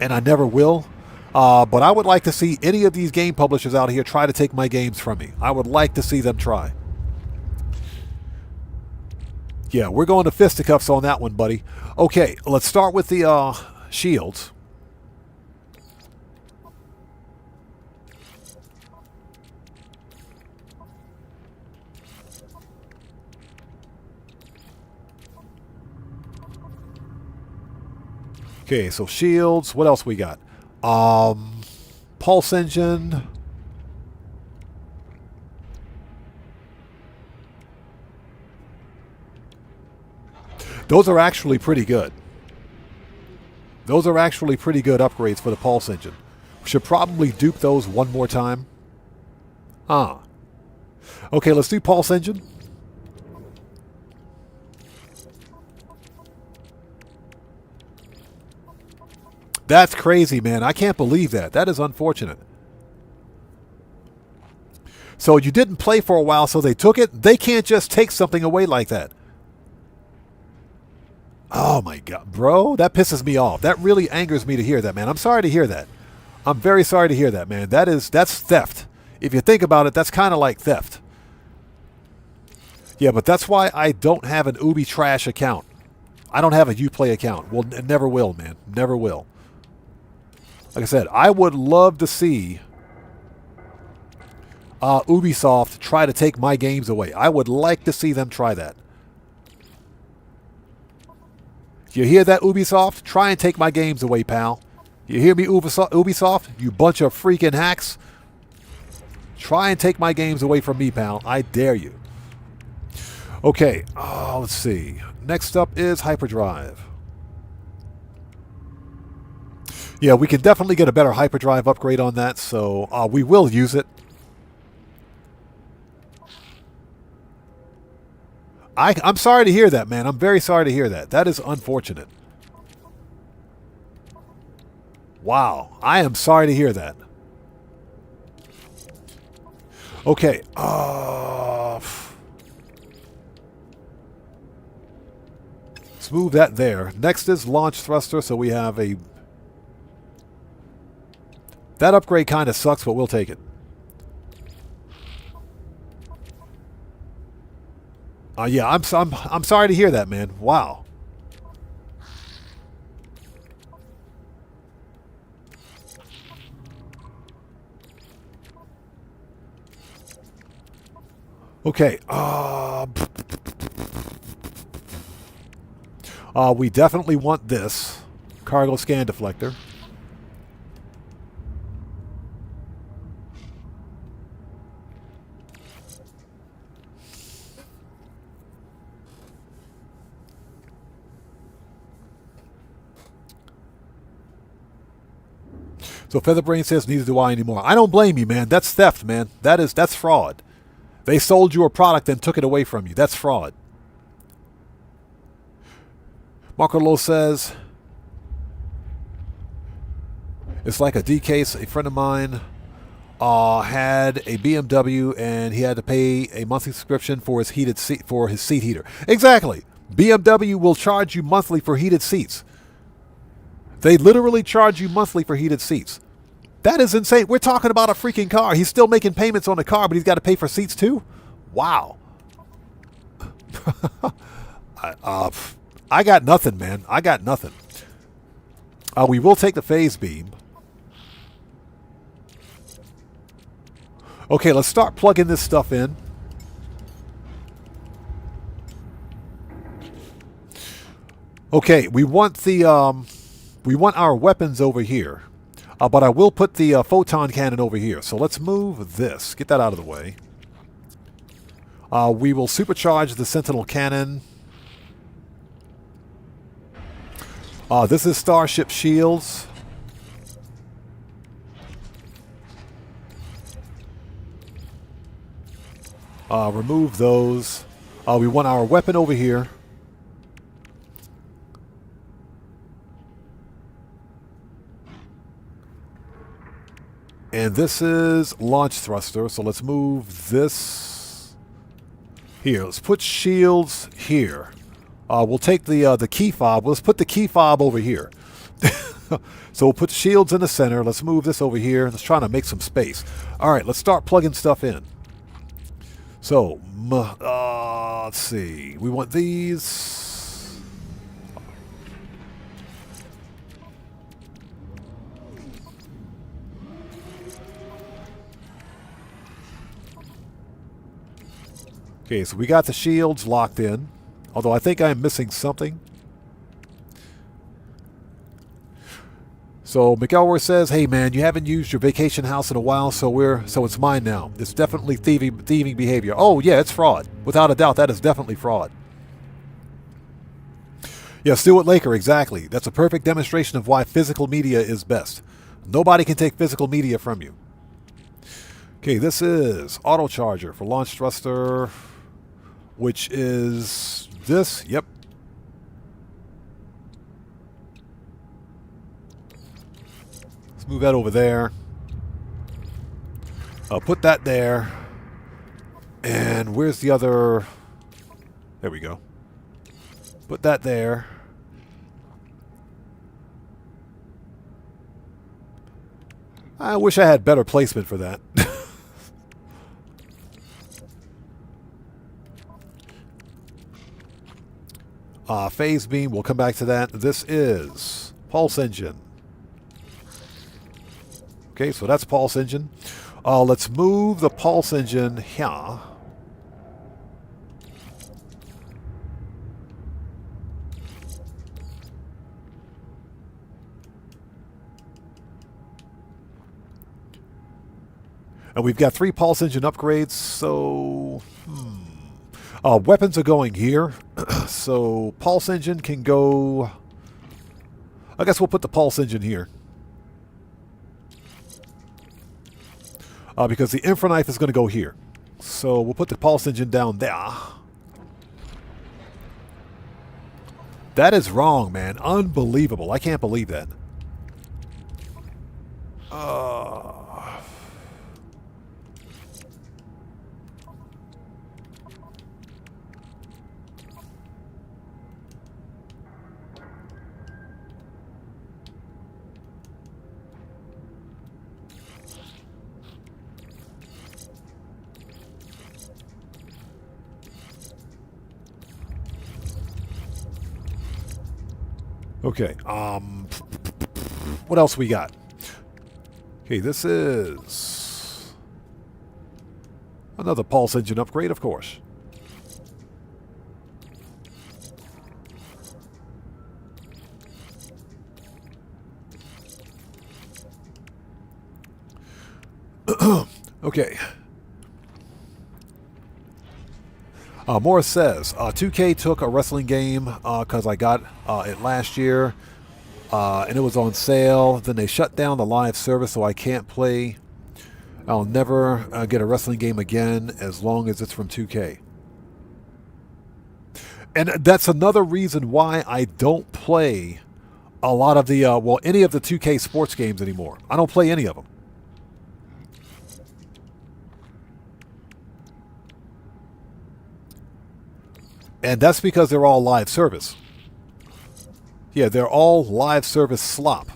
And I never will. But I would like to see any of these game publishers out here try to take my games from me. I would like to see them try. Yeah, we're going to fisticuffs on that one, buddy. Okay, let's start with the shields. Okay, so shields. What else we got? Pulse engine. Those are actually pretty good. Those are actually pretty good upgrades for the pulse engine. We should probably dupe those one more time. Okay, let's do pulse engine. That's crazy, man. I can't believe that. That is unfortunate. So you didn't play for a while, so they took it? They can't just take something away like that. Oh my God, bro. That pisses me off. That really angers me to hear that, man. I'm sorry to hear that. I'm very sorry to hear that, man. That's theft. If you think about it, that's kind of like theft. Yeah, but that's why I don't have an Ubi Trash account. I don't have a Uplay account. Well, never will, man. Never will. Like I said, I would love to see Ubisoft try to take my games away. I would like to see them try that. You hear that, Ubisoft? Try and take my games away, pal. You hear me, Ubisoft? You bunch of freaking hacks. Try and take my games away from me, pal. I dare you. Okay, let's see. Next up is hyperdrive. Yeah, we can definitely get a better hyperdrive upgrade on that, so we will use it. I'm sorry to hear that, man. I'm very sorry to hear that. That is unfortunate. Wow. I am sorry to hear that. Okay. Let's move that there. Next is launch thruster, so we have a... That upgrade kind of sucks, but we'll take it. Yeah, I'm sorry to hear that, man. Wow. Okay. We definitely want this cargo scan deflector. So Featherbrain says, neither do I anymore. I don't blame you, man. That's theft, man. That's fraud. They sold you a product and took it away from you. That's fraud. Marco Lowe says, it's like a D case. A friend of mine had a BMW and he had to pay a monthly subscription for his seat heater. Exactly. BMW will charge you monthly for heated seats. They literally charge you monthly for heated seats. That is insane. We're talking about a freaking car. He's still making payments on the car, but he's got to pay for seats too? Wow. I got nothing, man. I got nothing. We will take the phase beam. Okay, let's start plugging this stuff in. Okay, we want our weapons over here. But I will put the photon cannon over here. So let's move this. Get that out of the way. We will supercharge the Sentinel cannon. This is Starship shields. Remove those. We want our weapon over here. And this is launch thruster, so let's move this here. Let's put shields here. We'll take the key fob. Let's put the key fob over here. So we'll put shields in the center. Let's move this over here. Let's try to make some space. All right, let's start plugging stuff in. So, let's see. We want these. Okay, so we got the shields locked in. Although I think I'm missing something. So McElroy says, "Hey man, you haven't used your vacation house in a while, so it's mine now. It's definitely thieving behavior." Oh yeah, it's fraud. Without a doubt, that is definitely fraud. Yeah, Stuart Laker, exactly. That's a perfect demonstration of why physical media is best. Nobody can take physical media from you. Okay, this is auto charger for launch thruster, which is this. Yep. Let's move that over there. I'll put that there. And where's the other? There we go. Put that there. I wish I had better placement for that. Phase beam, we'll come back to that. This is pulse engine. Okay, so that's pulse engine. Let's move the pulse engine here. And we've got 3 pulse engine upgrades, so weapons are going here. So pulse engine can go. I guess we'll put the pulse engine here. Because the infra knife is going to go here. So we'll put the pulse engine down there. That is wrong, man. Unbelievable. I can't believe that. Okay, what else we got? Okay, this is another pulse engine upgrade, of course. Okay. Morris says, 2K took a wrestling game because I got it last year and it was on sale. Then they shut down the live service, so I can't play I'll never get a wrestling game again as long as it's from 2K. And that's another reason why I don't play a lot of the, any of the 2K sports games anymore. I don't play any of them. And that's because they're all live service. Yeah, they're all live service slop.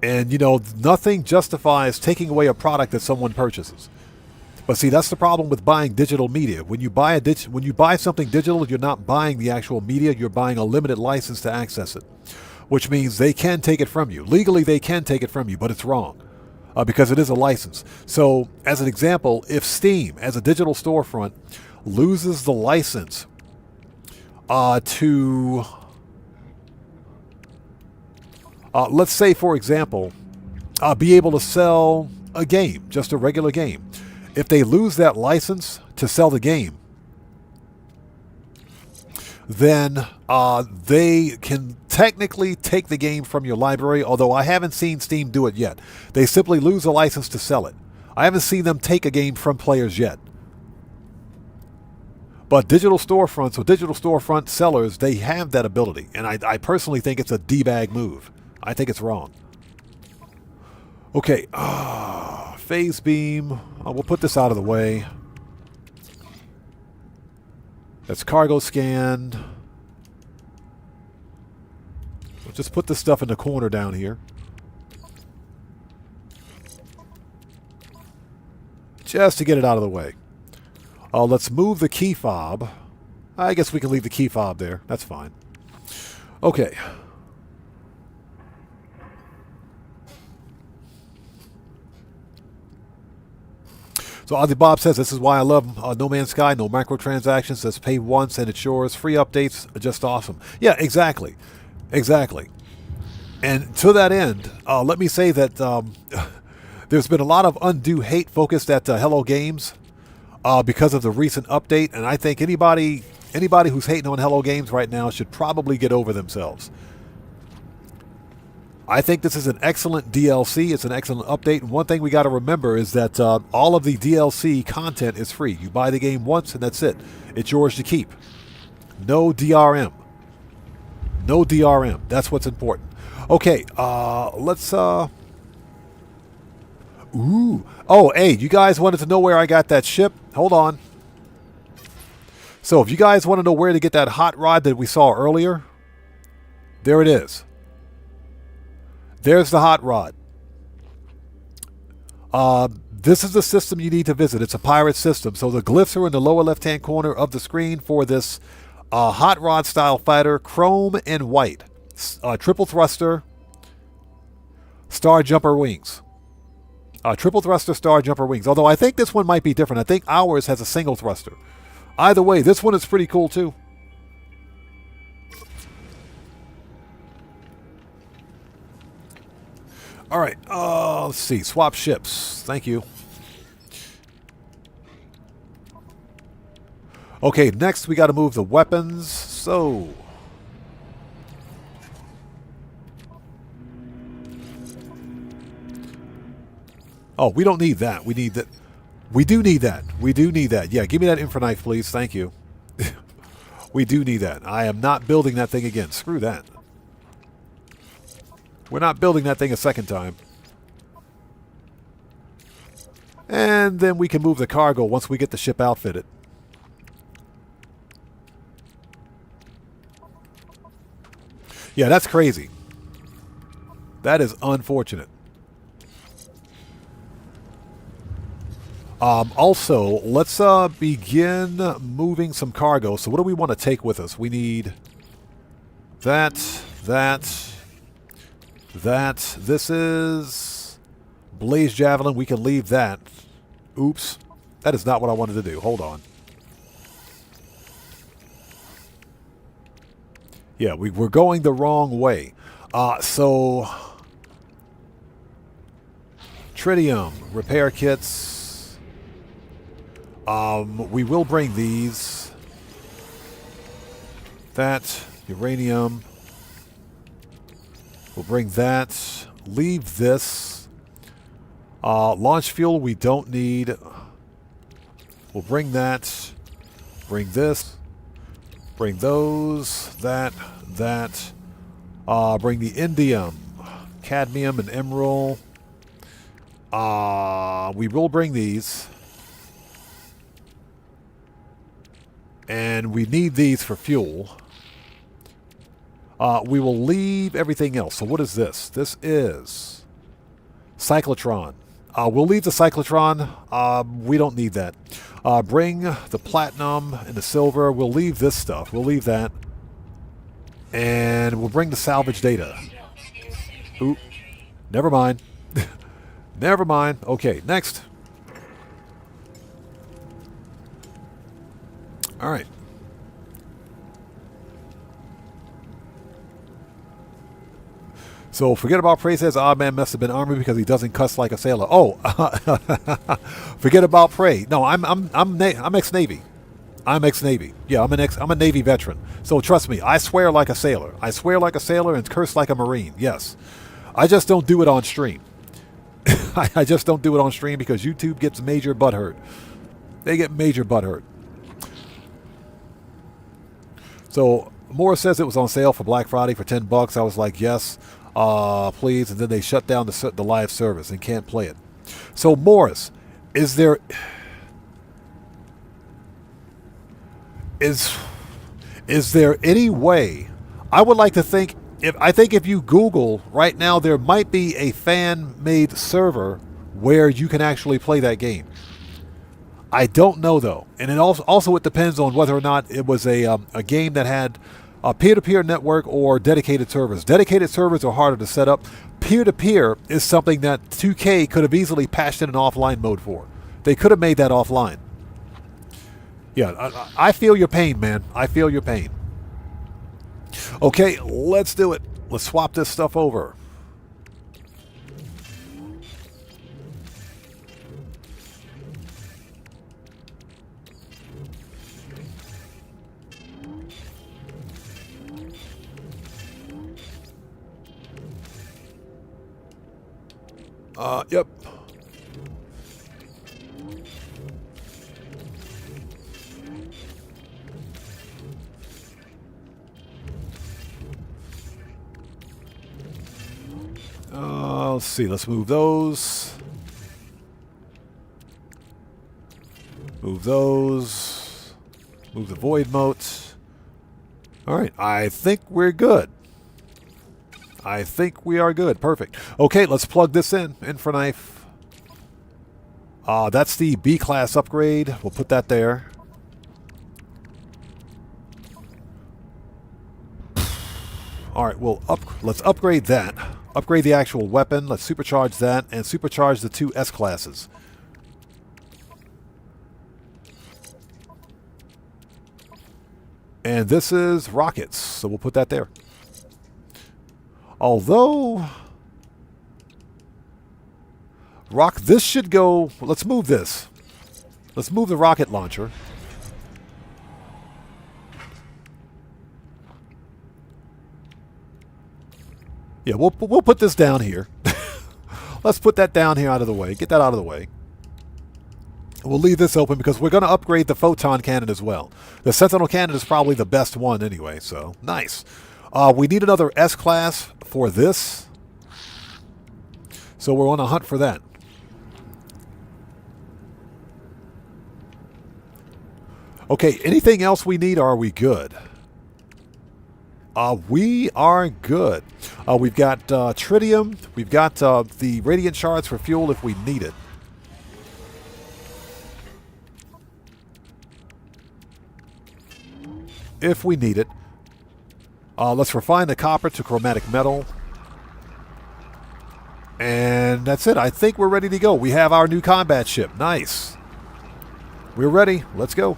And, you know, nothing justifies taking away a product that someone purchases. But see, that's the problem with buying digital media. When you buy something digital, you're not buying the actual media. You're buying a limited license to access it, which means they can take it from you. Legally, they can take it from you, but it's wrong because it is a license. So, as an example, if Steam, as a digital storefront, loses the license to... let's say, for example, be able to sell a game, just a regular game. If they lose that license to sell the game, then they can technically take the game from your library, although I haven't seen Steam do it yet. They simply lose a license to sell it. I haven't seen them take a game from players yet. But digital storefronts or digital storefront sellers, they have that ability. And I personally think it's a D-bag move. I think it's wrong. Okay, phase beam. We'll put this out of the way. That's cargo scanned. We'll just put this stuff in the corner down here. Just to get it out of the way. Let's move the key fob. I guess we can leave the key fob there. That's fine. Okay. So Ozzy Bob says, this is why I love No Man's Sky. No microtransactions. Says pay once and it's yours. Free updates. Just awesome. Yeah, exactly. Exactly. And to that end, let me say that there's been a lot of undue hate focused at Hello Games because of the recent update. And I think anybody who's hating on Hello Games right now should probably get over themselves. I think this is an excellent DLC. It's an excellent update. And one thing we got to remember is that all of the DLC content is free. You buy the game once and that's it. It's yours to keep. No DRM. No DRM. That's what's important. Okay, let's... Ooh. Oh, hey, you guys wanted to know where I got that ship? Hold on. So if you guys want to know where to get that hot rod that we saw earlier, there it is. There's the hot rod. This is the system you need to visit. It's a pirate system. So the glyphs are in the lower left-hand corner of the screen for this hot rod style fighter, chrome and white. Triple thruster, star jumper wings. Triple thruster, star jumper wings. Although I think this one might be different. I think ours has a single thruster. Either way, this one is pretty cool too. All right, let's see. Swap ships. Thank you. Okay, next we got to move the weapons. So... Oh, we don't need that. We need that. We do need that. We do need that. Yeah, give me that infra knife, please. Thank you. We do need that. I am not building that thing again. Screw that. We're not building that thing a second time. And then we can move the cargo once we get the ship outfitted. Yeah, that's crazy. That is unfortunate. Also, let's begin moving some cargo. So what do we want to take with us? We need that. This is Blaze Javelin. We can leave that. Oops. That is not what I wanted to do. Hold on. Yeah, we're going the wrong way. So... Tritium. Repair kits. We will bring these. That. Uranium. We'll bring that. Leave this. Launch fuel we don't need. We'll bring that. Bring this. Bring those. That. Bring the indium. Cadmium and emerald. We will bring these. And we need these for fuel. We will leave everything else. So what is this? This is cyclotron. We'll leave the cyclotron. We don't need that. Bring the platinum and the silver. We'll leave this stuff. We'll leave that. And we'll bring the salvage data. Ooh, never mind. Never mind. Okay, next. All right. So forget about Prey says Odd Man must have been Army because he doesn't cuss like a sailor. Oh, forget about Prey. No, I'm ex-Navy. I'm ex-Navy. Yeah, I'm a Navy veteran. So trust me, I swear like a sailor. I swear like a sailor and curse like a Marine. Yes, I just don't do it on stream. I just don't do it on stream because YouTube gets major butthurt. They get major butthurt. So Morris says it was on sale for Black Friday for $10. I was like, yes, please. And then they shut down the live service and can't play it. So Morris, is there any way? I would like to think. I think if you Google right now, there might be a fan-made server where you can actually play that game. I don't know though, and it also it depends on whether or not it was a game that had a peer-to-peer network or dedicated servers. Dedicated servers are harder to set up. Peer-to-peer is something that 2K could have easily patched in an offline mode for. They could have made that offline. Yeah, I feel your pain, man. I feel your pain. Okay, let's do it. Let's swap this stuff over. Yep. Let's see. Let's move those. Move those. Move the void motes. All right. I think we're good. I think we are good. Perfect. Okay, let's plug this in for knife. That's the B class upgrade. We'll put that there. All right, let's upgrade that. Upgrade the actual weapon. Let's supercharge that and supercharge the 2 S classes. And this is rockets, so we'll put that there. Although this should go. Let's move this. Let's move the rocket launcher. Yeah, we'll put this down here. Let's put that down here out of the way. Get that out of the way. We'll leave this open because we're going to upgrade the photon cannon as well. The Sentinel cannon is probably the best one anyway, so nice. We need another S-class for this. So we're on a hunt for that. Okay, anything else we need, or are we good? We are good. We've got tritium. We've got the radiant shards for fuel if we need it. If we need it. Let's refine the copper to chromatic metal. And that's it. I think we're ready to go. We have our new combat ship. Nice. We're ready. Let's go.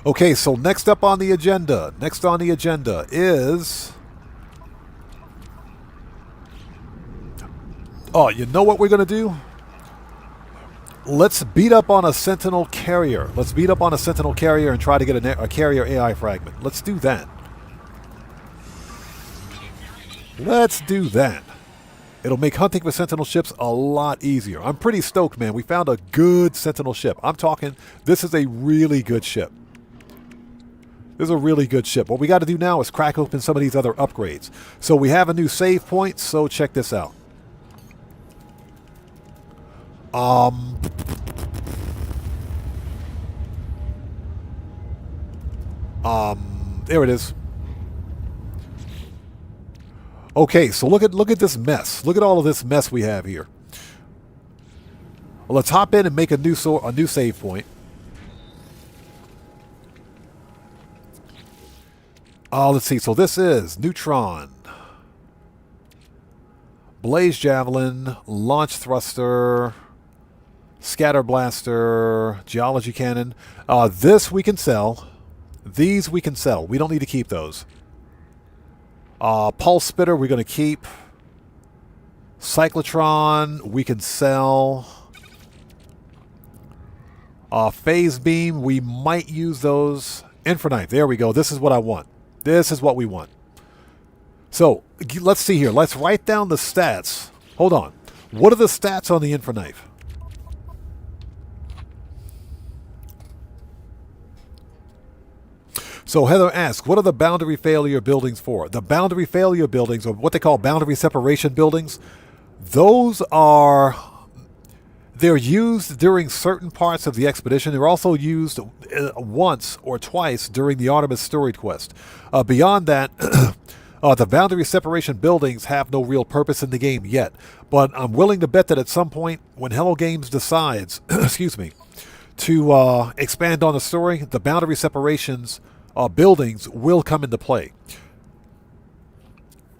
Okay, so next up on the agenda. Next on the agenda is Oh, you know what we're going to do? Let's beat up on a Sentinel carrier. Let's beat up on a Sentinel carrier and try to get a carrier AI fragment. Let's do that. Let's do that. It'll make hunting for Sentinel ships a lot easier. I'm pretty stoked, man. We found a good Sentinel ship. I'm talking, this is a really good ship. This is a really good ship. What we got to do now is crack open some of these other upgrades. So we have a new save point, so check this out. There it is. Okay, so look at this mess. Look at all of this mess we have here. Well, let's hop in and make a new save point. Let's see. So this is Neutron, Blaze Javelin, Launch Thruster, Scatter Blaster, Geology Cannon. This we can sell. These we can sell. We don't need to keep those. Pulse Spitter we're going to keep. Cyclotron we can sell. Phase Beam, we might use those. Infraknife, there we go. This is what I want. This is what we want. So, let's see here. Let's write down the stats. Hold on. What are the stats on the Infraknife? So Heather asks, what are the boundary failure buildings for? The boundary failure buildings, or what they call boundary separation buildings, those are... They're used during certain parts of the expedition. They're also used once or twice during the Artemis story quest. Beyond that, the boundary separation buildings have no real purpose in the game yet. But I'm willing to bet that at some point, when Hello Games decides, excuse me, to expand on the story, the boundary separations buildings will come into play.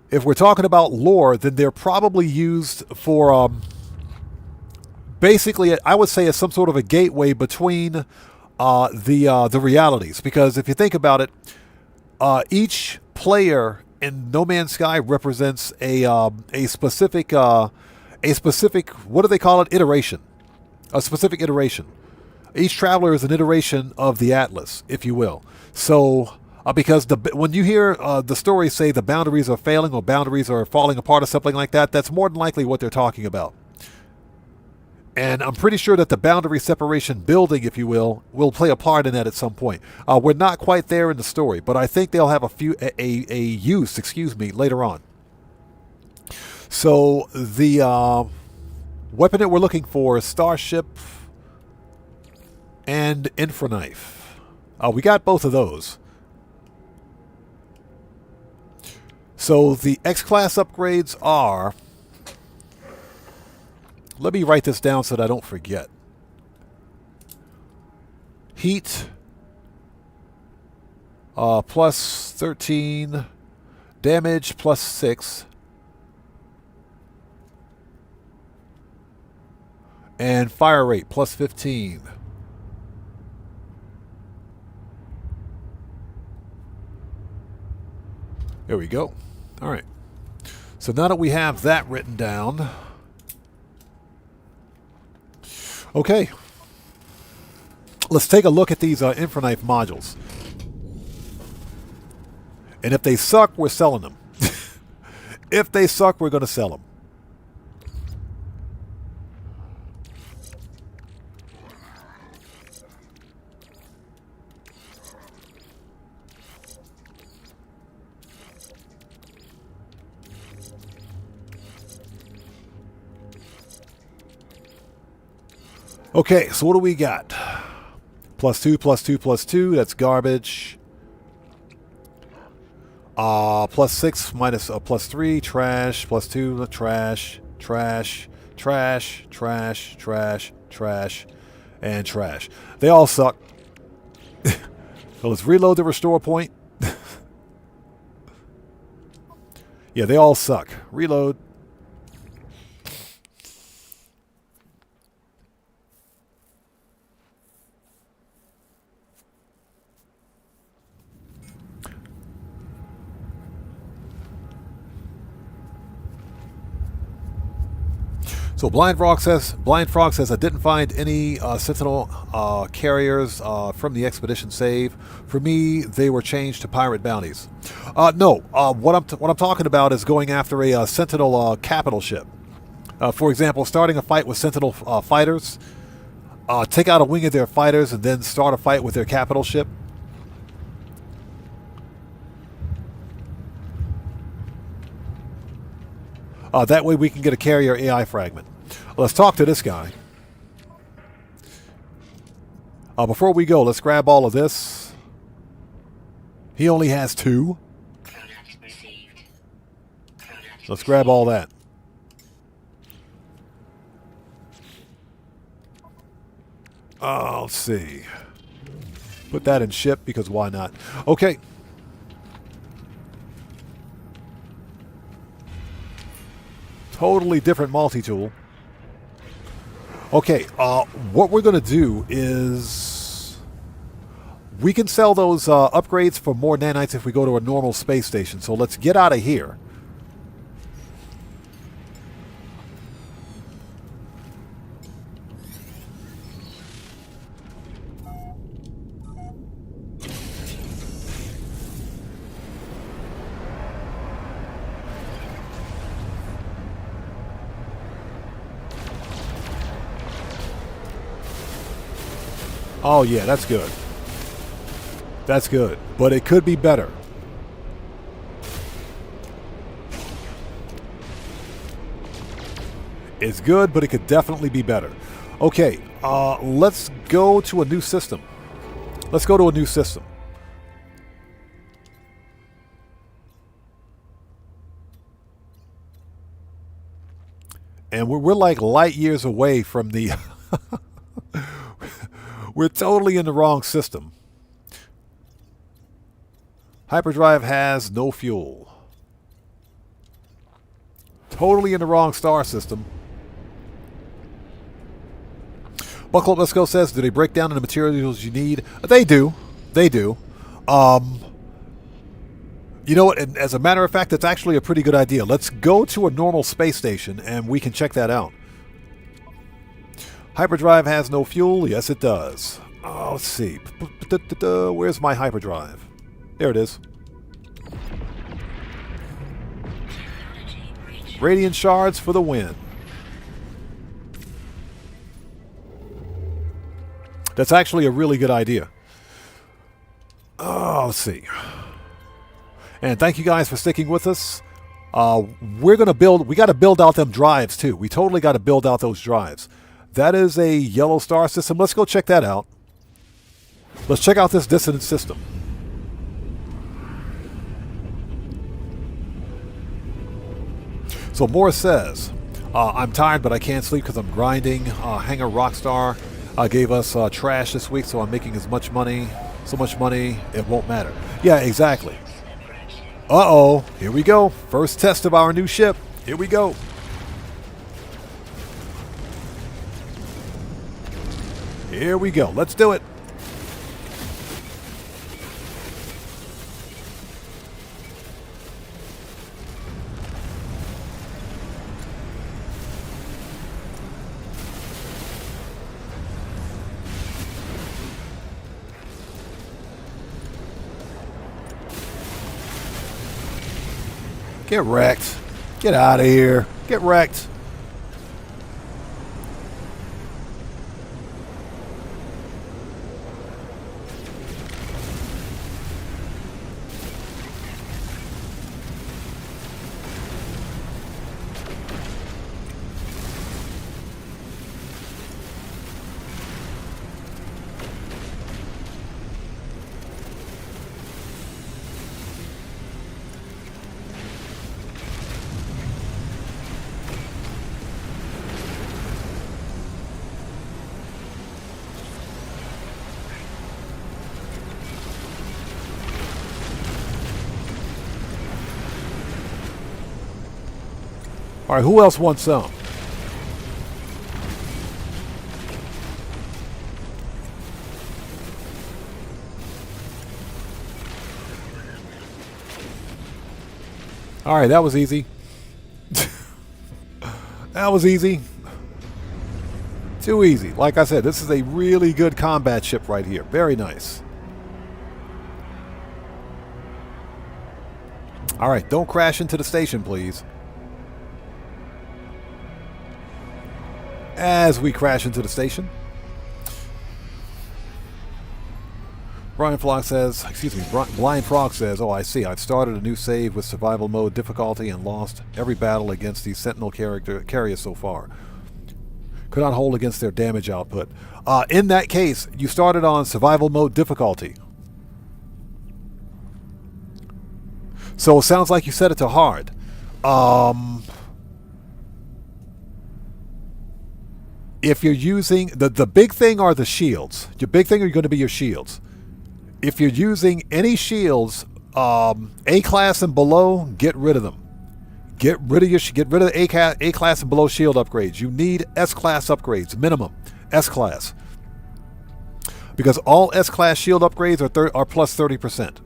If we're talking about lore, then they're probably used for... basically, I would say it's some sort of a gateway between the realities. Because if you think about it, each player in No Man's Sky represents a specific what do they call it? Iteration, a specific iteration. Each traveler is an iteration of the Atlas, if you will. So, because when you hear the stories say the boundaries are failing or boundaries are falling apart or something like that, that's more than likely what they're talking about. And I'm pretty sure that the boundary separation building, if you will play a part in that at some point. We're not quite there in the story, but I think they'll have a use, excuse me, later on. So the weapon that we're looking for is Starship and Infraknife. We got both of those. So the X-Class upgrades are... Let me write this down so that I don't forget. Heat, plus 13. Damage, plus 6. And fire rate, plus 15. There we go. All right. So now that we have that written down... Okay, let's take a look at these Infraknife modules. And if they suck, we're selling them. If they suck, we're going to sell them. Okay, so what do we got? Plus 2, plus 2, plus 2. That's garbage. Plus 6 minus plus 3. Trash. Plus 2. Trash. Trash. Trash. Trash. Trash. Trash. And trash. They all suck. So let's reload the restore point. Yeah, they all suck. Reload. So Blind Frog says I didn't find any Sentinel carriers from the expedition save. For me, they were changed to pirate bounties. No, what I'm talking about is going after a Sentinel capital ship. For example, starting a fight with Sentinel fighters, take out a wing of their fighters, and then start a fight with their capital ship. That way we can get a carrier AI fragment. Let's talk to this guy. Before we go, let's grab all of this. He only has 2. Let's grab all that. Let's see. Put that in ship because why not? Okay. Totally different multi-tool. Okay, what we're going to do is we can sell those upgrades for more nanites if we go to a normal space station. So let's get out of here. Oh yeah, that's good. That's good. But it could be better. It's good, but it could definitely be better. Okay, let's go to a new system. Let's go to a new system. And we're like light years away from the... We're totally in the wrong system. Hyperdrive has no fuel. Totally in the wrong star system. Buckle Up Let's Go says, do they break down into materials you need? They do. They do. You know what? And as a matter of fact, that's actually a pretty good idea. Let's go to a normal space station and we can check that out. Hyperdrive has no fuel. Yes, it does. Oh, let's see. Where's my hyperdrive? There it is. Radiant shards for the win. That's actually a really good idea. Oh, let's see. And thank you guys for sticking with us. We're going to build... We got to build out them drives, too. We totally got to build out those drives. That is a yellow star system. Let's go check that out. Let's check out this dissonant system. So Morris says, I'm tired, but I can't sleep because I'm grinding. Hangar Rockstar gave us trash this week, so I'm making as much money, so much money, it won't matter. Yeah, exactly. Uh-oh, here we go. First test of our new ship. Here we go. Here we go. Let's do it. Get wrecked. Get out of here. Get wrecked. All right, who else wants some? All right, that was easy. That was easy. Too easy. Like I said, this is a really good combat ship right here. Very nice. Alright, don't crash into the station, please. As we crash into the station. Blind Frog says, oh, I see. I've started a new save with survival mode difficulty and lost every battle against these Sentinel carriers so far. Could not hold against their damage output. In that case, you started on survival mode difficulty. So it sounds like you set it to hard. If you're using... The big thing are the shields. Your big thing are going to be your shields. If you're using any shields, A-class and below, get rid of them. Get rid of the A-class and below shield upgrades. You need S-class upgrades, minimum. S-class. Because all S-class shield upgrades are plus 30%.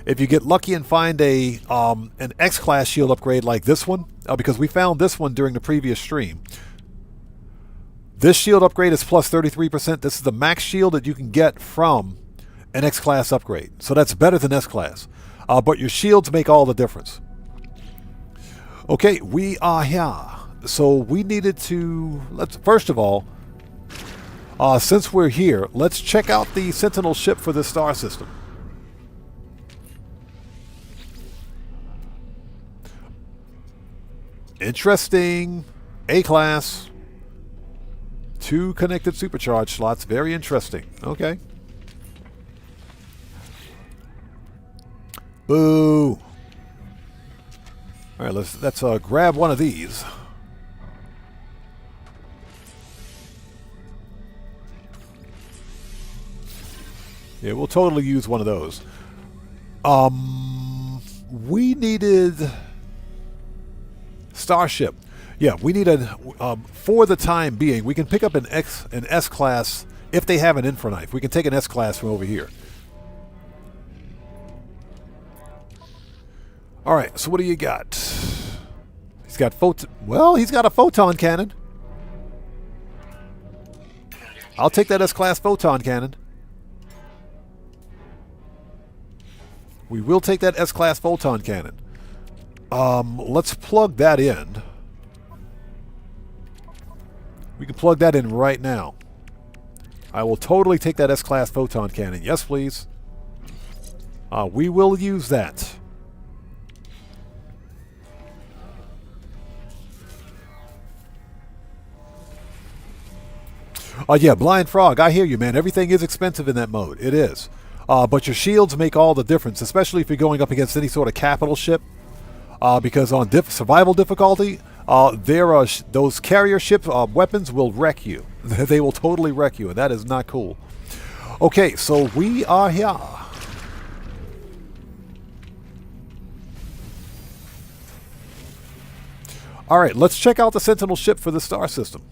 If you get lucky and find an X-class shield upgrade like this one, because we found this one during the previous stream. This shield upgrade is plus 33%. This is the max shield that you can get from an X-class upgrade. So that's better than S-class. But your shields make all the difference. Okay, we are here. So we needed to... First of all, since we're here, let's check out the Sentinel ship for this star system. Interesting. A-class. 2 connected supercharge slots. Very interesting. Okay. Boo. All right, let's grab one of these. Yeah, we'll totally use one of those. We needed Starship. Yeah, we needed for the time being. We can pick up an S class if they have an infra knife. We can take an S class from over here. All right, so what do you got? He's got he's got a photon cannon. I'll take that S-class photon cannon. We will take that S-class photon cannon. Let's plug that in. We can plug that in right now. I will totally take that S-class photon cannon. Yes, please. We will use that. Yeah, Blind Frog, I hear you, man. Everything is expensive in that mode. It is. But your shields make all the difference, especially if you're going up against any sort of capital ship. Because on survival difficulty, those carrier ship weapons will wreck you. They will totally wreck you, and that is not cool. Okay, so we are here. All right, let's check out the Sentinel ship for the star system.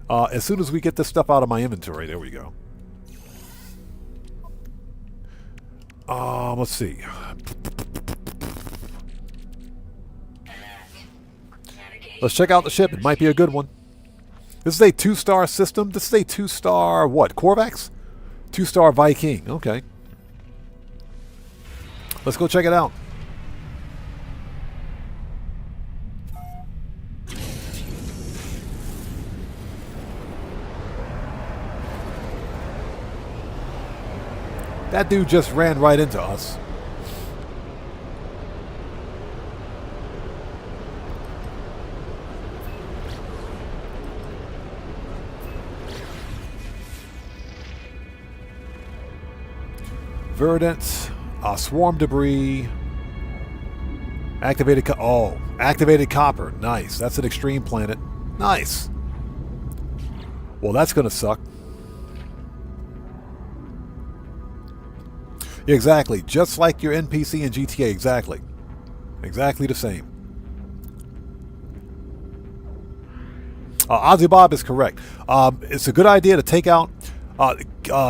As soon as we get this stuff out of my inventory, there we go. Let's see. Let's check out the ship. It might be a good one. This is a 2-star system. This is a 2-star, what, Corvax? 2-star Viking. Okay. Let's go check it out. That dude just ran right into us. Verdant, swarm debris, activated copper. Nice. That's an extreme planet. Nice. Well, that's going to suck. Exactly. Just like your NPC in GTA. Exactly. Exactly the same. Ozzy Bob is correct. It's a good idea to take out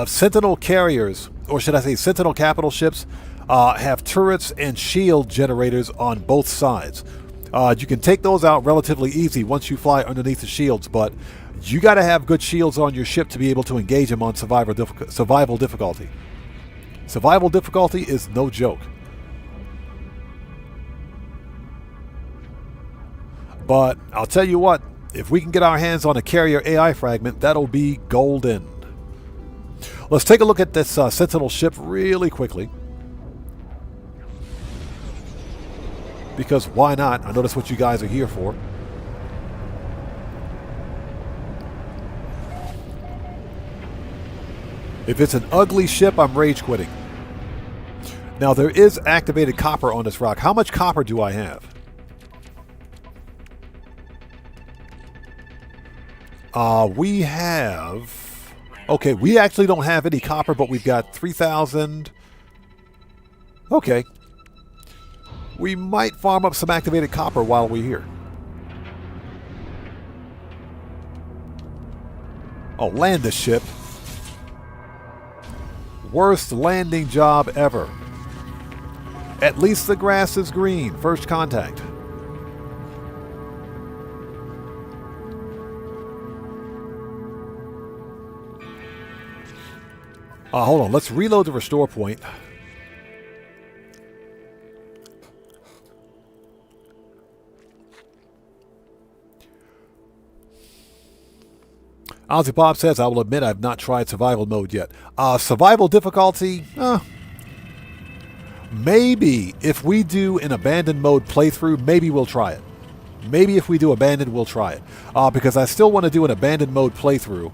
Sentinel carriers, or should I say Sentinel capital ships, have turrets and shield generators on both sides. You can take those out relatively easy once you fly underneath the shields, but You got to have good shields on your ship to be able to engage him on survival difficulty. Survival difficulty is no joke. But I'll tell you what, if we can get our hands on a carrier AI fragment, that'll be golden. Let's take a look at this Sentinel ship really quickly. Because why not? I know that's what you guys are here for. If it's an ugly ship, I'm rage quitting. Now there is activated copper on this rock. How much copper do I have? We have... Okay, we actually don't have any copper, but we've got 3,000. Okay. We might farm up some activated copper while we're here. Oh, land the ship. Worst landing job ever. At least the grass is green. First contact. Hold on. Let's reload the restore point. Ozzy Bob says, I will admit I've not tried survival mode yet. Survival difficulty? Maybe if we do an abandoned mode playthrough, maybe we'll try it. Maybe if we do abandoned, we'll try it. Because I still want to do an abandoned mode playthrough.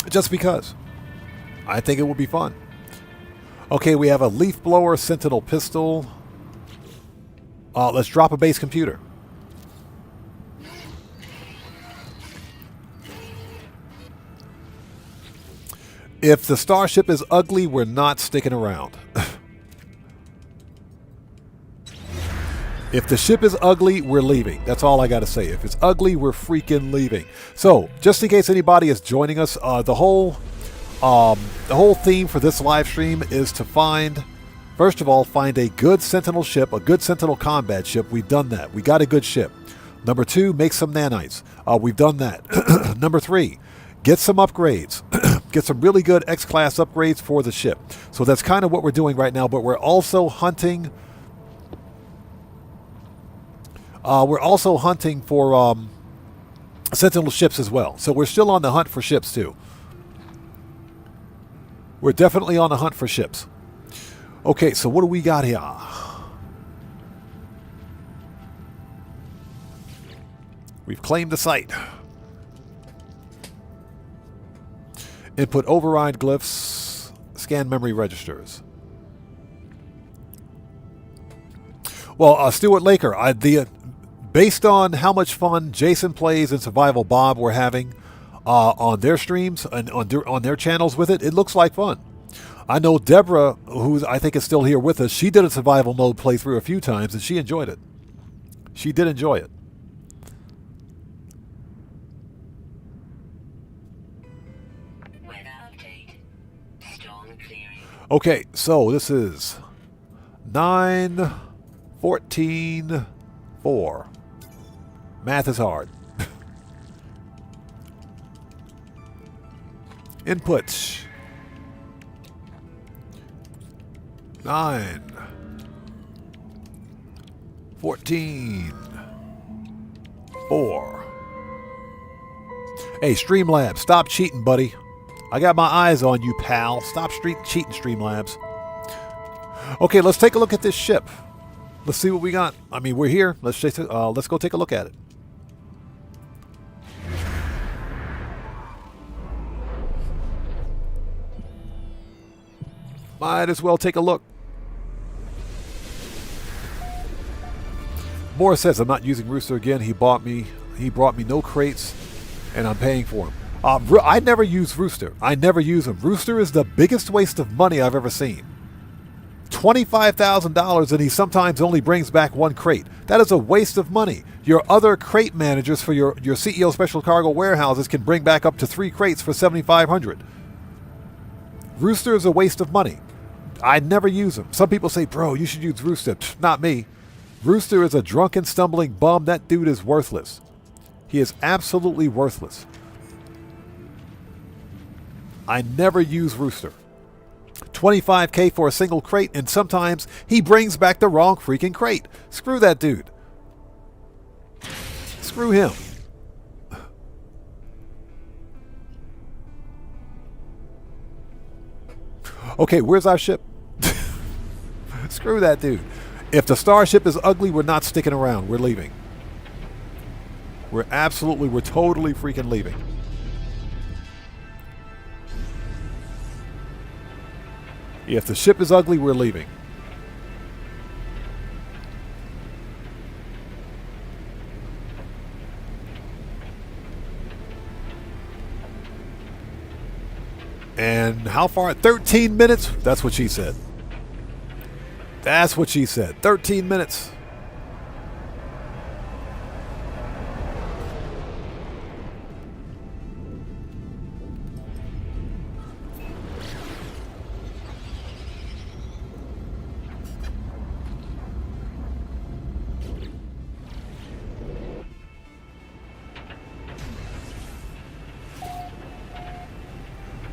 Just because. I think it will be fun. Okay, we have a leaf blower, sentinel pistol. Let's drop a base computer. If the Starship is ugly, we're not sticking around. If the ship is ugly, we're leaving. That's all I got to say. If it's ugly, we're freaking leaving. So, just in case anybody is joining us, the whole theme for this live stream is to find, first of all, find a good Sentinel ship, a good Sentinel combat ship. We've done that. We got a good ship. Number 2, make some nanites. We've done that. Number 3, get some upgrades. Get some really good X-Class upgrades for the ship. So that's kind of what we're doing right now, but we're also hunting... for Sentinel ships as well. So we're still on the hunt for ships too. We're definitely on the hunt for ships. Okay, so what do we got here? We've claimed the site. Input override glyphs. Scan memory registers. Well, Stuart Laker, based on how much fun Jason Plays and Survival Bob were having on their streams and on their channels with it, it looks like fun. I know Deborah, who I think is still here with us, she did a survival mode playthrough a few times and she enjoyed it. She did enjoy it. Okay, so this is 9:14:4. Math is hard. Inputs. 9:14:4. Hey, Streamlabs, stop cheating, buddy. I got my eyes on you, pal. Stop cheating, Streamlabs. Okay, let's take a look at this ship. Let's see what we got. I mean, we're here. Let's go take a look at it. Might as well take a look. Morris says, I'm not using Rooster again. He brought me no crates, and I'm paying for him. I never use Rooster. I never use him. Rooster is the biggest waste of money I've ever seen. $25,000 and he sometimes only brings back 1 crate. That is a waste of money. Your other crate managers for your CEO Special Cargo warehouses can bring back up to 3 crates for $7,500. Rooster is a waste of money. I never use him. Some people say, bro, you should use Rooster. Not me. Rooster is a drunken, stumbling bum. That dude is worthless. He is absolutely worthless. I never use Rooster. 25k for a single crate, and sometimes he brings back the wrong freaking crate. Screw that dude. Screw him. Okay, where's our ship? Screw that dude. If the Starship is ugly, we're not sticking around. We're leaving. We're totally freaking leaving. If the ship is ugly, we're leaving. And how far? 13 minutes? That's what she said. That's what she said. 13 minutes.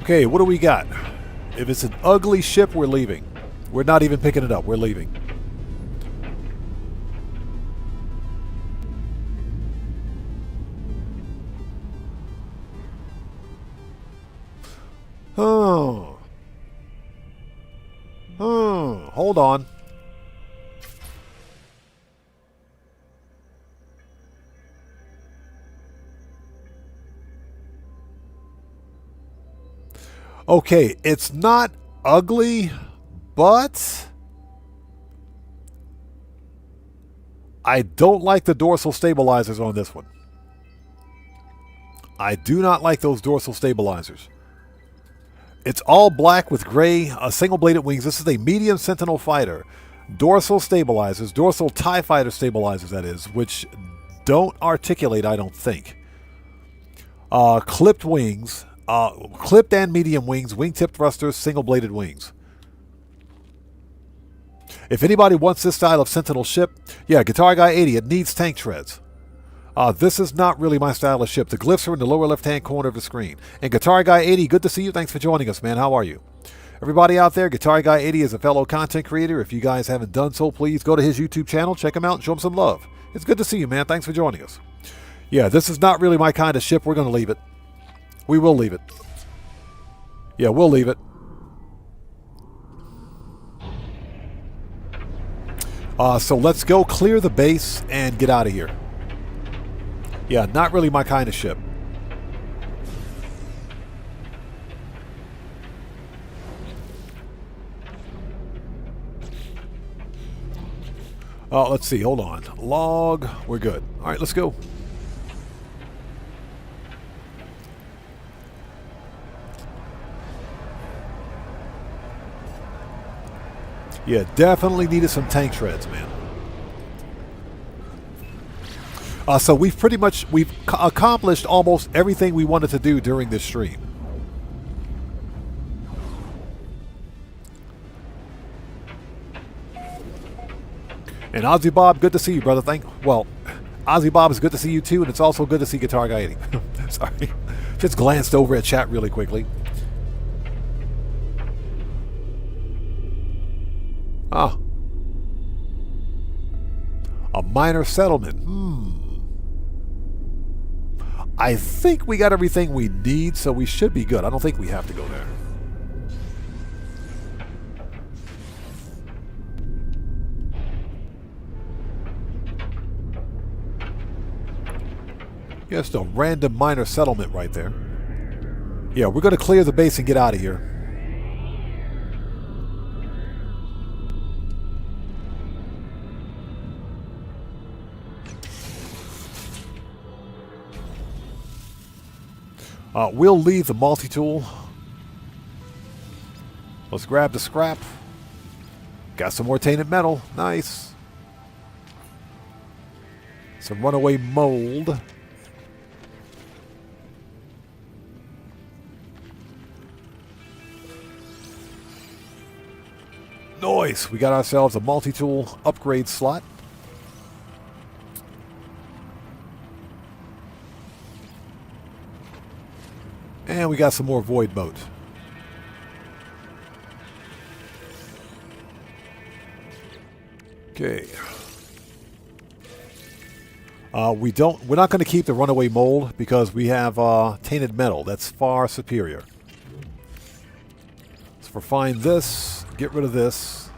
Okay, what do we got? If it's an ugly ship, we're leaving. We're not even picking it up. We're leaving. Oh. Oh. Hold on. Okay, it's not ugly, but I don't like the dorsal stabilizers on this one. I do not like those dorsal stabilizers. It's all black with gray, single-bladed wings. This is a medium Sentinel fighter. Dorsal stabilizers, dorsal TIE fighter stabilizers, that is, which don't articulate, I don't think. Clipped wings. Clipped and medium wings, wingtip thrusters, single-bladed wings. If anybody wants this style of Sentinel ship, yeah, Guitar Guy 80, it needs tank treads. This is not really my style of ship. The glyphs are in the lower left-hand corner of the screen. And Guitar Guy 80, good to see you. Thanks for joining us, man. How are you? Everybody out there, Guitar Guy 80 is a fellow content creator. If you guys haven't done so, please go to his YouTube channel, check him out, and show him some love. It's good to see you, man. Thanks for joining us. Yeah, this is not really my kind of ship. We're going to leave it. We will leave it. Yeah, we'll leave it. So let's go clear the base and get out of here. Yeah, not really my kind of ship. Let's see. Hold on. Log. We're good. All right, let's go. Yeah, definitely needed some tank treads, man. So we've accomplished almost everything we wanted to do during this stream. And Ozzy Bob, good to see you, brother. Well, Ozzy Bob, is good to see you too, and it's also good to see Guitar Guy 80. Sorry, just glanced over at chat really quickly. Ah, a minor settlement. I think we got everything we need, so we should be good. I don't think we have to go there. Just a random minor settlement right there. Yeah, we're going to clear the base and get out of here. We'll leave the multi-tool. Let's grab the scrap. Got some more tainted metal. Nice. Some runaway mold. Nice. We got ourselves a multi-tool upgrade slot. And we got some more void moat. Okay. We're not going to keep the runaway mold because we have tainted metal. That's far superior. So refine this, get rid of this,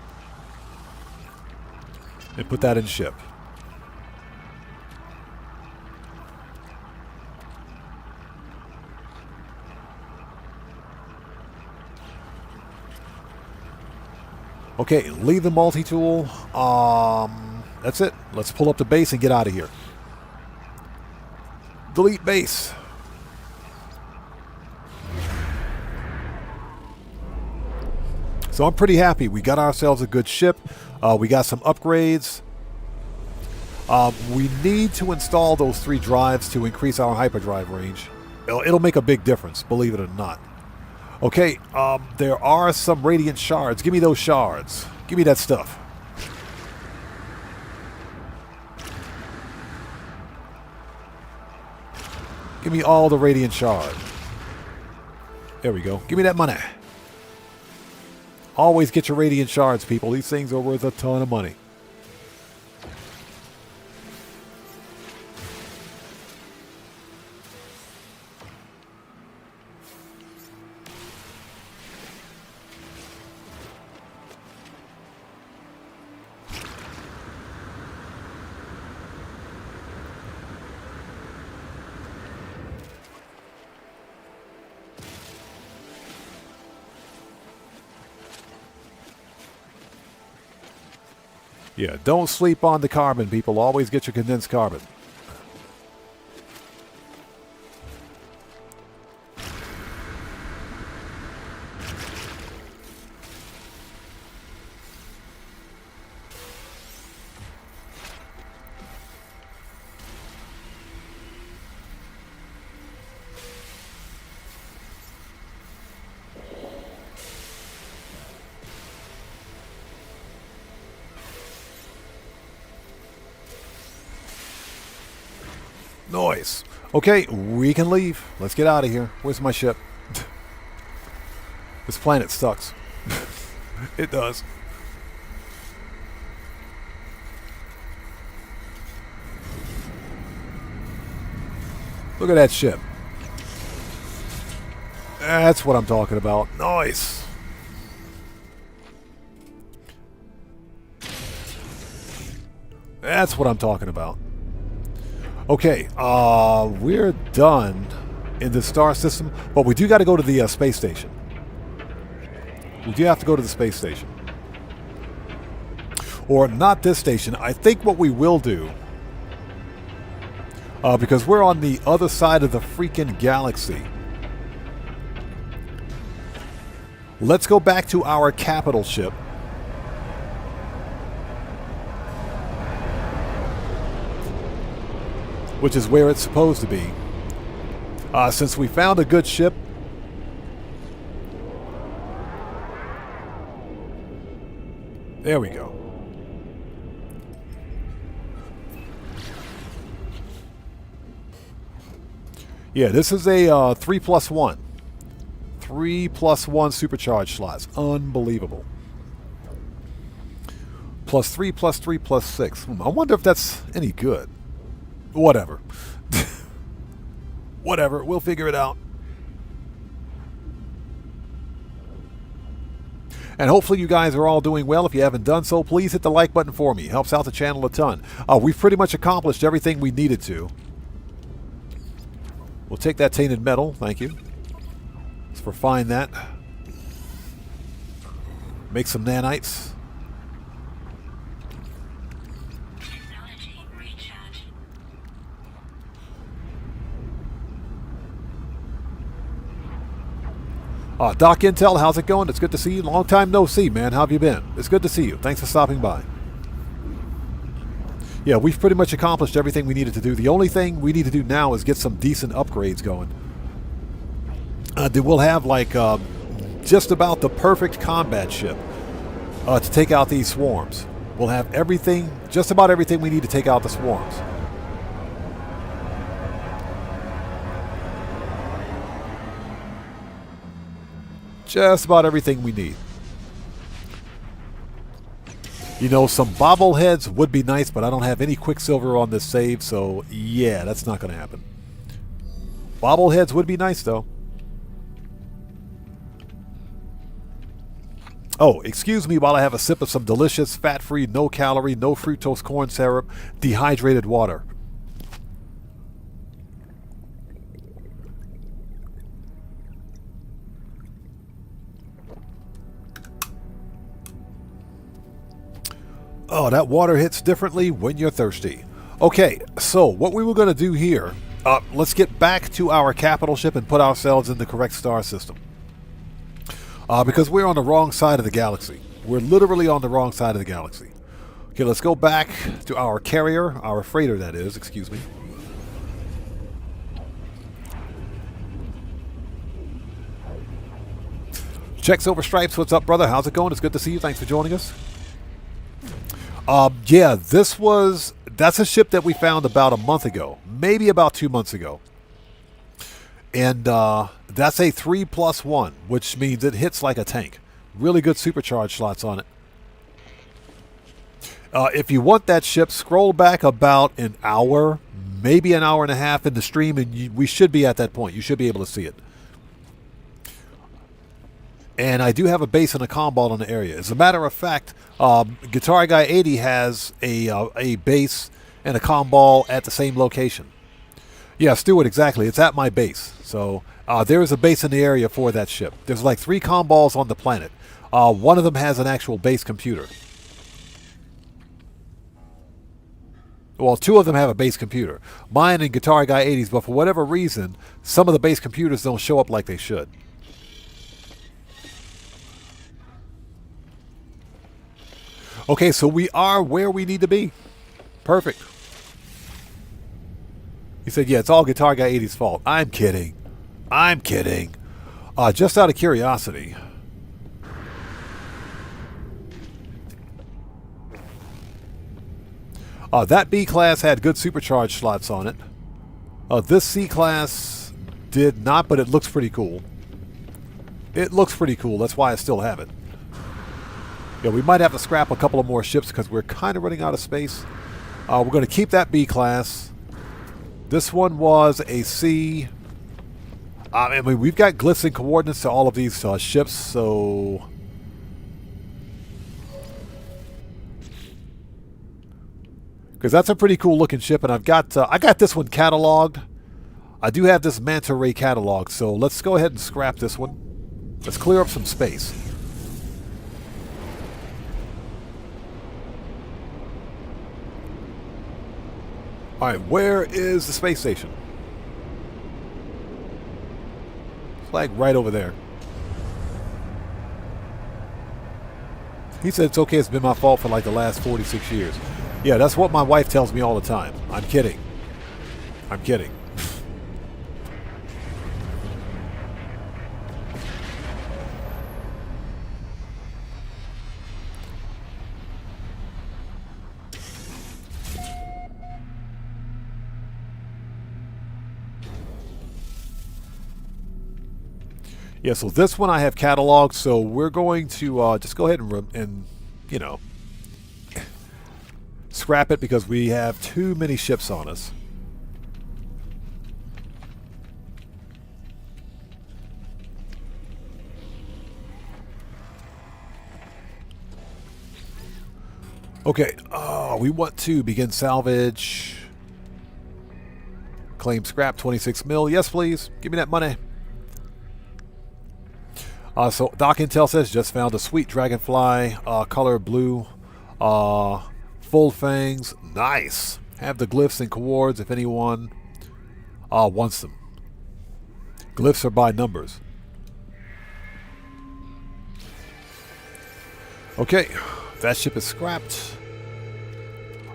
and put that in ship. Okay, leave the multi-tool. That's it. Let's pull up the base and get out of here. Delete base. So I'm pretty happy. We got ourselves a good ship. We got some upgrades. We need to install those 3 drives to increase our hyperdrive range. It'll make a big difference, believe it or not. Okay, there are some radiant shards. Give me those shards. Give me that stuff. Give me all the radiant shard. There we go. Give me that money. Always get your radiant shards, people. These things are worth a ton of money. Yeah, don't sleep on the carbon, people. Always get your condensed carbon. Noise. Okay, we can leave. Let's get out of here. Where's my ship? This planet sucks. It does. Look at that ship. That's what I'm talking about. Nice. That's what I'm talking about. Okay, we're done in the star system, but we do got to go to the space station. We do have to go to the space station. Or not this station. I think what we will do, because we're on the other side of the freaking galaxy, let's go back to our capital ship. Which is where it's supposed to be. Since we found a good ship, there we go. Yeah, this is a 3+1. 3+1 supercharged slots. Unbelievable. +3, +3, +6. I wonder if that's any good. Whatever. Whatever. We'll figure it out. And hopefully you guys are all doing well. If you haven't done so, please hit the like button for me. It helps out the channel a ton. We've pretty much accomplished everything we needed to. We'll take that tainted metal. Thank you. Let's refine that. Make some nanites. Doc Intel, how's it going? It's good to see you. Long time no see, man. How have you been? It's good to see you. Thanks for stopping by. Yeah, we've pretty much accomplished everything we needed to do. The only thing we need to do now is get some decent upgrades going. We'll have like just about the perfect combat ship to take out these swarms. We'll have everything, just about everything we need to take out the swarms. Just about everything we need. You know, some bobbleheads would be nice, but I don't have any Quicksilver on this save, so yeah, that's not going to happen. Bobbleheads would be nice, though. Oh, excuse me while I have a sip of some delicious, fat-free, no-calorie, no-fructose corn syrup, dehydrated water. Oh, that water hits differently when you're thirsty. Okay, so what we were going to do here, let's get back to our capital ship and put ourselves in the correct star system. Because we're on the wrong side of the galaxy. We're literally on the wrong side of the galaxy. Okay, let's go back to our carrier, our freighter that is, excuse me. Check Silver Stripes, what's up, brother? How's it going? It's good to see you. Thanks for joining us. Yeah, that's a ship that we found about a month ago, maybe about 2 months ago. And that's a 3+1, which means it hits like a tank. Really good supercharge slots on it. If you want that ship, scroll back about an hour, maybe an hour and a half in the stream, and we should be at that point. You should be able to see it. And I do have a base and a comball in the area. As a matter of fact, Guitar Guy 80 has a base and a comball at the same location. Yeah, Stuart, exactly. It's at my base. So there is a base in the area for that ship. There's like 3 comballs on the planet. One of them has an actual base computer. Well, 2 of them have a base computer. Mine and Guitar Guy 80's, but for whatever reason, some of the base computers don't show up like they should. Okay, so we are where we need to be. Perfect. He said, yeah, it's all Guitar Guy 80's fault. I'm kidding. I'm kidding. Just out of curiosity. That B-Class had good supercharge slots on it. This C-Class did not, but it looks pretty cool. It looks pretty cool. That's why I still have it. Yeah, we might have to scrap a couple of more ships because we're kind of running out of space. We're going to keep that B-Class. This one was a C. I mean, we've got glyphs and coordinates to all of these ships, so... Because that's a pretty cool looking ship, and I got this one cataloged. I do have this Manta Ray cataloged, so let's go ahead and scrap this one. Let's clear up some space. Alright, where is the space station? Flag right over there. He said it's okay, it's been my fault for like the last 46 years. Yeah, that's what my wife tells me all the time. I'm kidding. I'm kidding. Yeah, so this one I have cataloged, so we're going to just go ahead and, you know, scrap it because we have too many ships on us. Okay, we want to begin salvage. Claim scrap 26 mil. Yes, please. Give me that money. So Doc Intel says, just found a sweet dragonfly, color blue, full fangs. Nice. Have the glyphs and coords if anyone wants them. Glyphs are by numbers. Okay, that ship is scrapped.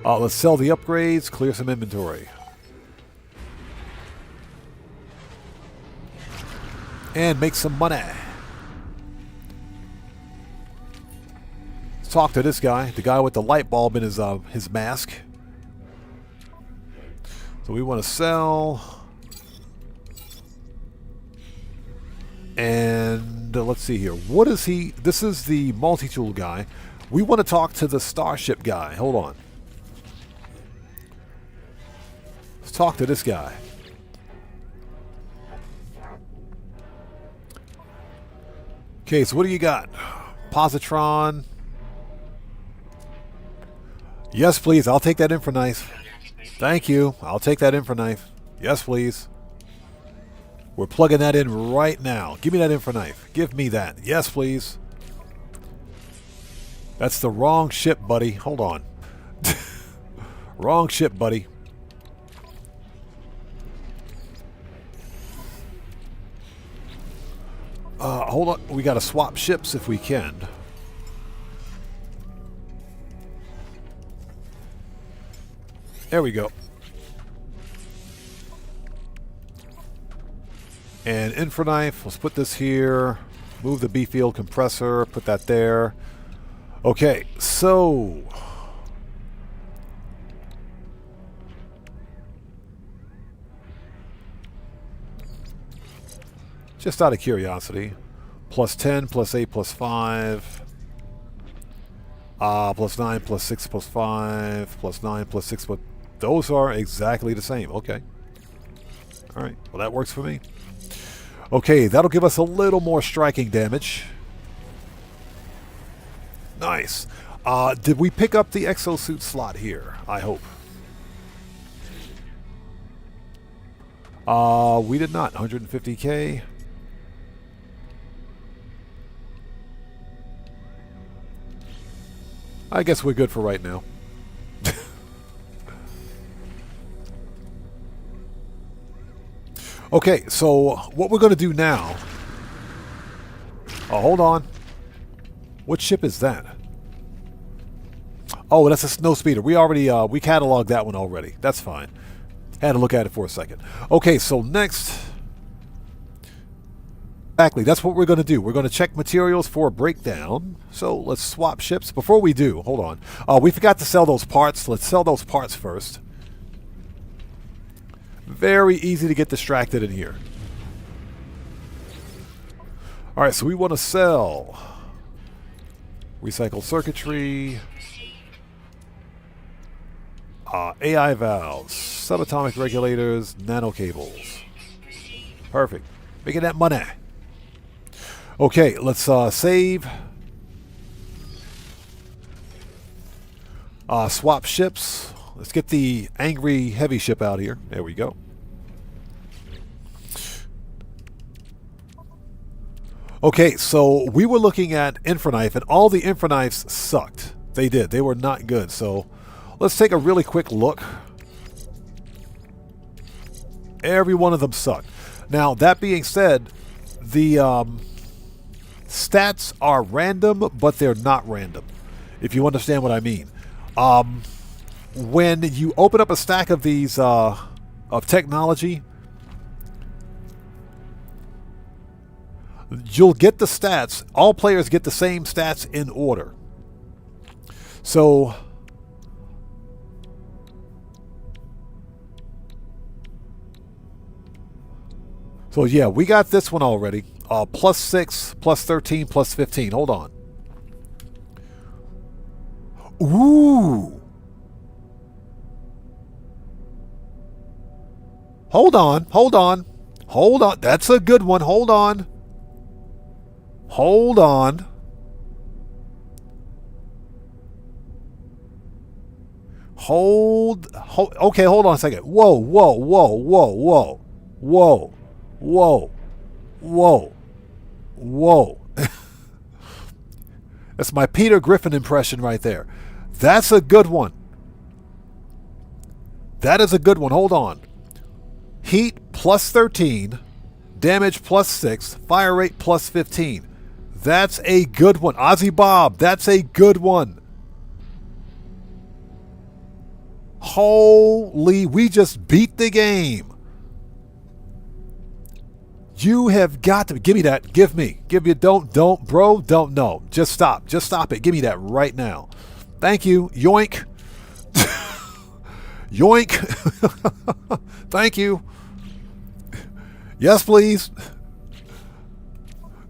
Let's sell the upgrades, clear some inventory. And make some money. Talk to this guy, the guy with the light bulb in his mask. So we want to sell, and let's see here. What is he? This is the multi-tool guy. We want to talk to the Starship guy. Hold on. Let's talk to this guy. Okay, so what do you got? Positron. Yes, please. I'll take that infra knife. Thank you. I'll take that infra knife. Yes, please. We're plugging that in right now. Give me that infra knife. Give me that. Yes, please. That's the wrong ship, buddy. Hold on. Wrong ship, buddy. Hold on. We got to swap ships if we can. There we go. And infra knife. Let's put this here. Move the B field compressor. Put that there. Okay, so just out of curiosity, plus 10, plus 8, plus 5, plus 9, plus 6, plus 5, plus 9, plus 6, but those are exactly the same. Okay. All right. Well, that works for me. Okay, that'll give us a little more striking damage. Nice. Did we pick up the exosuit slot here? I hope. We did not. 150K. I guess we're good for right now. Okay, so what we're going to do now... Oh, hold on. What ship is that? Oh, that's a snow speeder. We already we cataloged that one already. That's fine. Had to look at it for a second. Okay, so next, exactly, that's what we're going to do. We're going to check materials for a breakdown. So let's swap ships. Before we do, hold on. We forgot to sell those parts. Let's sell those parts first. Very easy to get distracted in here. All right, so we want to sell recycled circuitry, AI valves, subatomic regulators, nano cables. Perfect. Making that money. Okay, let's save. Swap ships. Let's get the angry heavy ship out here. There we go. Okay, so we were looking at Infraknife, and all the Infraknives sucked. They did. They were not good. So let's take a really quick look. Every one of them sucked. Now, that being said, the stats are random, but they're not random, if you understand what I mean. When you open up a stack of these of technology, you'll get the stats. All players get the same stats in order. So yeah, we got this one already. Plus 6, plus 13, plus 15. Hold on. Ooh. Hold on, hold on, hold on. That's a good one. Hold on. Hold on. Hold. Okay, hold on a second. Whoa, whoa, whoa, whoa, whoa, whoa, whoa, whoa, whoa. That's my Peter Griffin impression right there. That's a good one. That is a good one. Hold on. Heat plus 13, damage plus 6, fire rate plus 15. That's a good one. Ozzy Bob, that's a good one. Holy, we just beat the game. You have got to give me that. Give me. Don't, bro, don't, no. Just stop it. Give me that right now. Thank you. Yoink. Yoink. Thank you. Yes, please.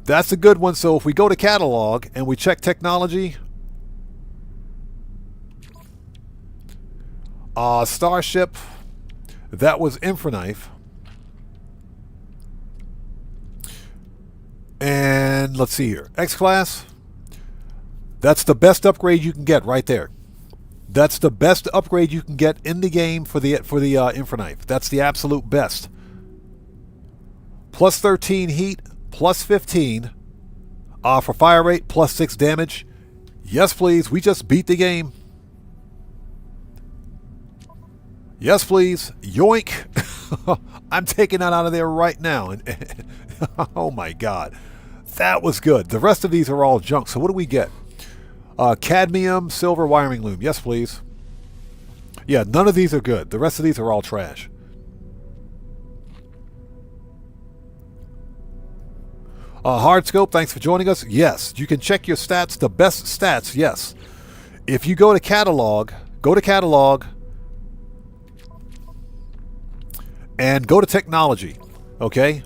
That's a good one. So if we go to catalog and we check technology, Starship, that was Infraknife. And let's see here, X-Class, that's the best upgrade you can get right there. That's the best upgrade you can get in the game for the Infraknife. That's the absolute best. Plus 13 heat, plus 15 for fire rate, plus 6 damage. Yes, please. We just beat the game. Yes, please. Yoink. I'm taking that out of there right now. And oh my God. That was good. The rest of these are all junk. So what do we get? Cadmium, silver wiring loom. Yes, please. Yeah, none of these are good. The rest of these are all trash. Hardscope, thanks for joining us. Yes, you can check your stats. The best stats, yes. If you go to catalog, and go to technology, okay?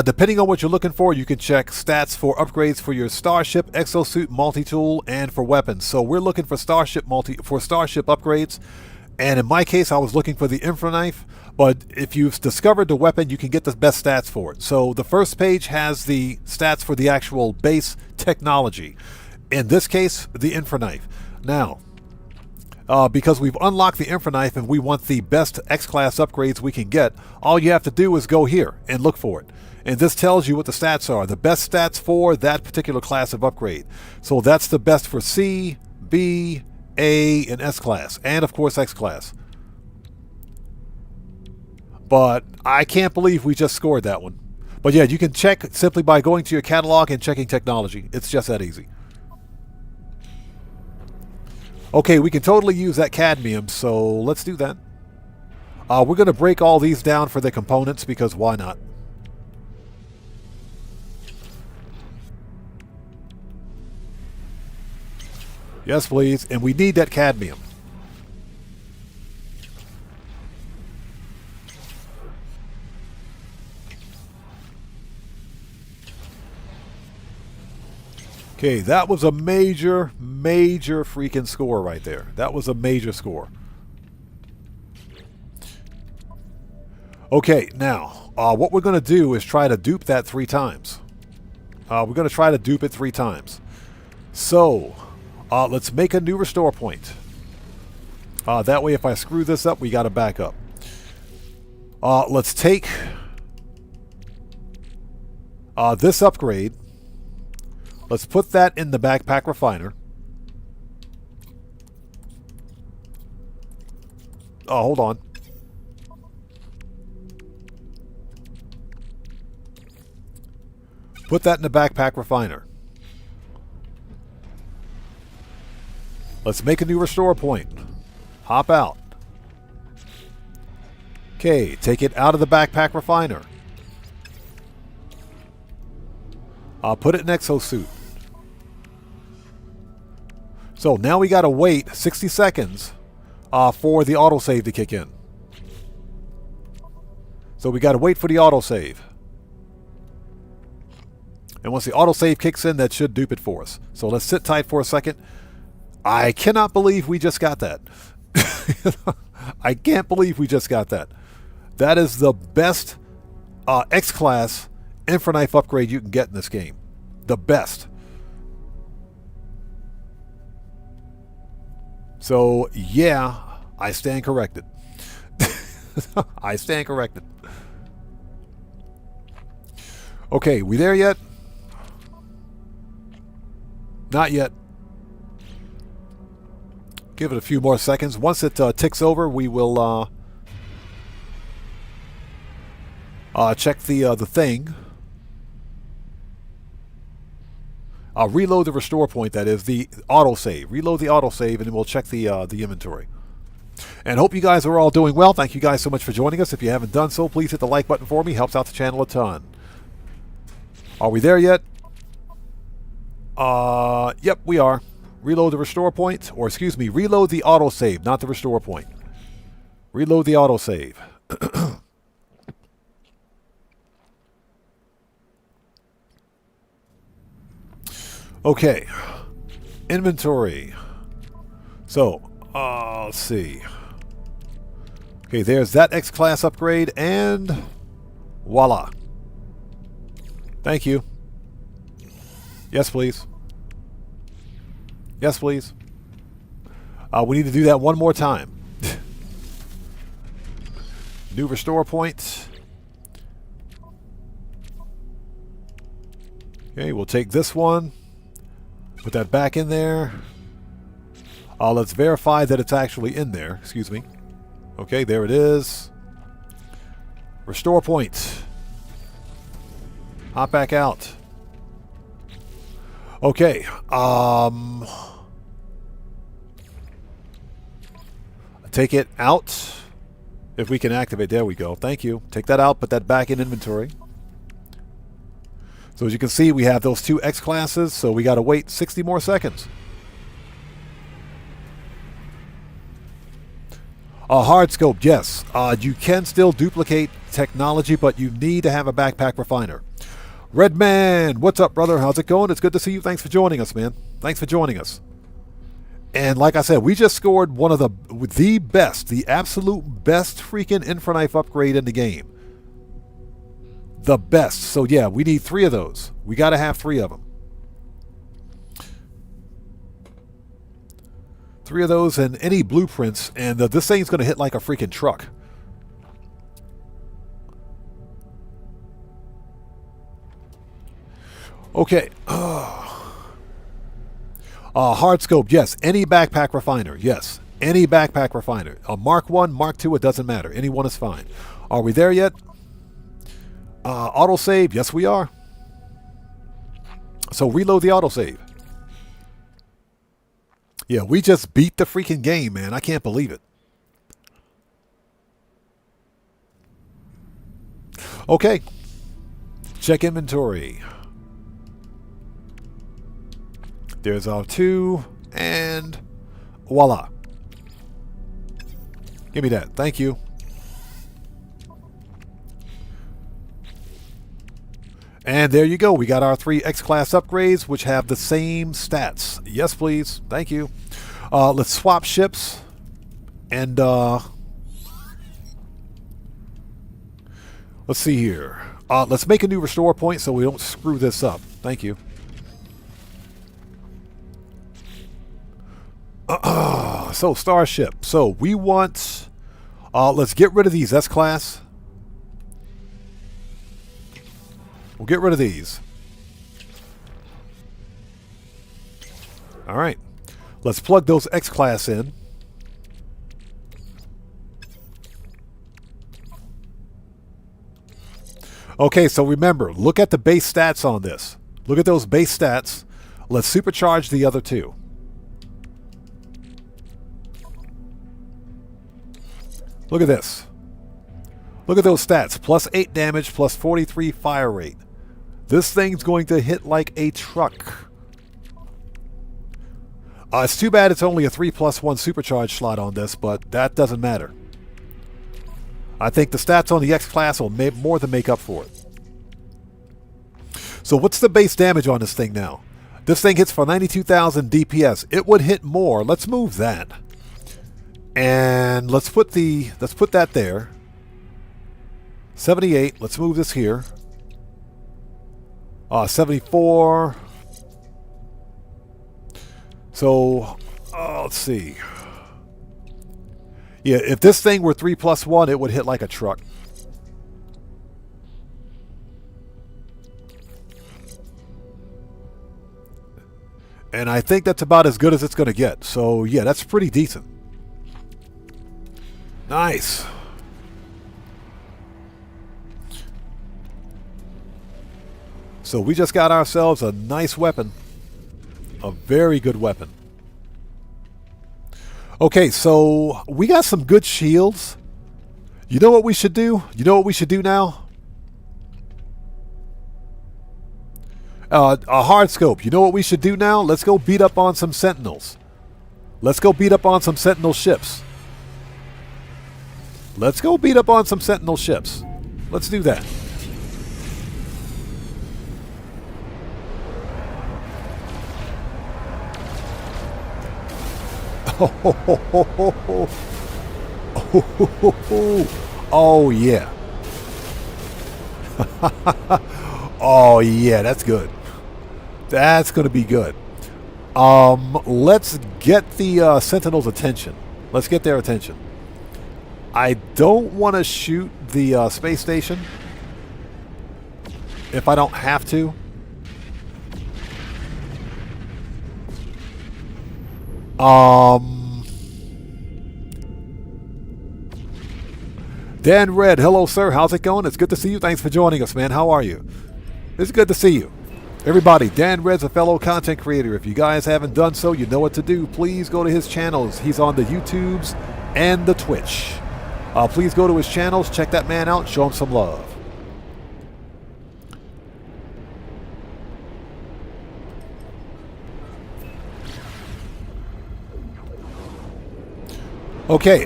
Depending on what you're looking for, you can check stats for upgrades for your Starship, Exosuit, Multi-Tool, and for weapons. So we're looking for Starship upgrades. And in my case, I was looking for the Infraknife. But if you've discovered the weapon, you can get the best stats for it. So the first page has the stats for the actual base technology. In this case, the Infraknife. Now, because we've unlocked the Infraknife and we want the best X-Class upgrades we can get, all you have to do is go here and look for it. And this tells you what the stats are. The best stats for that particular class of upgrade. So that's the best for C, B, A, and S-Class. And, of course, X-Class. But I can't believe we just scored that one. But yeah, you can check simply by going to your catalog and checking technology. It's just that easy. Okay, we can totally use that cadmium, so let's do that. We're going to break all these down for the components because why not? Yes, please. And we need that cadmium. Okay, that was a major freaking score right there. That was a major score. Okay, now, what we're going to do is try to dupe that 3 times. We're going to try to dupe it 3 times. So, let's make a new restore point. That way, if I screw this up, we got to back up. Let's take this upgrade. Let's put that in the backpack refiner. Oh, hold on. Put that in the backpack refiner. Let's make a new restore point. Hop out. Okay, take it out of the backpack refiner. Put it in Exosuit. So now we got to wait 60 seconds for the autosave to kick in. So we got to wait for the autosave. And once the autosave kicks in, that should dupe it for us. So let's sit tight for a second. I cannot believe we just got that. I can't believe we just got that. That is the best X-Class Infraknife upgrade you can get in this game. The best. So, yeah, I stand corrected. I stand corrected. Okay, we there yet? Not yet. Give it a few more seconds. Once it ticks over, we will check the thing. Reload the restore point, that is, the autosave. Reload the autosave, and then we'll check the inventory. And hope you guys are all doing well. Thank you guys so much for joining us. If you haven't done so, please hit the like button for me. Helps out the channel a ton. Are we there yet? Yep, we are. Reload the restore point, or excuse me, reload the autosave, not the restore point. Reload the autosave. Okay. Inventory. So, let's see. Okay, there's that X-Class upgrade, and voila. Thank you. Yes, please. Yes, please. We need to do that one more time. New restore point. Okay, we'll take this one. Put that back in there. Let's verify that it's actually in there. Excuse me. Okay, there it is. Restore point. Hop back out. Okay. Take it out. If we can activate. There we go. Thank you. Take that out. Put that back in inventory. So as you can see, we have those two X classes. So we got to wait 60 more seconds. Hard scope, yes. You can still duplicate technology, but you need to have a backpack refiner. Redman, what's up, brother? How's it going? It's good to see you. Thanks for joining us, man. Thanks for joining us. And like I said, we just scored one of the best, the absolute best freaking Infraknife upgrade in the game. The best. So yeah, we need 3 of those. We got to have 3 of them. 3 of those and any blueprints, and this thing's going to hit like a freaking truck. Okay. Hard scope, yes. Any backpack refiner, yes. Any backpack refiner. A Mark 1, Mark 2, it doesn't matter. Any one is fine. Are we there yet? Autosave, yes we are. So reload the autosave. Yeah, we just beat the freaking game, man. I can't believe it. Okay. Check inventory. There's our 2, and voila. Give me that. Thank you. And there you go. We got our 3 X-Class upgrades, which have the same stats. Yes, please. Thank you. Let's swap ships. And let's see here. Let's make a new restore point so we don't screw this up. Thank you. So, Starship. So, we want... let's get rid of these S-Class. We'll get rid of these. Alright. Let's plug those X-Class in. Okay, so remember, look at the base stats on this. Look at those base stats. Let's supercharge the other 2. Look at this. Look at those stats. Plus 8 damage, plus 43 fire rate. This thing's going to hit like a truck. It's too bad it's only a 3+1 supercharge slot on this, but that doesn't matter. I think the stats on the X-Class will more than make up for it. So what's the base damage on this thing now? This thing hits for 92,000 DPS. It would hit more. Let's move that. And let's put that there. 78. Let's move this here. 74. So, let's see. Yeah, if this thing were 3+1, it would hit like a truck. And I think that's about as good as it's going to get. So, yeah, that's pretty decent. Nice. So we just got ourselves a nice weapon. A very good weapon. Okay, so we got some good shields. You know what we should do? You know what we should do now? A hard scope. You know what we should do now? Let's go beat up on some sentinels. Let's go beat up on some sentinel ships. Let's go beat up on some sentinel ships. Let's do that. Oh, yeah. Oh, yeah, that's good. That's going to be good. Let's get the Sentinels' attention. Let's get their attention. I don't want to shoot the space station if I don't have to. Dan Red, hello sir, how's it going? It's good to see you. Thanks for joining us, man. How are you? It's good to see you. Everybody, Dan Red's a fellow content creator. If you guys haven't done so, you know what to do. Please go to his channels. He's on the YouTubes and the Twitch. Please go to his channels, check that man out, show him some love. Okay,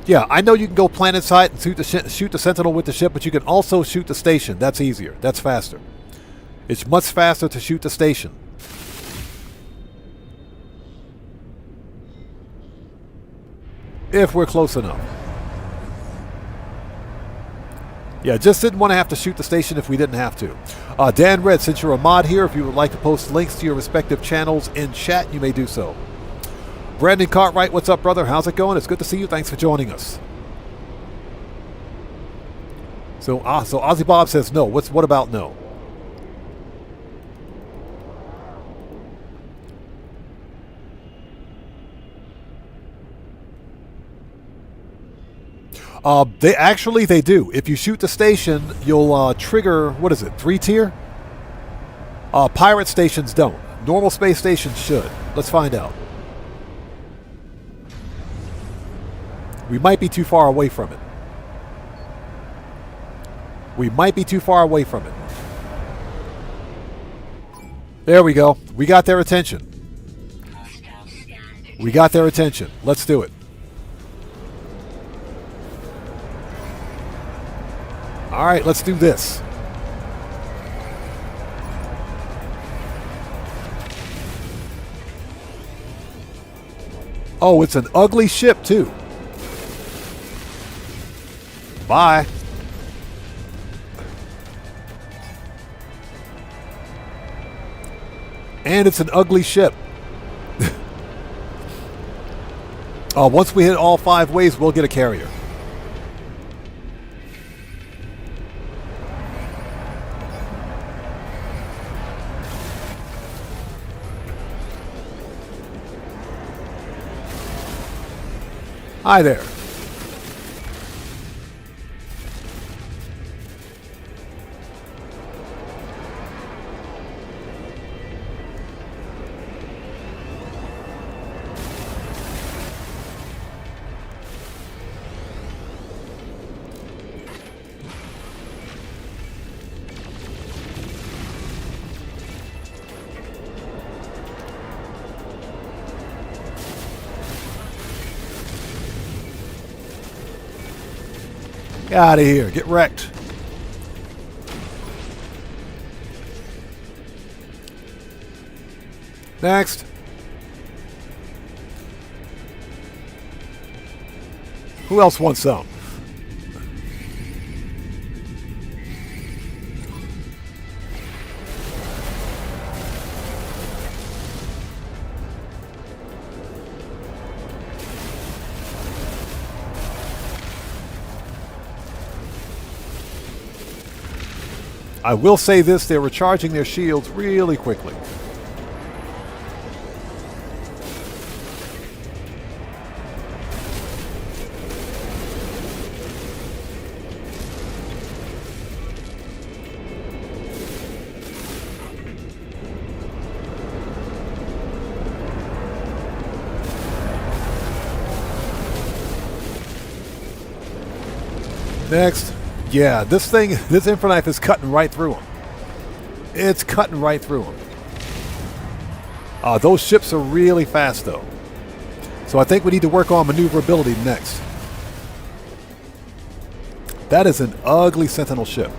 yeah, I know you can go planet side and shoot the Sentinel with the ship, but you can also shoot the station. That's easier. That's faster. It's much faster to shoot the station. If we're close enough. Yeah, just didn't want to have to shoot the station if we didn't have to. Dan Red, since you're a mod here, if you would like to post links to your respective channels in chat, you may do so. Brandon Cartwright, what's up, brother? How's it going? It's good to see you. Thanks for joining us. So Ozzy Bob says no. What about no? They do. If you shoot the station, you'll trigger, what is it, 3-tier? Pirate stations don't. Normal space stations should. Let's find out. We might be too far away from it. We might be too far away from it. There we go. We got their attention. We got their attention. Let's do it. All right, let's do this. Oh, it's an ugly ship, too. Bye. And it's an ugly ship. Once we hit all 5 waves, we'll get a carrier. Hi there. Get out of here. Get wrecked. Next. Who else wants some? I will say this, they're recharging their shields really quickly. Next. Yeah, this Inferknife is cutting right through them. It's cutting right through them. Those ships are really fast, though. So I think we need to work on maneuverability next. That is an ugly Sentinel ship.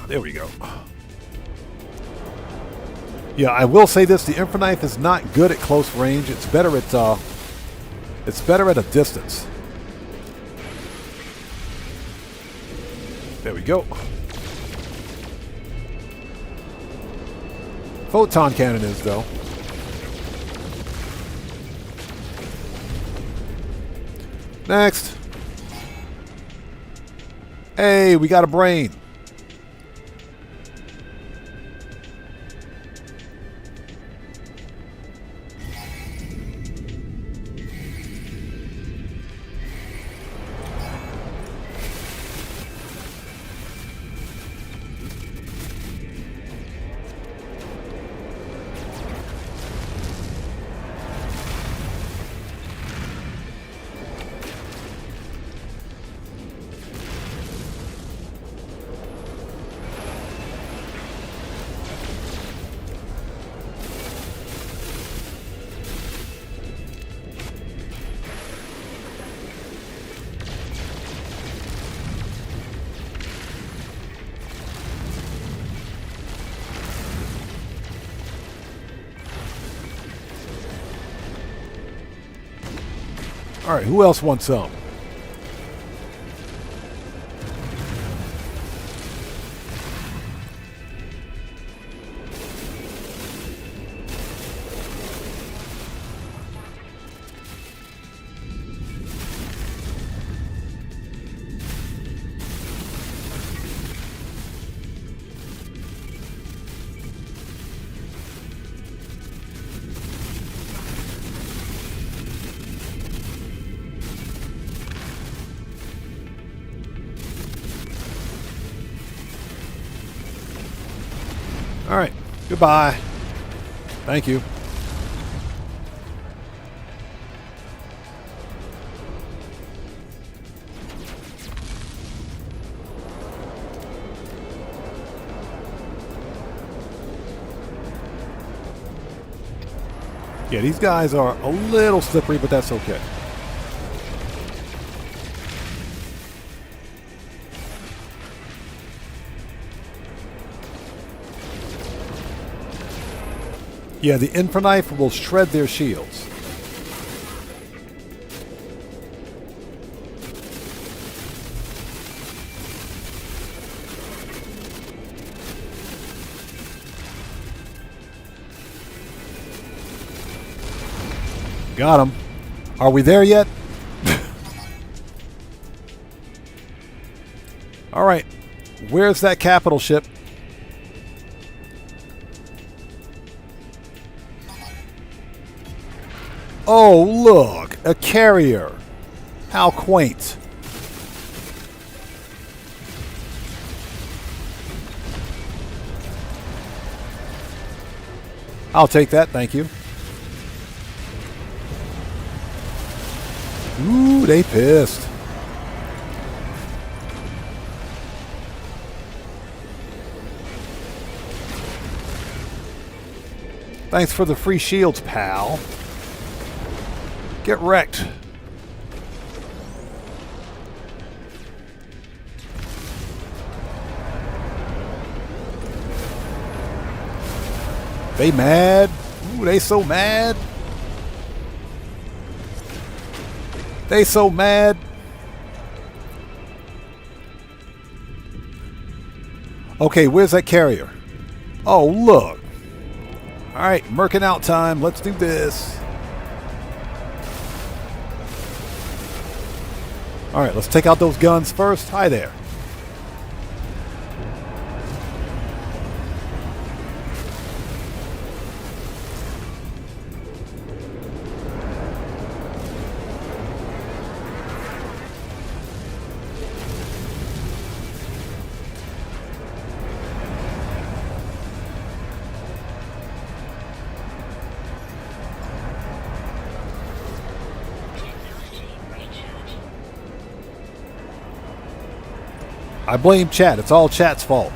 There we go. Yeah, I will say this: the infra knife is not good at close range. It's better at a distance. There we go. Photon cannon is though. Next. Hey, we got a brain. All right, who else wants some? All right, goodbye. Thank you. Yeah, these guys are a little slippery, but that's okay. Yeah, the infra knife will shred their shields. Got him. Are we there yet? All right. Where's that capital ship? Oh, look, a carrier. How quaint. I'll take that, thank you. Ooh, they pissed. Thanks for the free shields, pal. Get wrecked. They mad? Ooh, they so mad. They so mad. Okay, where's that carrier? Oh, look. All right, merkin out time. Let's do this. All right, let's take out those guns first. Hi there. I blame chat. It's all chat's fault.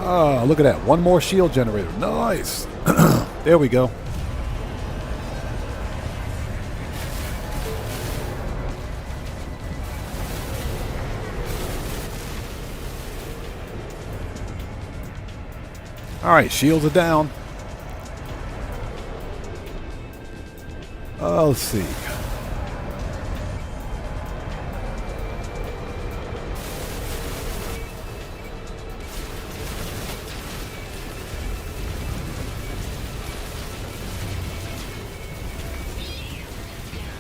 Oh, look at that. One more shield generator. Nice. There we go. All right, shields are down. Let's see.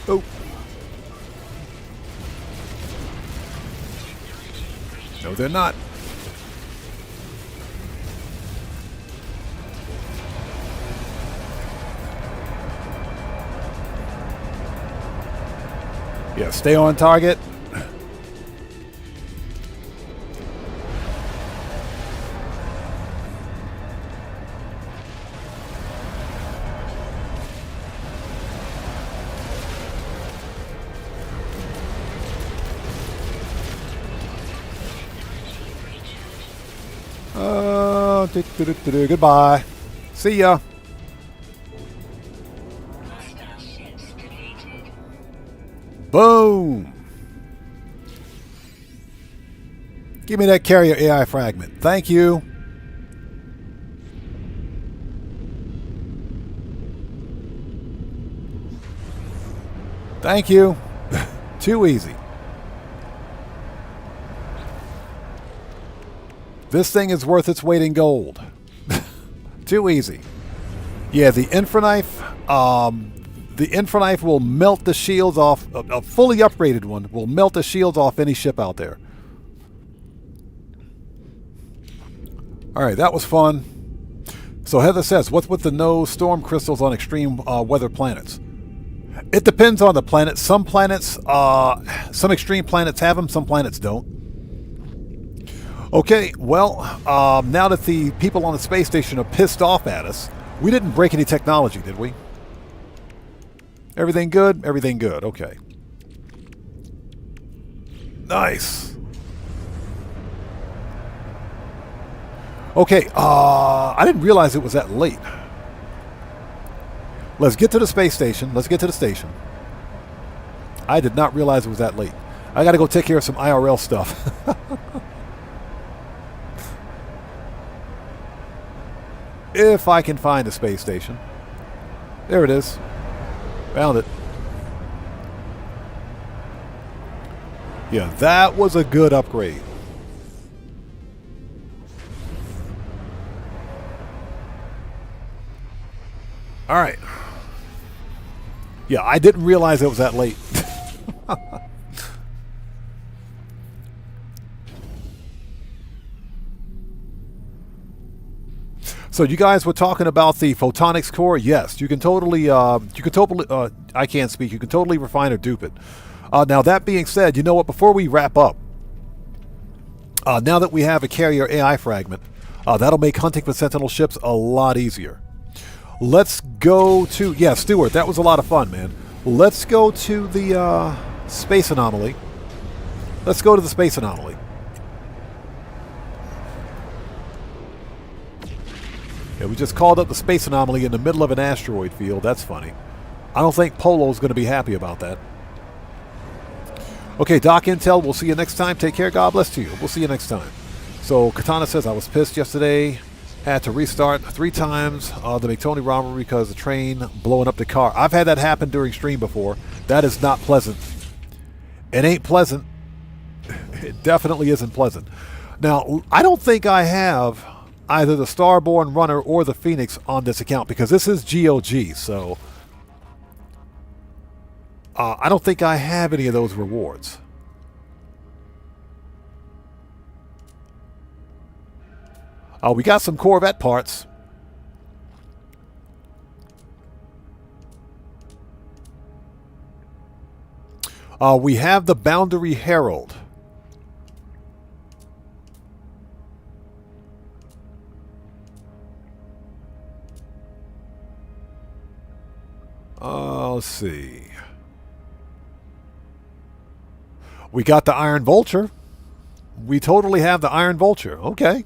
Oh. No, they're not. Yeah, stay on target. Goodbye. See ya. Boom. Give me that carrier AI fragment. Thank you. Thank you. Too easy. This thing is worth its weight in gold. Too easy. Yeah, the Infraknife, will melt the shields off. A fully upgraded one will melt the shields off any ship out there. All right, that was fun. So Heather says, what's with the no storm crystals on extreme weather planets? It depends on the planet. Some planets, some extreme planets have them, some planets don't. Okay, well, now that the people on the space station are pissed off at us, we didn't break any technology, did we? Everything good? Everything good, okay. Nice. Okay, I didn't realize it was that late. Let's get to the space station. Let's get to the station. I did not realize it was that late. I got to go take care of some IRL stuff. If I can find a space station. There it is. Found it. Yeah, that was a good upgrade. All right. Yeah, I didn't realize it was that late. So you guys were talking about the photonics core. Yes, you can totally, I can't speak. You can totally refine or dupe it. Now that being said, you know what? Before we wrap up, now that we have a carrier AI fragment, that'll make hunting for Sentinel ships a lot easier. Let's go to, yeah, Stuart, that was a lot of fun, man. Let's go to the space anomaly. Let's go to the space anomaly. Yeah, we just called up the space anomaly in the middle of an asteroid field. That's funny. I don't think Polo's going to be happy about that. Okay, Doc Intel, we'll see you next time. Take care. God bless to you. We'll see you next time. So, Katana says, I was pissed yesterday. Had to restart 3 times the McTony robbery because the train blowing up the car. I've had that happen during stream before. That is not pleasant. It ain't pleasant. It definitely isn't pleasant. Now, I don't think I have either the Starborn Runner or the Phoenix on this account because this is GOG, so I don't think I have any of those rewards. We got some Corvette parts. We have the Boundary Herald. Let's see. We got the Iron Vulture. We totally have the Iron Vulture. Okay.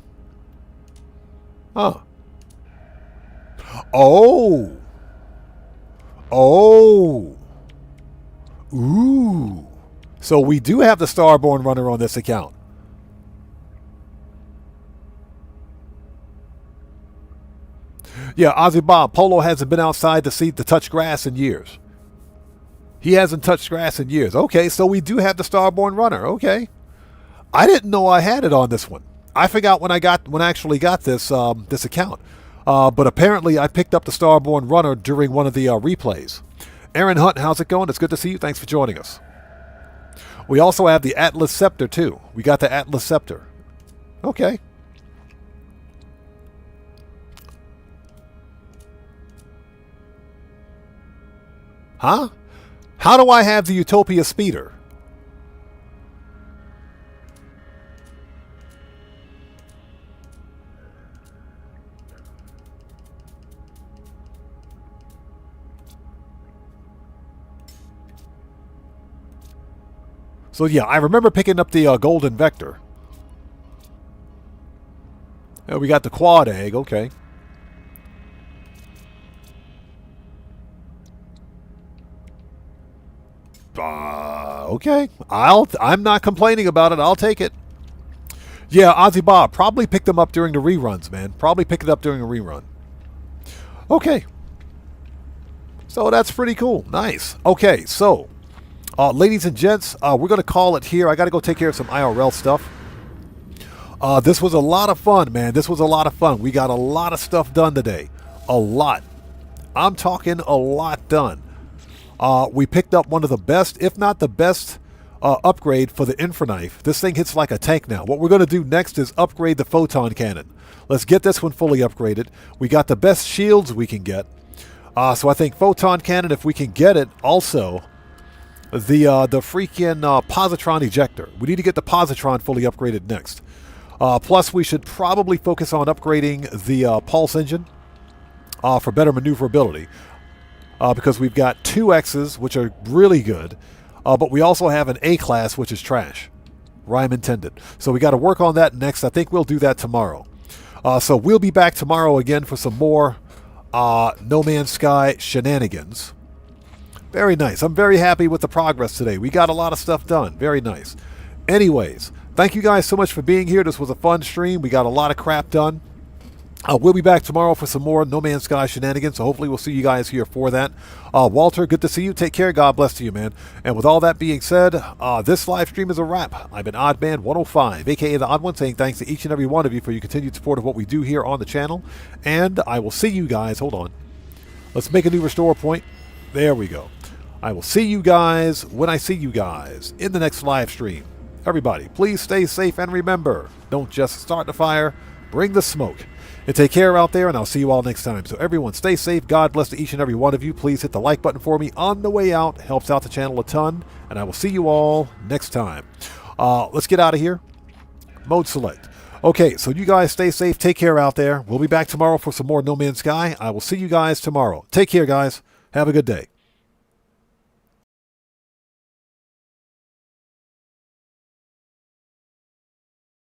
Huh. Oh. Oh. Ooh. So we do have the Starborn Runner on this account. Yeah, Ozzy Bob, Polo hasn't been outside to touch grass in years. He hasn't touched grass in years. Okay, so we do have the Starborn Runner. Okay. I didn't know I had it on this one. I forgot when I actually got this this account. But apparently I picked up the Starborn Runner during one of the replays. Aaron Hunt, how's it going? It's good to see you. Thanks for joining us. We also have the Atlas Scepter too. We got the Atlas Scepter. Okay. Huh? How do I have the Utopia Speeder? So yeah, I remember picking up the Golden Vector. We got the Quad Egg, okay. Okay. I'm not complaining about it. I'll take it. Yeah, Ozzy Bob, probably picked them up during the reruns, man. Probably picked it up during a rerun. Okay. So that's pretty cool. Nice. Okay, so ladies and gents, we're going to call it here. I got to go take care of some IRL stuff. This was a lot of fun, man. This was a lot of fun. We got a lot of stuff done today. A lot. I'm talking a lot done. We picked up one of the best, if not the best, upgrade for the Infraknife. This thing hits like a tank now. What we're going to do next is upgrade the Photon Cannon. Let's get this one fully upgraded. We got the best shields we can get. So I think Photon Cannon, if we can get it, also the freaking Positron Ejector. We need to get the Positron fully upgraded next. Plus, we should probably focus on upgrading the Pulse Engine for better maneuverability. Because we've got 2Xs, which are really good, but we also have an A-class, which is trash. Rhyme intended. So we got to work on that next. I think we'll do that tomorrow. So we'll be back tomorrow again for some more No Man's Sky shenanigans. Very nice. I'm very happy with the progress today. We got a lot of stuff done. Very nice. Anyways, thank you guys so much for being here. This was a fun stream. We got a lot of crap done. We'll be back tomorrow for some more No Man's Sky shenanigans, so hopefully we'll see you guys here for that. Walter, good to see you. Take care. God bless to you, man. And with all that being said, this live stream is a wrap. I've been Oddman105, a.k.a. The Odd One, saying thanks to each and every one of you for your continued support of what we do here on the channel. And I will see you guys. Hold on. Let's make a new restore point. There we go. I will see you guys when I see you guys in the next live stream. Everybody, please stay safe and remember, don't just start the fire, bring the smoke. And take care out there, and I'll see you all next time. So everyone, stay safe. God bless to each and every one of you. Please hit the like button for me on the way out. Helps out the channel a ton. And I will see you all next time. Let's get out of here. Mode select. Okay, so you guys stay safe. Take care out there. We'll be back tomorrow for some more No Man's Sky. I will see you guys tomorrow. Take care, guys. Have a good day.